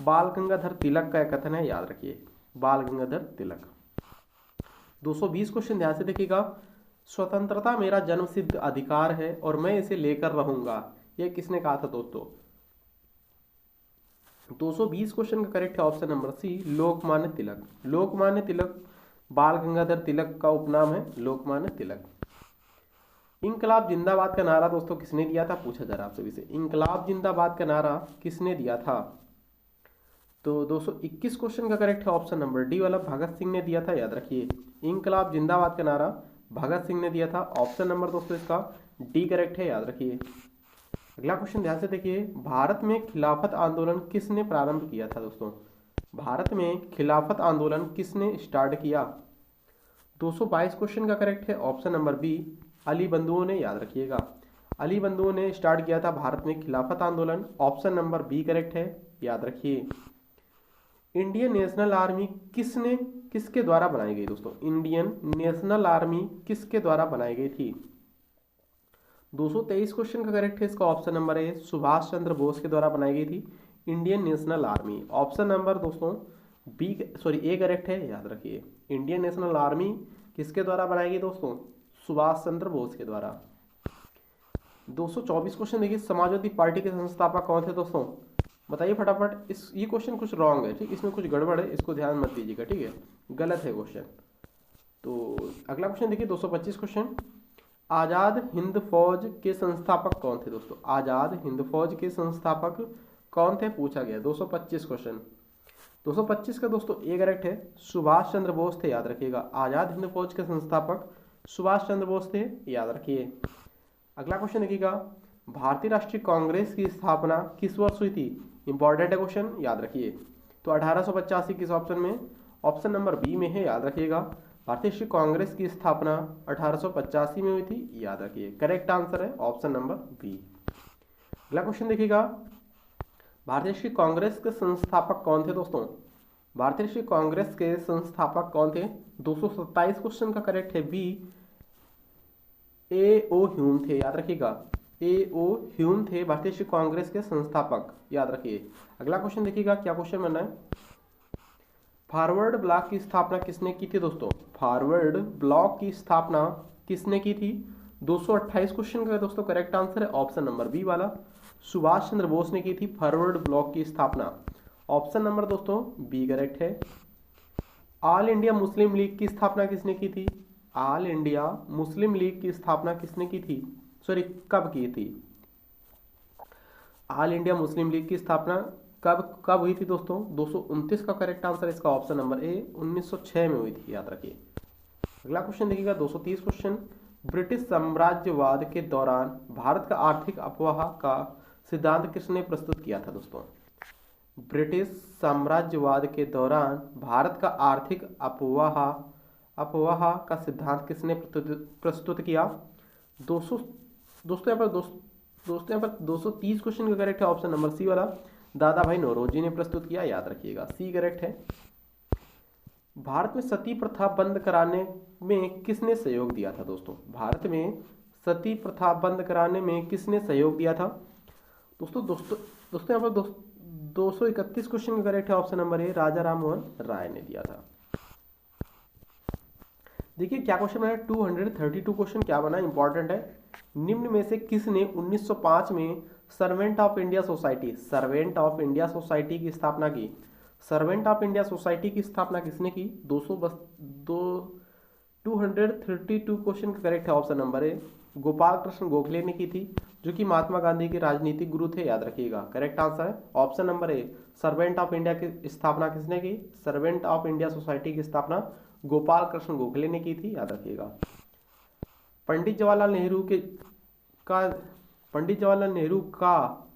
बाल गंगाधर तिलक का कथन है, याद रखिए, बाल गंगाधर तिलक। 220 क्वेश्चन ध्यान से देखिएगा, स्वतंत्रता मेरा जन्मसिद्ध अधिकार है और मैं इसे लेकर रहूंगा, यह किसने कहा था दोस्तों। 220 क्वेश्चन का करेक्ट है ऑप्शन नंबर सी, लोकमान्य तिलक। लोकमान्य तिलक बाल गंगाधर तिलक का उपनाम है, लोकमान्य तिलक। इंकलाब जिंदाबाद का नारा दोस्तों किसने दिया था, पूछा जा रहा है आप सभी से, इंकलाब जिंदाबाद का नारा किसने दिया था। तो 221 क्वेश्चन का करेक्ट है ऑप्शन नंबर डी वाला, भगत सिंह ने दिया था, याद रखिए। इंकलाब जिंदाबाद का नारा भगत सिंह ने दिया था, ऑप्शन नंबर दोस्तों इसका डी करेक्ट है, याद रखिए। अगला क्वेश्चन ध्यान से देखिए, भारत में खिलाफत आंदोलन किसने प्रारंभ किया था दोस्तों? भारत में खिलाफत आंदोलन किसने स्टार्ट किया? 222 क्वेश्चन का करेक्ट है ऑप्शन नंबर बी, अली बंधुओं ने। याद रखिएगा, अली बंधुओं ने स्टार्ट किया था भारत में खिलाफत आंदोलन। ऑप्शन नंबर बी करेक्ट है, याद रखिए। इंडियन नेशनल आर्मी किसके द्वारा बनाई गई दोस्तों? इंडियन नेशनल आर्मी किसके द्वारा बनाई गई थी? 223 क्वेश्चन का करेक्ट है इसका option number A, Subhash Chandra Bose के द्वारा बनाई गई थी Indian national army. Option number दोस्तों ए करेक्ट है, याद रखिए। इंडियन नेशनल आर्मी किसके द्वारा बनाई गई दोस्तों? सुभाष चंद्र बोस के द्वारा। 224 क्वेश्चन देखिए, समाजवादी पार्टी के संस्थापक कौन थे दोस्तों? बताइए फटाफट। ये क्वेश्चन कुछ रॉन्ग है, ठीक, इसमें कुछ गड़बड़ है, इसको ध्यान मत दीजिएगा, ठीक है, गलत है क्वेश्चन। तो अगला क्वेश्चन देखिए 225 क्वेश्चन, आजाद हिंद फौज के संस्थापक कौन थे दोस्तों? आजाद हिंद फौज के संस्थापक कौन थे पूछा गया। 225 क्वेश्चन, 225 का दोस्तों ए करेक्ट है, सुभाष चंद्र बोस थे। याद रखिएगा, आजाद हिंद फौज के संस्थापक सुभाष चंद्र बोस थे, याद रखिए। अगला क्वेश्चन देखिएगा, भारतीय राष्ट्रीय कांग्रेस की स्थापना किस वर्ष हुई थी? इंपॉर्टेंट है क्वेश्चन, याद रखिए। तो 1885 किस ऑप्शन में? ऑप्शन नंबर बी में है, याद रखिएगा। भारतीय राष्ट्रीय कांग्रेस की स्थापना 1885 में हुई थी, याद रखिए। करेक्ट आंसर है ऑप्शन नंबर बी। अगला क्वेश्चन देखिएगा, भारतीय राष्ट्रीय कांग्रेस के संस्थापक कौन थे दोस्तों? भारतीय राष्ट्रीय कांग्रेस के संस्थापक कौन थे? 227 क्वेश्चन का करेक्ट है बी, ए ओ ह्यूम थे। याद रखिएगा, ए ओ ह्यूम थे भारतीय राष्ट्रीय कांग्रेस के संस्थापक, याद रखिए। अगला क्वेश्चन देखिएगा, क्या क्वेश्चन बनना है? फॉरवर्ड ब्लॉक की स्थापना किसने की थी दोस्तों? फॉरवर्ड ब्लॉक की स्थापना किसने की थी? 228 क्वेश्चन का दोस्तों करेक्ट आंसर है ऑप्शन नंबर बी वाला, सुभाष चंद्र बोस ने की थी फॉरवर्ड ब्लॉक की स्थापना। ऑप्शन नंबर दोस्तों बी करेक्ट है। ऑल इंडिया मुस्लिम लीग की स्थापना किसने की थी? ऑल इंडिया मुस्लिम लीग की स्थापना किसने की थी, सॉरी कब की थी? ऑल इंडिया मुस्लिम लीग की स्थापना कब हुई थी दोस्तों? 229 का करेक्ट आंसर इसका ऑप्शन नंबर ए, 1906 में हुई थी, याद रखिए। अगला क्वेश्चन देखिएगा 230 क्वेश्चन, ब्रिटिश साम्राज्यवाद के दौरान भारत का आर्थिक अफवाह का सिद्धांत किसने प्रस्तुत किया था दोस्तों? ब्रिटिश साम्राज्यवाद के दौरान भारत का आर्थिक अफवाह का सिद्धांत किसने प्रस्तुत किया? दोस्तों यहाँ पर 230 क्वेश्चन का करेक्ट है ऑप्शन नंबर सी वाला, दादा भाई नौरोजी ने प्रस्तुत किया, याद रखिएगा, सी करेक्ट है। भारत में सती प्रथा बंद कराने में किसने सहयोग दिया था दोस्तों? भारत में सती प्रथा बंद कराने में किसने सहयोग दिया था दोस्तों? यहाँ पर 231 क्वेश्चन का करेक्ट है ऑप्शन नंबर ए, राजा राम मोहन राय ने दिया था। देखिए क्या क्वेश्चन बना, 232 क्वेश्चन क्या बना, इंपॉर्टेंट है। निम्न में से किसने 1905 में सर्वेंट ऑफ इंडिया सोसाइटी की स्थापना की? सर्वेंट ऑफ इंडिया सोसाइटी की स्थापना किसने की? 232 क्वेश्चन का करेक्ट है option number A, Gopal Krishna Gokhale ने की थी, जो कि महात्मा गांधी के राजनीतिक गुरु थे, याद रखिएगा। करेक्ट आंसर है option number A, servant of India की स्थापना किसने की? सर्वेंट ऑफ इंडिया सोसाइटी की स्थापना गोपाल कृष्ण गोखले ने की थी, याद रखिएगा। पंडित जवाहरलाल नेहरू का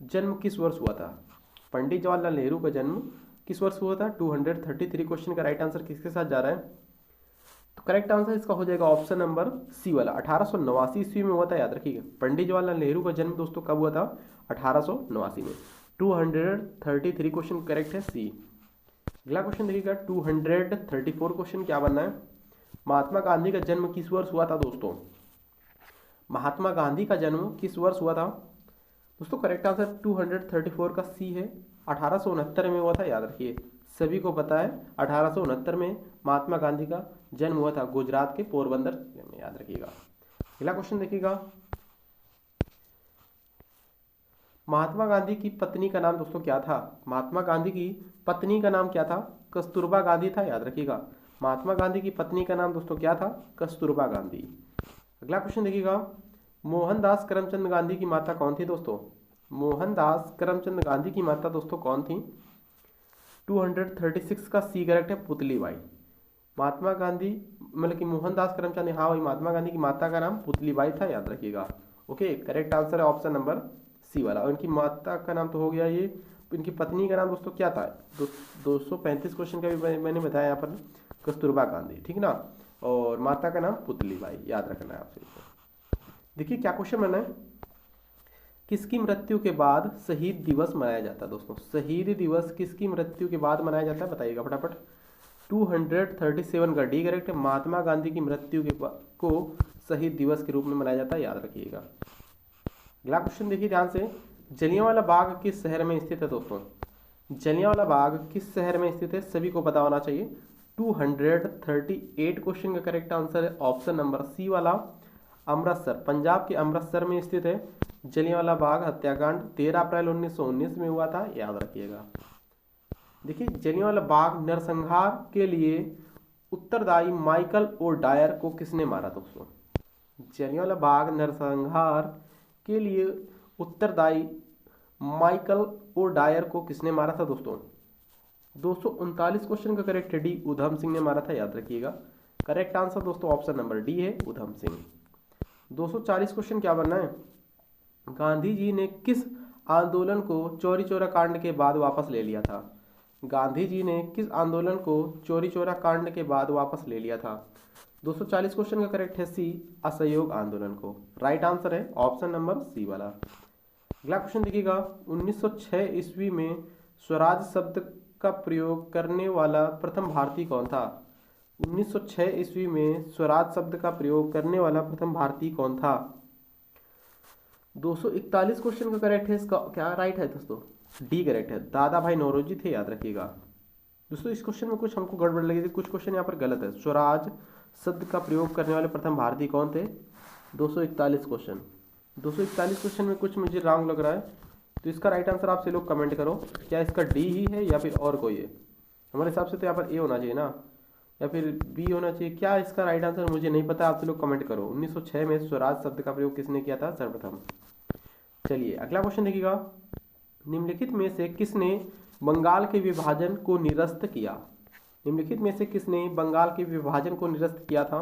जन्म किस वर्ष हुआ था? पंडित जवाहरलाल नेहरू का जन्म किस वर्ष हुआ था? 233 क्वेश्चन का राइट आंसर किसके साथ जा रहा है? तो करेक्ट आंसर इसका हो जाएगा ऑप्शन नंबर सी वाला, 1889 ईस्वी में हुआ था, याद रखिएगा। पंडित जवाहरलाल नेहरू का जन्म दोस्तों कब हुआ था? 1889 में। 233 क्वेश्चन करेक्ट है सी। अगला क्वेश्चन देखिएगा 234 क्वेश्चन क्या बनना है, महात्मा गांधी का जन्म किस वर्ष हुआ था दोस्तों? महात्मा गांधी का जन्म किस वर्ष हुआ था दोस्तों? करेक्ट आंसर 234 का सी है, 1869 में हुआ था, याद रखिए। सभी को पता है 1869 में महात्मा गांधी का जन्म हुआ था गुजरात के पोरबंदर में, याद रखिएगा। अगला क्वेश्चन देखिएगा, महात्मा गांधी की पत्नी का नाम दोस्तों क्या था? महात्मा गांधी की पत्नी का नाम क्या था? कस्तूरबा गांधी था, याद रखिएगा। महात्मा गांधी की पत्नी का नाम दोस्तों क्या था? कस्तूरबा गांधी। अगला क्वेश्चन देखिएगा, मोहनदास करमचंद गांधी की माता कौन थी दोस्तों? मोहनदास करमचंद गांधी की माता दोस्तों कौन थी? 236 का सी करेक्ट है, पुतलीबाई। महात्मा गांधी मतलब कि मोहनदास करमचंद, हाँ भाई, महात्मा गांधी की माता का नाम पुतलीबाई था, याद रखिएगा। ओके, करेक्ट आंसर है ऑप्शन नंबर सी वाला। और इनकी माता का नाम तो हो गया ये, इनकी पत्नी का नाम दोस्तों क्या था? 235 क्वेश्चन का भी मैंने बताया यहाँ पर, कस्तूरबा गांधी, ठीक ना। और माता का नाम पुतली बाई, याद रखना है आपसे। देखिए क्या क्वेश्चन बना है, किसकी मृत्यु के बाद शहीद दिवस मनाया जाता है? दोस्तों शहीद दिवस किसकी मृत्यु के बाद मनाया जाता है, बताइएगा फटाफट। 237 का डी करेक्ट है। महात्मा गांधी की मृत्यु के को शहीद दिवस के रूप में मनाया जाता है, याद रखिएगा। अगला क्वेश्चन देखिए ध्यान से, जलियांवाला बाग किस शहर में स्थित है? दोस्तों जलियांवाला बाग किस शहर में स्थित है, सभी को पता होना चाहिए। 238 क्वेश्चन का करेक्ट आंसर है ऑप्शन नंबर सी वाला, अमृतसर, पंजाब के अमृतसर में स्थित है। जलियांवाला बाग हत्याकांड 13 अप्रैल 1919 में हुआ था, याद रखिएगा। देखिए जलियांवाला बाग नरसंहार के लिए उत्तरदायी माइकल ओ डायर को किसने मारा? दोस्तों जलियांवाला बाग नरसंहार के लिए उत्तरदायी माइकल ओ डायर को किसने मारा था? दोस्तों 239 क्वेश्चन का करेक्ट है डी, उधम सिंह ने मारा था, याद रखिएगा। करेक्ट आंसर दोस्तों ऑप्शन नंबर डी है, उधम सिंह। 240 क्वेश्चन क्या बनना है, गांधी जी ने किस आंदोलन को चौरी चौरा कांड के बाद वापस ले लिया था? गांधी जी ने किस आंदोलन को चौरी चौरा कांड के बाद वापस ले लिया था? 240 क्वेश्चन का करेक्ट है सी, असहयोग आंदोलन को। राइट आंसर है ऑप्शन नंबर सी वाला। अगला क्वेश्चन देखिएगा, 1906 ईस्वी में स्वराज शब्द का प्रयोग करने वाला प्रथम भारतीय कौन था? 1906 ईस्वी में स्वराज शब्द का प्रयोग करने वाला प्रथम भारतीय कौन था? 241 क्वेश्चन का करेक्ट है, इसका क्या राइट है दोस्तों? डी करेक्ट है, दादा भाई नौरोजी थे, याद रखिएगा। दोस्तों इस क्वेश्चन में कुछ हमको गड़बड़ लगी थी, कुछ क्वेश्चन यहाँ पर गलत है। स्वराज शब्द का प्रयोग करने वाले प्रथम भारतीय कौन थे? 241 क्वेश्चन, 241 क्वेश्चन में कुछ मुझे रॉन्ग लग रहा है, तो इसका राइट आंसर आपसे लोग कमेंट करो, क्या इसका डी ही है या फिर और कोई है? हमारे हिसाब से तो यहाँ पर ए होना चाहिए ना, या फिर बी होना चाहिए। क्या इसका राइट आंसर मुझे नहीं पता, आपसे लोग कमेंट करो। 1906 में स्वराज शब्द का प्रयोग किसने किया था सर्वप्रथम? चलिए अगला क्वेश्चन देखिएगा, निम्नलिखित में से किसने बंगाल के विभाजन को निरस्त किया? निम्नलिखित में से किसने बंगाल के विभाजन को निरस्त किया था?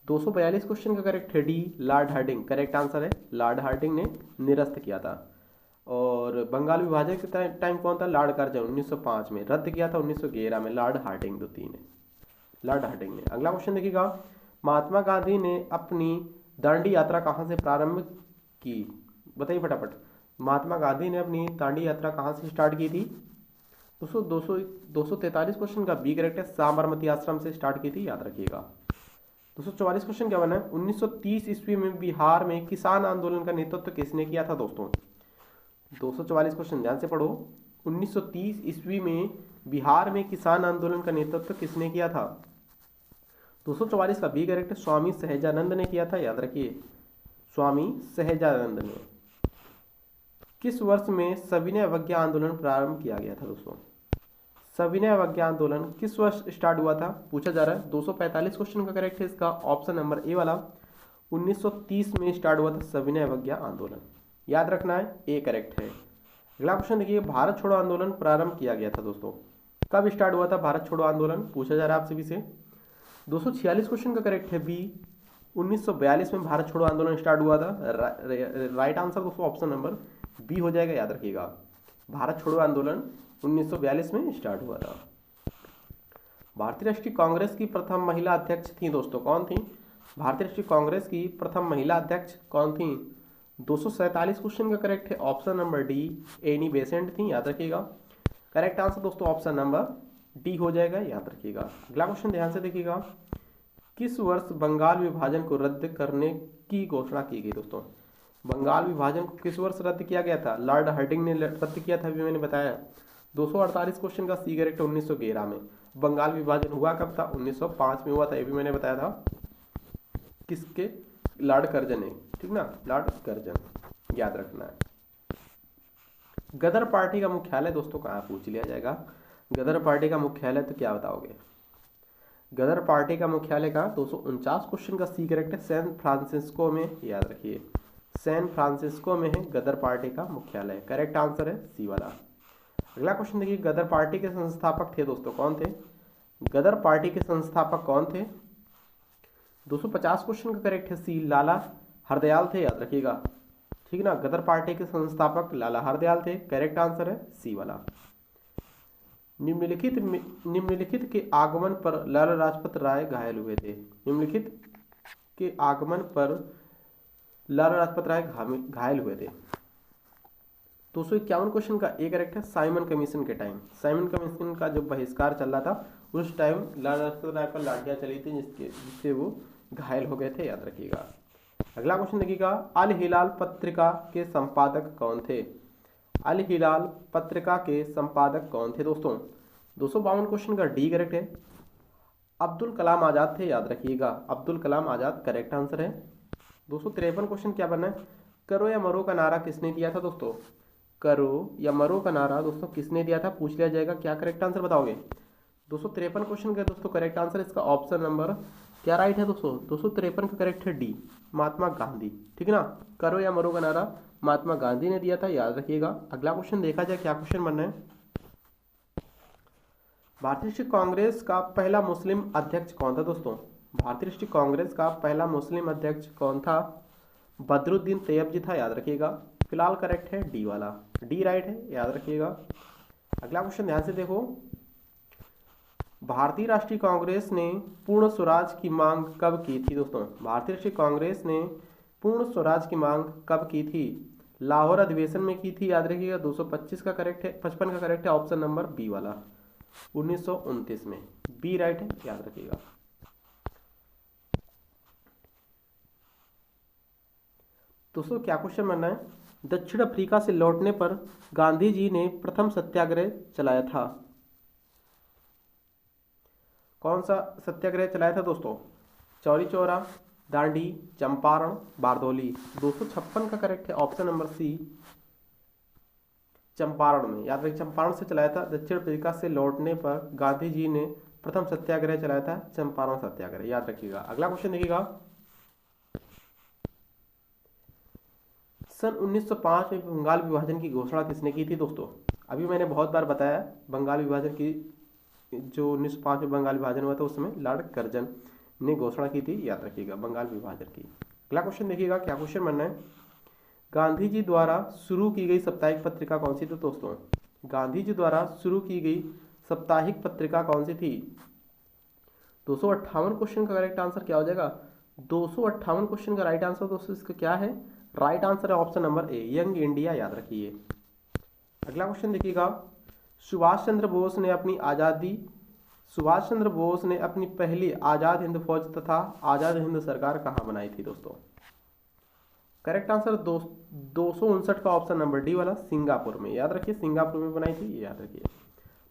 242 क्वेश्चन का करेक्ट है D, lord Hardinge. Correct answer है, लॉर्ड हार्डिंग ने निरस्त किया था। और बंगाल विभाजन के टाइम कौन था? लॉर्ड कर्जन 1905 में, रद्द किया था 1911 में लॉर्ड हार्डिंग, दो तीन है लॉर्ड हार्डिंग ने। अगला क्वेश्चन देखिएगा, महात्मा गांधी ने अपनी दांडी यात्रा कहाँ से प्रारंभ की? बताइए फटाफट, महात्मा गांधी ने अपनी दांडी यात्रा कहाँ से स्टार्ट की थी? 243 क्वेश्चन का बी करेक्ट है, साबरमती आश्रम से स्टार्ट की थी, याद रखिएगा। 244 क्वेश्चन क्या बना है, 1930 ईस्वी में बिहार में किसान आंदोलन का नेतृत्व किसने किया था? दोस्तों 244 क्वेश्चन ध्यान से पढ़ो, 1930 ईस्वी में बिहार में किसान आंदोलन का नेतृत्व किसने किया था? 244 का बी करेक्ट है, स्वामी सहजानंद ने किया था, याद रखिए, स्वामी सहजानंद ने। किस वर्ष में सविनय अवज्ञा आंदोलन प्रारंभ किया गया था? दोस्तों सविनय अवज्ञा आंदोलन किस वर्ष स्टार्ट हुआ था, पूछा जा रहा है। 245 क्वेश्चन का करेक्ट है इसका ऑप्शन नंबर ए वाला, 1930 में स्टार्ट हुआ था सविनय अवज्ञा आंदोलन, याद रखना है, ए करेक्ट है। अगला क्वेश्चन देखिए, भारत छोड़ो आंदोलन प्रारंभ किया गया था दोस्तों, कब स्टार्ट हुआ था भारत छोड़ो आंदोलन, पूछा जा रहा है आप सभी से। 246 क्वेश्चन का करेक्ट है बी, 1942 में भारत छोड़ो आंदोलन स्टार्ट हुआ था। राइट आंसर दोस्तों ऑप्शन नंबर बी हो जाएगा, याद रखिएगा, भारत छोड़ो आंदोलन 1942 में स्टार्ट हुआ था। भारतीय राष्ट्रीय कांग्रेस की प्रथम महिला अध्यक्ष थी दोस्तों, कौन थी? भारतीय राष्ट्रीय कांग्रेस की प्रथम महिला अध्यक्ष कौन थी? 247 क्वेश्चन का करेक्ट है option number D, Annie Besant थी, याद रखिएगा। करेक्ट आंसर दोस्तों ऑप्शन नंबर डी हो जाएगा, याद रखिएगा। अगला क्वेश्चन ध्यान से देखिएगा, किस वर्ष बंगाल विभाजन को रद्द करने की घोषणा की गई? दोस्तों बंगाल विभाजन को किस वर्ष रद्द किया गया था? लॉर्ड हार्डिंग ने रद्द किया था, अभी मैंने बताया। 248 क्वेश्चन का सी करेक्ट 1911 में। बंगाल विभाजन हुआ कब था? 1905 में हुआ था, ये भी मैंने बताया था। किसके? लॉर्ड कर्जन ने, ठीक ना, लॉर्ड कर्जन, याद रखना है। गदर पार्टी का मुख्यालय दोस्तों कहाँ, पूछ लिया जाएगा। गदर पार्टी का मुख्यालय तो क्या बताओगे? गदर पार्टी का मुख्यालय का 249 क्वेश्चन का सी करेक्ट है, सैन फ्रांसिस्को में, याद रखिए, सैन फ्रांसिस्को में है गदर पार्टी का मुख्यालय। करेक्ट आंसर है सी वाला। अगला क्वेश्चन देखिए, गदर पार्टी के संस्थापक थे दोस्तों, कौन थे? गदर पार्टी के संस्थापक कौन थे? 250 क्वेश्चन का करेक्ट है सी, लाला हरदयाल थे, याद रखिएगा। ठीक ना। गदर पार्टी के संस्थापक लाला हरदयाल थे। करेक्ट आंसर है सी वाला। निम्नलिखित के आगमन पर लाला लाजपत राय घायल हुए थे। निम्नलिखित के आगमन पर लाला लाजपत राय घायल हुए थे। 251 क्वेश्चन का ए करेक्ट है। साइमन कमीशन के टाइम, साइमन कमीशन का जो बहिष्कार चल रहा था उस टाइम लाला लाजपत राय पर लाठियां चली थी जिससे वो घायल हो गए थे, याद रखिएगा। अगला क्वेश्चन देखिएगा, अल हिलाल पत्रिका के संपादक कौन थे? अल हिलाल पत्रिका के संपादक कौन थे दोस्तों? 252 क्वेश्चन का डी करेक्ट है। अब्दुल कलाम आजाद थे, याद रखिएगा। अब्दुल कलाम आजाद करेक्ट आंसर है। 253 क्वेश्चन क्या बना है? करो या मरो का नारा किसने दिया था दोस्तों? करो या मरो का नारा दोस्तों किसने दिया था, पूछ लिया जाएगा। क्या करेक्ट आंसर बताओगे? 253 क्वेश्चन का दोस्तों करेक्ट आंसर इसका ऑप्शन नंबर क्या राइट है दोस्तों? 253 का करेक्ट है डी, महात्मा गांधी। ठीक है ना। करो या मरो का नारा महात्मा गांधी ने दिया था, याद रखिएगा। अगला क्वेश्चन देखा जाए क्या क्वेश्चन बनना है। भारतीय राष्ट्रीय कांग्रेस का पहला मुस्लिम अध्यक्ष कौन था दोस्तों? भारतीय राष्ट्रीय कांग्रेस का पहला मुस्लिम अध्यक्ष कौन था? बदरुद्दीन तैयब जी था, याद रखिएगा। फिलहाल करेक्ट है डी वाला, डी राइट है, याद रखिएगा। अगला क्वेश्चन ध्यान से देखो, भारतीय राष्ट्रीय कांग्रेस ने पूर्ण स्वराज की मांग कब की थी दोस्तों? भारतीय राष्ट्रीय कांग्रेस ने पूर्ण स्वराज की मांग कब की थी? लाहौर अधिवेशन में की थी, याद रखिएगा। 225 का करेक्ट है, 55 का करेक्ट है, ऑप्शन नंबर बी वाला, 1929 में, बी राइट है, याद रखिएगा। दोस्तों क्या क्वेश्चन बनना है? दक्षिण अफ्रीका से लौटने पर गांधी जी ने प्रथम सत्याग्रह चलाया था। कौन सा सत्याग्रह चलाया था दोस्तों? चौरी चौरा, दांडी, चंपारण, बारदौली। 256 का करेक्ट है, ऑप्शन नंबर सी, चंपारण में, याद रखिए। चंपारण से चलाया था। दक्षिण अफ्रीका से लौटने पर गांधी जी ने प्रथम सत्याग्रह चलाया था, चंपारण सत्याग्रह, याद रखिएगा। अगला क्वेश्चन देखिएगा, सन 1905 में बंगाल विभाजन की घोषणा किसने की थी दोस्तों? अभी मैंने बहुत बार बताया बंगाल विभाजन की, जो 1905 में बंगाल विभाजन हुआ था उसमें लॉर्ड कर्जन ने घोषणा की थी, याद रखिएगा, बंगाल विभाजन की। अगला क्वेश्चन देखिएगा, क्या क्वेश्चन बनना है? गांधी जी द्वारा शुरू की गई साप्ताहिक पत्रिका कौन सी थी दोस्तों? गांधी जी द्वारा शुरू की गई साप्ताहिक पत्रिका कौन सी थी? 258 क्वेश्चन का करेक्ट आंसर क्या हो जाएगा? 258 क्वेश्चन का राइट आंसर दोस्तों इसका क्या है? राइट आंसर है option number A, young India, याद रखिए। अगला क्वेश्चन देखिएगा, सुभाष चंद्र बोस ने अपनी पहली आजाद हिंद फौज तथा आजाद हिंद सरकार कहाँ बनाई थी दोस्तों? करेक्ट आंसर 259 का ऑप्शन नंबर डी वाला, सिंगापुर में, याद रखिए। सिंगापुर में बनाई थी, याद रखिए।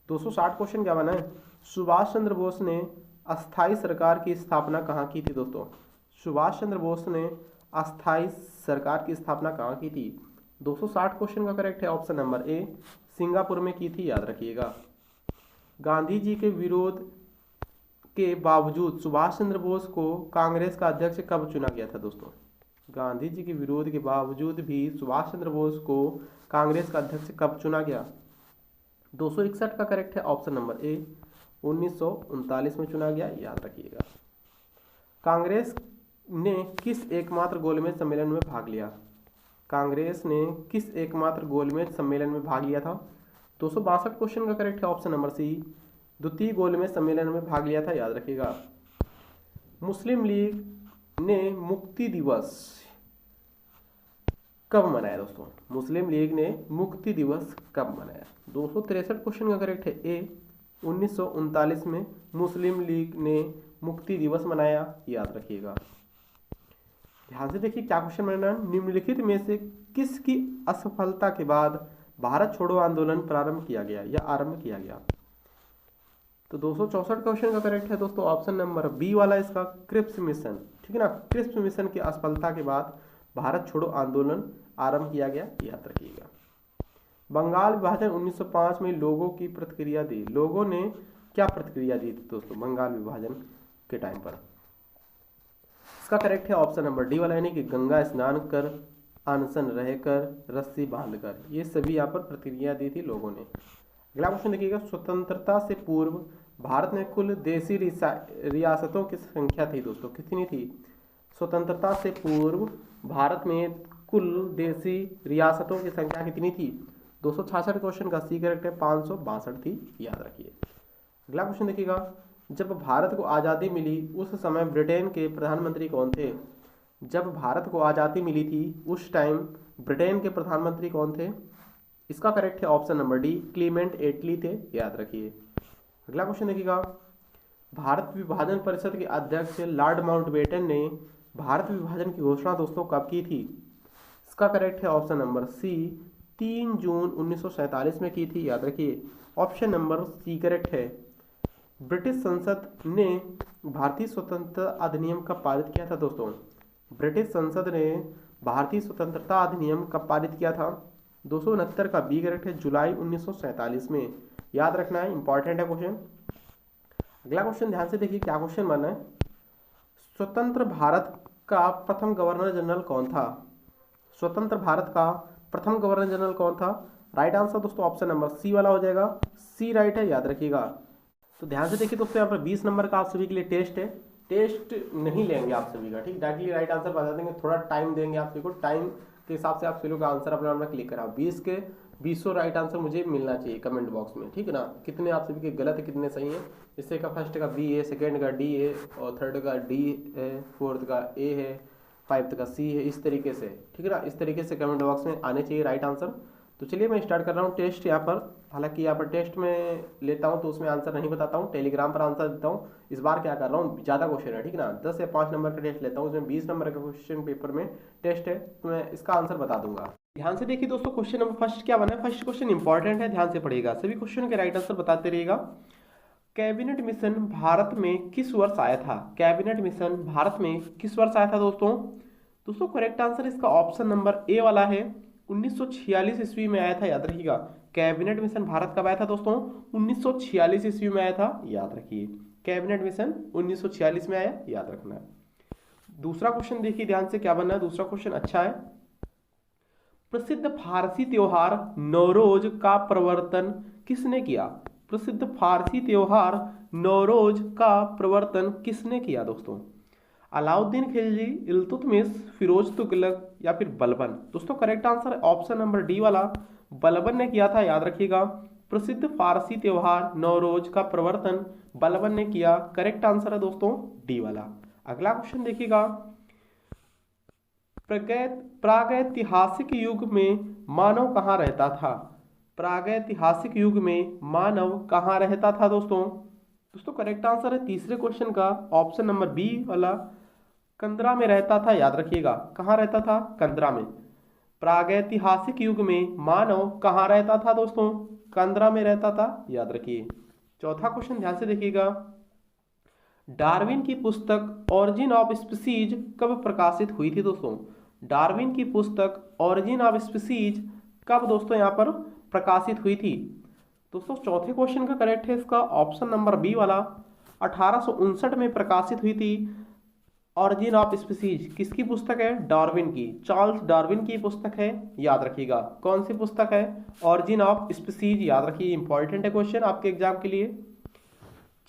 260 क्वेश्चन क्या बना है? सुभाष चंद्र बोस ने अस्थाई सरकार की स्थापना कहाँ की थी दोस्तों? सुभाष चंद्र बोस ने अस्थाई सरकार की स्थापना कहाँ की थी? 260 क्वेश्चन का करेक्ट है ऑप्शन नंबर ए, सिंगापुर में की थी, याद रखिएगा। गांधी जी के विरोध के बावजूद सुभाष चंद्र बोस को कांग्रेस का अध्यक्ष कब चुना गया था दोस्तों? गांधी जी के विरोध के बावजूद भी सुभाष चंद्र बोस को कांग्रेस का अध्यक्ष कब चुना गया? 261 का करेक्ट है ऑप्शन नंबर ए, 1939 में चुना गया, याद रखिएगा। कांग्रेस ने किस एकमात्र गोलमेज सम्मेलन में भाग लिया? कांग्रेस ने किस एकमात्र गोलमेज सम्मेलन में भाग लिया था? 262 क्वेश्चन का करेक्ट है ऑप्शन नंबर सी, द्वितीय गोलमेज सम्मेलन में भाग लिया था, याद रखिएगा। मुस्लिम लीग ने मुक्ति दिवस कब मनाया दोस्तों? मुस्लिम लीग ने मुक्ति दिवस कब मनाया? 263 क्वेश्चन का करेक्ट है ए, 1939 में मुस्लिम लीग ने मुक्ति दिवस मनाया, याद रखिएगा। ध्यान से देखिए क्या क्वेश्चन बनना है, निम्नलिखित में से किसकी असफलता के बाद भारत छोड़ो आंदोलन प्रारंभ किया गया या आरंभ किया गया? तो 264 क्वेश्चन का करेक्ट है दोस्तों ऑप्शन नंबर बी वाला इसका, क्रिप्स मिशन। ठीक है ना, क्रिप्स मिशन की असफलता के बाद भारत छोड़ो आंदोलन आरंभ किया गया, याद रखिएगा। बंगाल विभाजन 1905 में लोगों की प्रतिक्रिया दी, लोगों ने क्या प्रतिक्रिया दी थी दोस्तों बंगाल विभाजन के टाइम पर? इसका करेक्ट है ऑप्शन नंबर डी वाला, यानी कि गंगा स्नान कर, अनशन रहकर, रस्सी बांधकर, ये सभी यहाँ पर प्रतिक्रिया दी थी लोगों ने। अगला क्वेश्चन देखिएगा, स्वतंत्रता से पूर्व भारत में कुल देशी रियासतों की संख्या थी दोस्तों, कितनी थी? स्वतंत्रता से पूर्व भारत में कुल देशी रियासतों की संख्या कितनी थी? 266 क्वेश्चन का सी करेक्ट है, 562 थी, याद रखिए। अगला क्वेश्चन देखिएगा, जब भारत को आज़ादी मिली उस समय ब्रिटेन के प्रधानमंत्री कौन थे? जब भारत को आज़ादी मिली थी उस टाइम ब्रिटेन के प्रधानमंत्री कौन थे? इसका करेक्ट है ऑप्शन नंबर डी, क्लीमेंट एटली थे, याद रखिए। अगला क्वेश्चन देखिएगा, भारत विभाजन परिषद के अध्यक्ष लॉर्ड माउंटबेटन ने भारत विभाजन की घोषणा दोस्तों कब की थी? इसका करेक्ट है ऑप्शन नंबर सी, 3 जून 1947 में की थी, याद रखिए। ऑप्शन नंबर सी करेक्ट है। ब्रिटिश संसद ने भारतीय स्वतंत्रता अधिनियम कब पारित किया था दोस्तों? ब्रिटिश संसद ने भारतीय स्वतंत्रता अधिनियम कब पारित किया था? 269 का बी करेक्ट है, जुलाई 1947 में, याद रखना है, इंपॉर्टेंट है क्वेश्चन। अगला क्वेश्चन ध्यान से देखिए, क्या क्वेश्चन बना है, स्वतंत्र भारत का प्रथम गवर्नर जनरल कौन था? स्वतंत्र भारत का प्रथम गवर्नर जनरल कौन था? राइट आंसर दोस्तों ऑप्शन नंबर सी वाला हो जाएगा, सी राइट है, याद रखिएगा। तो ध्यान से देखिए दोस्तों, यहाँ पर 20 नंबर का आप सभी के लिए टेस्ट है, टेस्ट नहीं लेंगे आप सभी का, ठीक, डायरेक्टली राइट आंसर बता देंगे, थोड़ा टाइम देंगे आप सभी को, टाइम के हिसाब से आप सभी का आंसर अपना अपना क्लिक करा। 20 के 20 राइट आंसर मुझे मिलना चाहिए कमेंट बॉक्स में, ठीक है ना, कितने आप सभी के गलत है कितने सही है। इससे का फर्स्ट का बी है, सेकेंड का डी है, और थर्ड का डी है, फोर्थ का ए है, फाइव्थ का सी है, इस तरीके से, ठीक है ना, इस तरीके से कमेंट बॉक्स में आने चाहिए राइट आंसर। तो चलिए मैं स्टार्ट कर रहा हूँ टेस्ट यहाँ पर, हालांकि यहाँ पर टेस्ट में लेता हूँ तो उसमें आंसर नहीं बताता हूँ, टेलीग्राम पर आंसर देता हूँ। इस बार क्या कर रहा हूँ, ज़्यादा क्वेश्चन है, ठीक है ना, 10 या 5 नंबर का टेस्ट लेता हूँ, उसमें 20 नंबर का क्वेश्चन पेपर में टेस्ट है, तो मैं इसका आंसर बता दूंगा। ध्यान से देखिए दोस्तों, क्वेश्चन नंबर फर्स्ट क्या बना है, फर्स्ट क्वेश्चन इंपॉर्टेंट है, ध्यान से पढ़िएगा, सभी क्वेश्चन के राइट आंसर बताते रहिएगा। कैबिनेट मिशन भारत में किस वर्ष आया था? कैबिनेट मिशन भारत में किस वर्ष आया था दोस्तों? दोस्तों करेक्ट आंसर इसका ऑप्शन नंबर ए वाला है, 1946 ईस्वी में आया था, याद रखिएगा। कैबिनेट मिशन भारत कब आया था दोस्तों? 1946 ईस्वी में आया था, याद रखिए। कैबिनेट मिशन 1946 में आया, याद रखना है। दूसरा क्वेश्चन देखिए ध्यान से, क्या बनना है, दूसरा क्वेश्चन अच्छा है। प्रसिद्ध फारसी त्योहार नौरोज का प्रवर्तन किसने किया? प्रसिद्ध फारसी त्योहार नौरोज का प्रवर्तन किसने किया दोस्तों? अलाउद्दीन खिलजी, इल्तुतमिश, फिरोज तुगलक या फिर बलबन? दोस्तों correct answer option number D वाला, बलबन ने किया था, याद रखिएगा। प्रसिद्ध फारसी त्योहार नौरोज का प्रवर्तन बलबन ने किया, करेक्ट आंसर है दोस्तों डी वाला। अगला क्वेश्चन देखिएगा, प्रागैतिहासिक युग में मानव कहाँ रहता था? प्रागैतिहासिक युग में मानव कहाँ रहता था दोस्तों? दोस्तों करेक्ट आंसर है तीसरे क्वेश्चन का ऑप्शन नंबर बी वाला, कंदरा में रहता था, याद रखिएगा। कहाँ रहता था? कंदरा में। प्रागैतिहासिक युग में मानव कहाँ रहता था दोस्तों? कंदरा में रहता था, याद रखिए। चौथा क्वेश्चन ध्यान से देखिएगा, डार्विन की पुस्तक ऑरिजिन ऑफ स्पीसीज कब प्रकाशित हुई थी दोस्तों? डार्विन की पुस्तक ऑरिजिन ऑफ स्पीसीज कब दोस्तों यहाँ पर प्रकाशित हुई थी? दोस्तों चौथे क्वेश्चन का करेक्ट है इसका ऑप्शन नंबर बी वाला, 1859 में प्रकाशित हुई थी ऑरिजिन ऑफ स्पीसीज। किसकी पुस्तक है? डार्विन की, चार्ल्स डार्विन की पुस्तक है, याद रखिएगा। कौन सी पुस्तक है? ऑरिजिन ऑफ स्पीसीज, याद रखिए, इंपॉर्टेंट है क्वेश्चन आपके एग्जाम के लिए।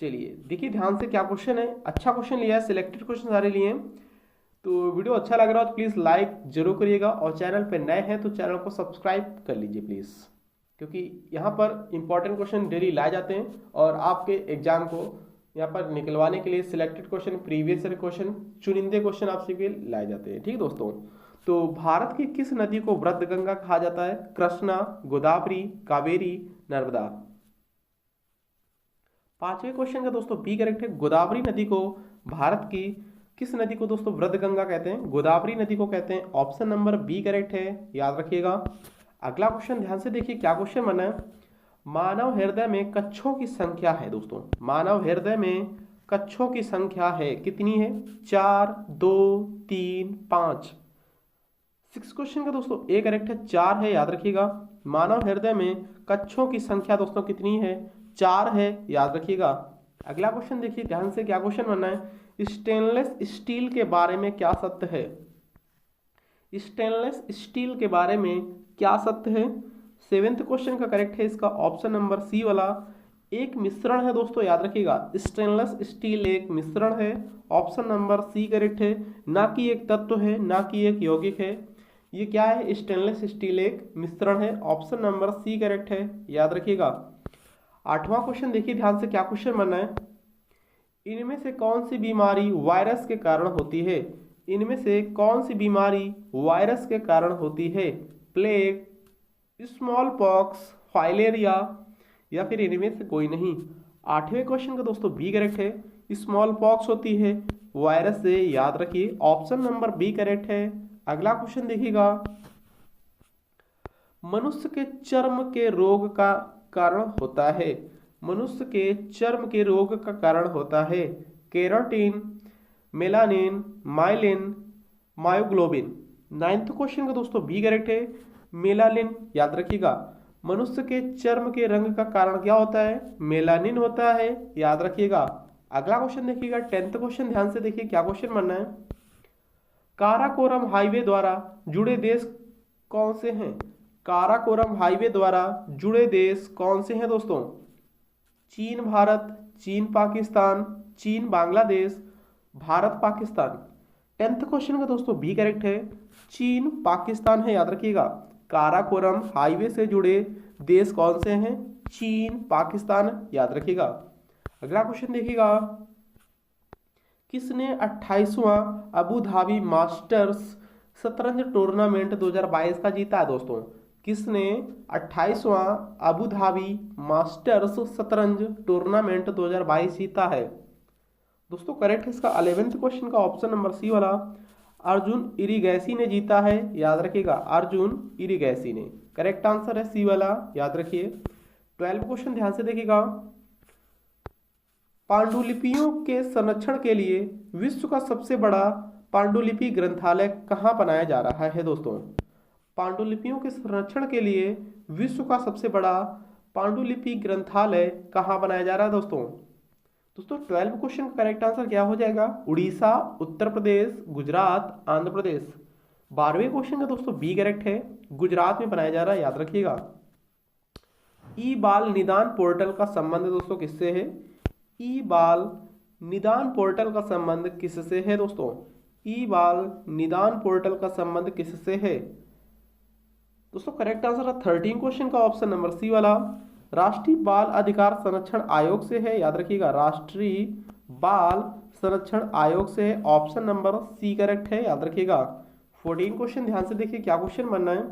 चलिए देखिए ध्यान से क्या क्वेश्चन है, अच्छा क्वेश्चन लिया है, सिलेक्टेड क्वेश्चन सारे लिए हैं। तो वीडियो अच्छा लग रहा हो तो प्लीज़ लाइक जरूर करिएगा, और चैनल पे नए हैं तो चैनल को सब्सक्राइब कर लीजिए प्लीज़, क्योंकि यहाँ पर इंपॉर्टेंट क्वेश्चन डेली लाए जाते हैं, और आपके एग्जाम को यहाँ पर निकलवाने के लिए selected question, previous year question, चुनिंदे क्वेश्चन आप सभी लाए जाते हैं, ठीक दोस्तों। तो भारत की किस नदी को वृद्ध गंगा कहा जाता है? कृष्णा, गोदावरी, कावेरी, नर्मदा? पांचवें क्वेश्चन का दोस्तों बी करेक्ट है, गोदावरी नदी को भारत की किस नदी को दोस्तों वृद्ध गंगा कहते हैं? गोदावरी नदी को कहते हैं, ऑप्शन नंबर बी करेक्ट है, याद रखिएगा। अगला क्वेश्चन ध्यान से देखिए, क्या क्वेश्चन बना है, मानव हृदय में कच्छों की संख्या है दोस्तों, मानव हृदय में कच्छों की संख्या है, कितनी है? 4, 2, 3, 5? सिक्स क्वेश्चन का दोस्तों ए करेक्ट है, 4 है, याद रखिएगा। मानव हृदय में कच्छों की संख्या दोस्तों कितनी है? 4 है, याद रखिएगा। अगला क्वेश्चन देखिए ध्यान से, क्या क्वेश्चन बनना है, स्टेनलेस स्टील के बारे में क्या सत्य है? स्टेनलेस स्टील के बारे में क्या सत्य है? सेवेंथ क्वेश्चन का करेक्ट है इसका ऑप्शन नंबर सी वाला, एक मिश्रण है दोस्तों, याद रखिएगा, स्टेनलेस स्टील एक मिश्रण है। ऑप्शन नंबर सी करेक्ट है। ना कि एक तत्व है, ना कि एक यौगिक है। ये क्या है? स्टेनलेस स्टील एक मिश्रण है। ऑप्शन नंबर सी करेक्ट है, याद रखिएगा। 8वां क्वेश्चन देखिए ध्यान से, क्या क्वेश्चन बनना है। इनमें से कौन सी बीमारी वायरस के कारण होती है? इनमें से कौन सी बीमारी वायरस के कारण होती है? प्लेग, स्मॉल पॉक्स, फाइलेरिया, या फिर इनमें से कोई नहीं। 8वें क्वेश्चन का दोस्तों बी करेक्ट है। स्मॉल पॉक्स होती है वायरस से, याद रखिए। ऑप्शन नंबर बी करेक्ट है। अगला क्वेश्चन देखिएगा, मनुष्य के चर्म के रोग का कारण होता है। मनुष्य के चर्म के रोग का कारण होता है keratin, melanin, myelin, myoglobin. 9th question का दोस्तों बी करेक्ट है, मेलानिन, याद रखिएगा। मनुष्य के चर्म के रंग का कारण क्या होता है? मेलानिन होता है, याद रखिएगा। अगला क्वेश्चन देखिएगा, 10th क्वेश्चन, ध्यान से देखिए क्या क्वेश्चन बनना है। काराकोरम हाईवे द्वारा जुड़े देश कौन से हैं? काराकोरम हाईवे द्वारा जुड़े देश कौन से हैं दोस्तों? चीन भारत, चीन पाकिस्तान, चीन बांग्लादेश, भारत पाकिस्तान। 10th क्वेश्चन का दोस्तों बी करेक्ट है, चीन पाकिस्तान है, याद रखिएगा। काराकोरम हाईवे से जुड़े देश कौन से हैं? चीन पाकिस्तान, याद रखिएगा। अगला क्वेश्चन देखिएगा, किसने 28वां अबू धाबी मास्टर्स शतरंज टूर्नामेंट 2022 का जीता है दोस्तों? किसने 28वां अबू धाबी मास्टर्स शतरंज टूर्नामेंट 2022 जीता है दोस्तों? करेक्ट है इसका 11th क्वेश्चन का ऑप्शन नंबर सी वाला, अर्जुन इरिगैसी ने जीता है, याद रखिएगा। अर्जुन इरिगैसी ने, करेक्ट आंसर है सी वाला, याद रखिए। 12 क्वेश्चन ध्यान से देखिएगा, पांडुलिपियों के संरक्षण के लिए विश्व का सबसे बड़ा पांडुलिपि ग्रंथालय कहाँ बनाया जा रहा है दोस्तों? पांडुलिपियों के संरक्षण के लिए विश्व का सबसे बड़ा पांडुलिपि ग्रंथालय कहाँ बनाया जा रहा है दोस्तों? दोस्तों 12 क्वेश्चन का करेक्ट आंसर क्या हो जाएगा? उड़ीसा, उत्तर प्रदेश, गुजरात, आंध्र प्रदेश। 12वें क्वेश्चन का दोस्तों बी करेक्ट है, गुजरात में बनाया जा रहा है, याद रखिएगा। ई बाल निदान पोर्टल का संबंध दोस्तों किससे है? ई बाल निदान पोर्टल का संबंध किससे है दोस्तों? ई बाल निदान पोर्टल का संबंध किससे है दोस्तों? करेक्ट आंसर है 13 क्वेश्चन का ऑप्शन नंबर सी वाला, राष्ट्रीय बाल अधिकार संरक्षण आयोग से है, याद रखिएगा। राष्ट्रीय बाल संरक्षण आयोग से है, ऑप्शन नंबर सी करेक्ट है, याद रखिएगा। 14 क्वेश्चन ध्यान से देखिए क्या क्वेश्चन बनना है।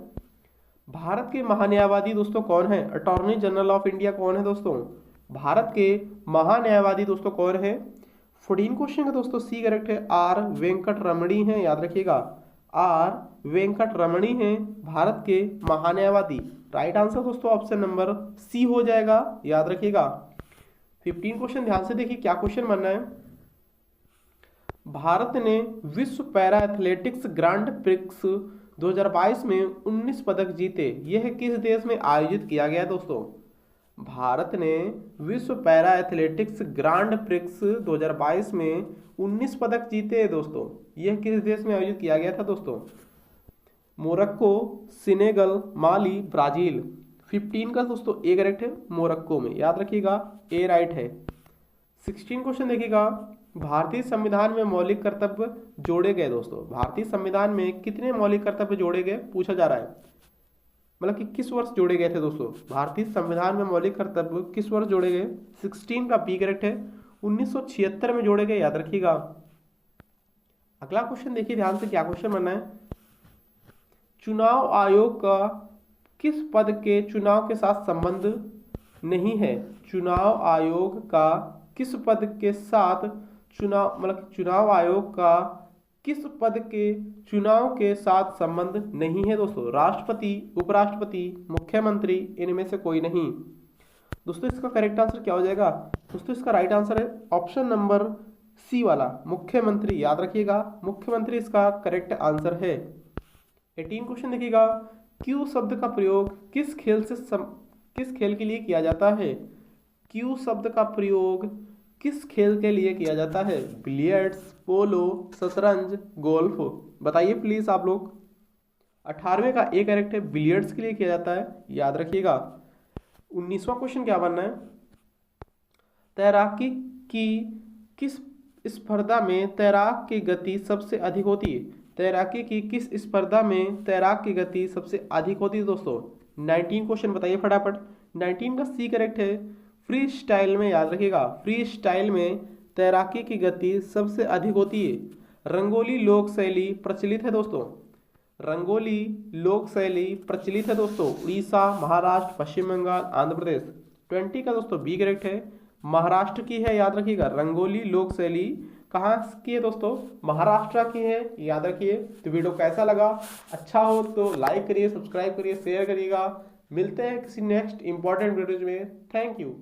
भारत के महान्यायवादी दोस्तों कौन है? अटॉर्नी जनरल ऑफ इंडिया कौन है दोस्तों? भारत के महान्यायवादी दोस्तों कौन है? 14 क्वेश्चन का दोस्तों सी करेक्ट है, आर वेंकट रमणी है, याद रखिएगा। आर वेंकट रमणी हैं भारत के महान्यायवादी। राइट आंसर दोस्तों ऑप्शन नंबर सी हो जाएगा, याद रखिएगा। 15 क्वेश्चन ध्यान से देखिए क्या क्वेश्चन बनना है। भारत ने विश्व पैरा एथलेटिक्स ग्रांड प्रिक्स 2022 में 19 पदक जीते, यह किस देश में आयोजित किया गया दोस्तों? भारत ने विश्व पैरा एथलेटिक्स ग्रांड प्रिक्स 2022 में 19 पदक जीते दोस्तों, यह किस देश में आयोजित किया गया था दोस्तों? मोरक्को, सेनेगल, माली, ब्राजील। 15 का दोस्तों ए करेक्ट है, मोरक्को में, याद रखिएगा, ए राइट है। 16 क्वेश्चन देखिएगा, भारतीय संविधान में मौलिक कर्तव्य जोड़े गए दोस्तों, भारतीय संविधान में कितने मौलिक कर्तव्य जोड़े गए पूछा जा रहा है, मतलब कि किस वर्ष जोड़े गए थे दोस्तों? भारतीय संविधान में मौलिक कर्तव्य किस वर्ष जोड़े गए? 16 का बी करेक्ट है, 1976 में जोड़े गए, याद रखिएगा। अगला क्वेश्चन देखिए ध्यान से क्या क्वेश्चन बनना है। चुनाव आयोग का किस पद के चुनाव के साथ संबंध नहीं है? चुनाव आयोग का किस पद के साथ चुनाव, मतलब चुनाव आयोग का किस पद के चुनाव के साथ संबंध नहीं है दोस्तों? राष्ट्रपति, उपराष्ट्रपति, मुख्यमंत्री, इनमें से कोई नहीं। दोस्तों इसका करेक्ट आंसर क्या हो जाएगा? दोस्तों इसका राइट आंसर है ऑप्शन नंबर सी वाला, मुख्यमंत्री, याद रखिएगा, मुख्यमंत्री इसका करेक्ट आंसर है। 18 क्वेश्चन देखिएगा, क्यू शब्द का प्रयोग किस खेल के लिए किया जाता है? क्यू शब्द का प्रयोग किस खेल के लिए किया जाता है? बिलियर्ड्स, पोलो, शतरंज, गोल्फ, बताइए प्लीज आप लोग। 18वें का ए करेक्ट है, बिलियर्ड्स के लिए किया जाता है, याद रखिएगा। 19वां क्वेश्चन क्या बनना है। तैराकी की किस स्पर्धा में तैराक की गति सबसे अधिक होती है? तैराकी की किस स्पर्धा में तैराक की गति सबसे अधिक होती है दोस्तों? 19 क्वेश्चन बताइए फटाफट। 19 का सी करेक्ट है। फ्री स्टाइल में याद रखिएगा, फ्री स्टाइल में तैराकी की गति सबसे अधिक होती है। रंगोली लोक शैली प्रचलित है दोस्तों, रंगोली लोक शैली प्रचलित है दोस्तों उड़ीसा, महाराष्ट्र, पश्चिम बंगाल, आंध्र प्रदेश। 20 का दोस्तों बी करेक्ट है, महाराष्ट्र की है, याद रखिएगा। रंगोली लोक शैली कहाँ की है दोस्तों? महाराष्ट्र की है, याद रखिए। तो वीडियो कैसा लगा? अच्छा हो तो लाइक करिए, सब्सक्राइब करिए, शेयर करिएगा। मिलते हैं किसी नेक्स्ट इंपॉर्टेंट वीडियोज में। Thank you.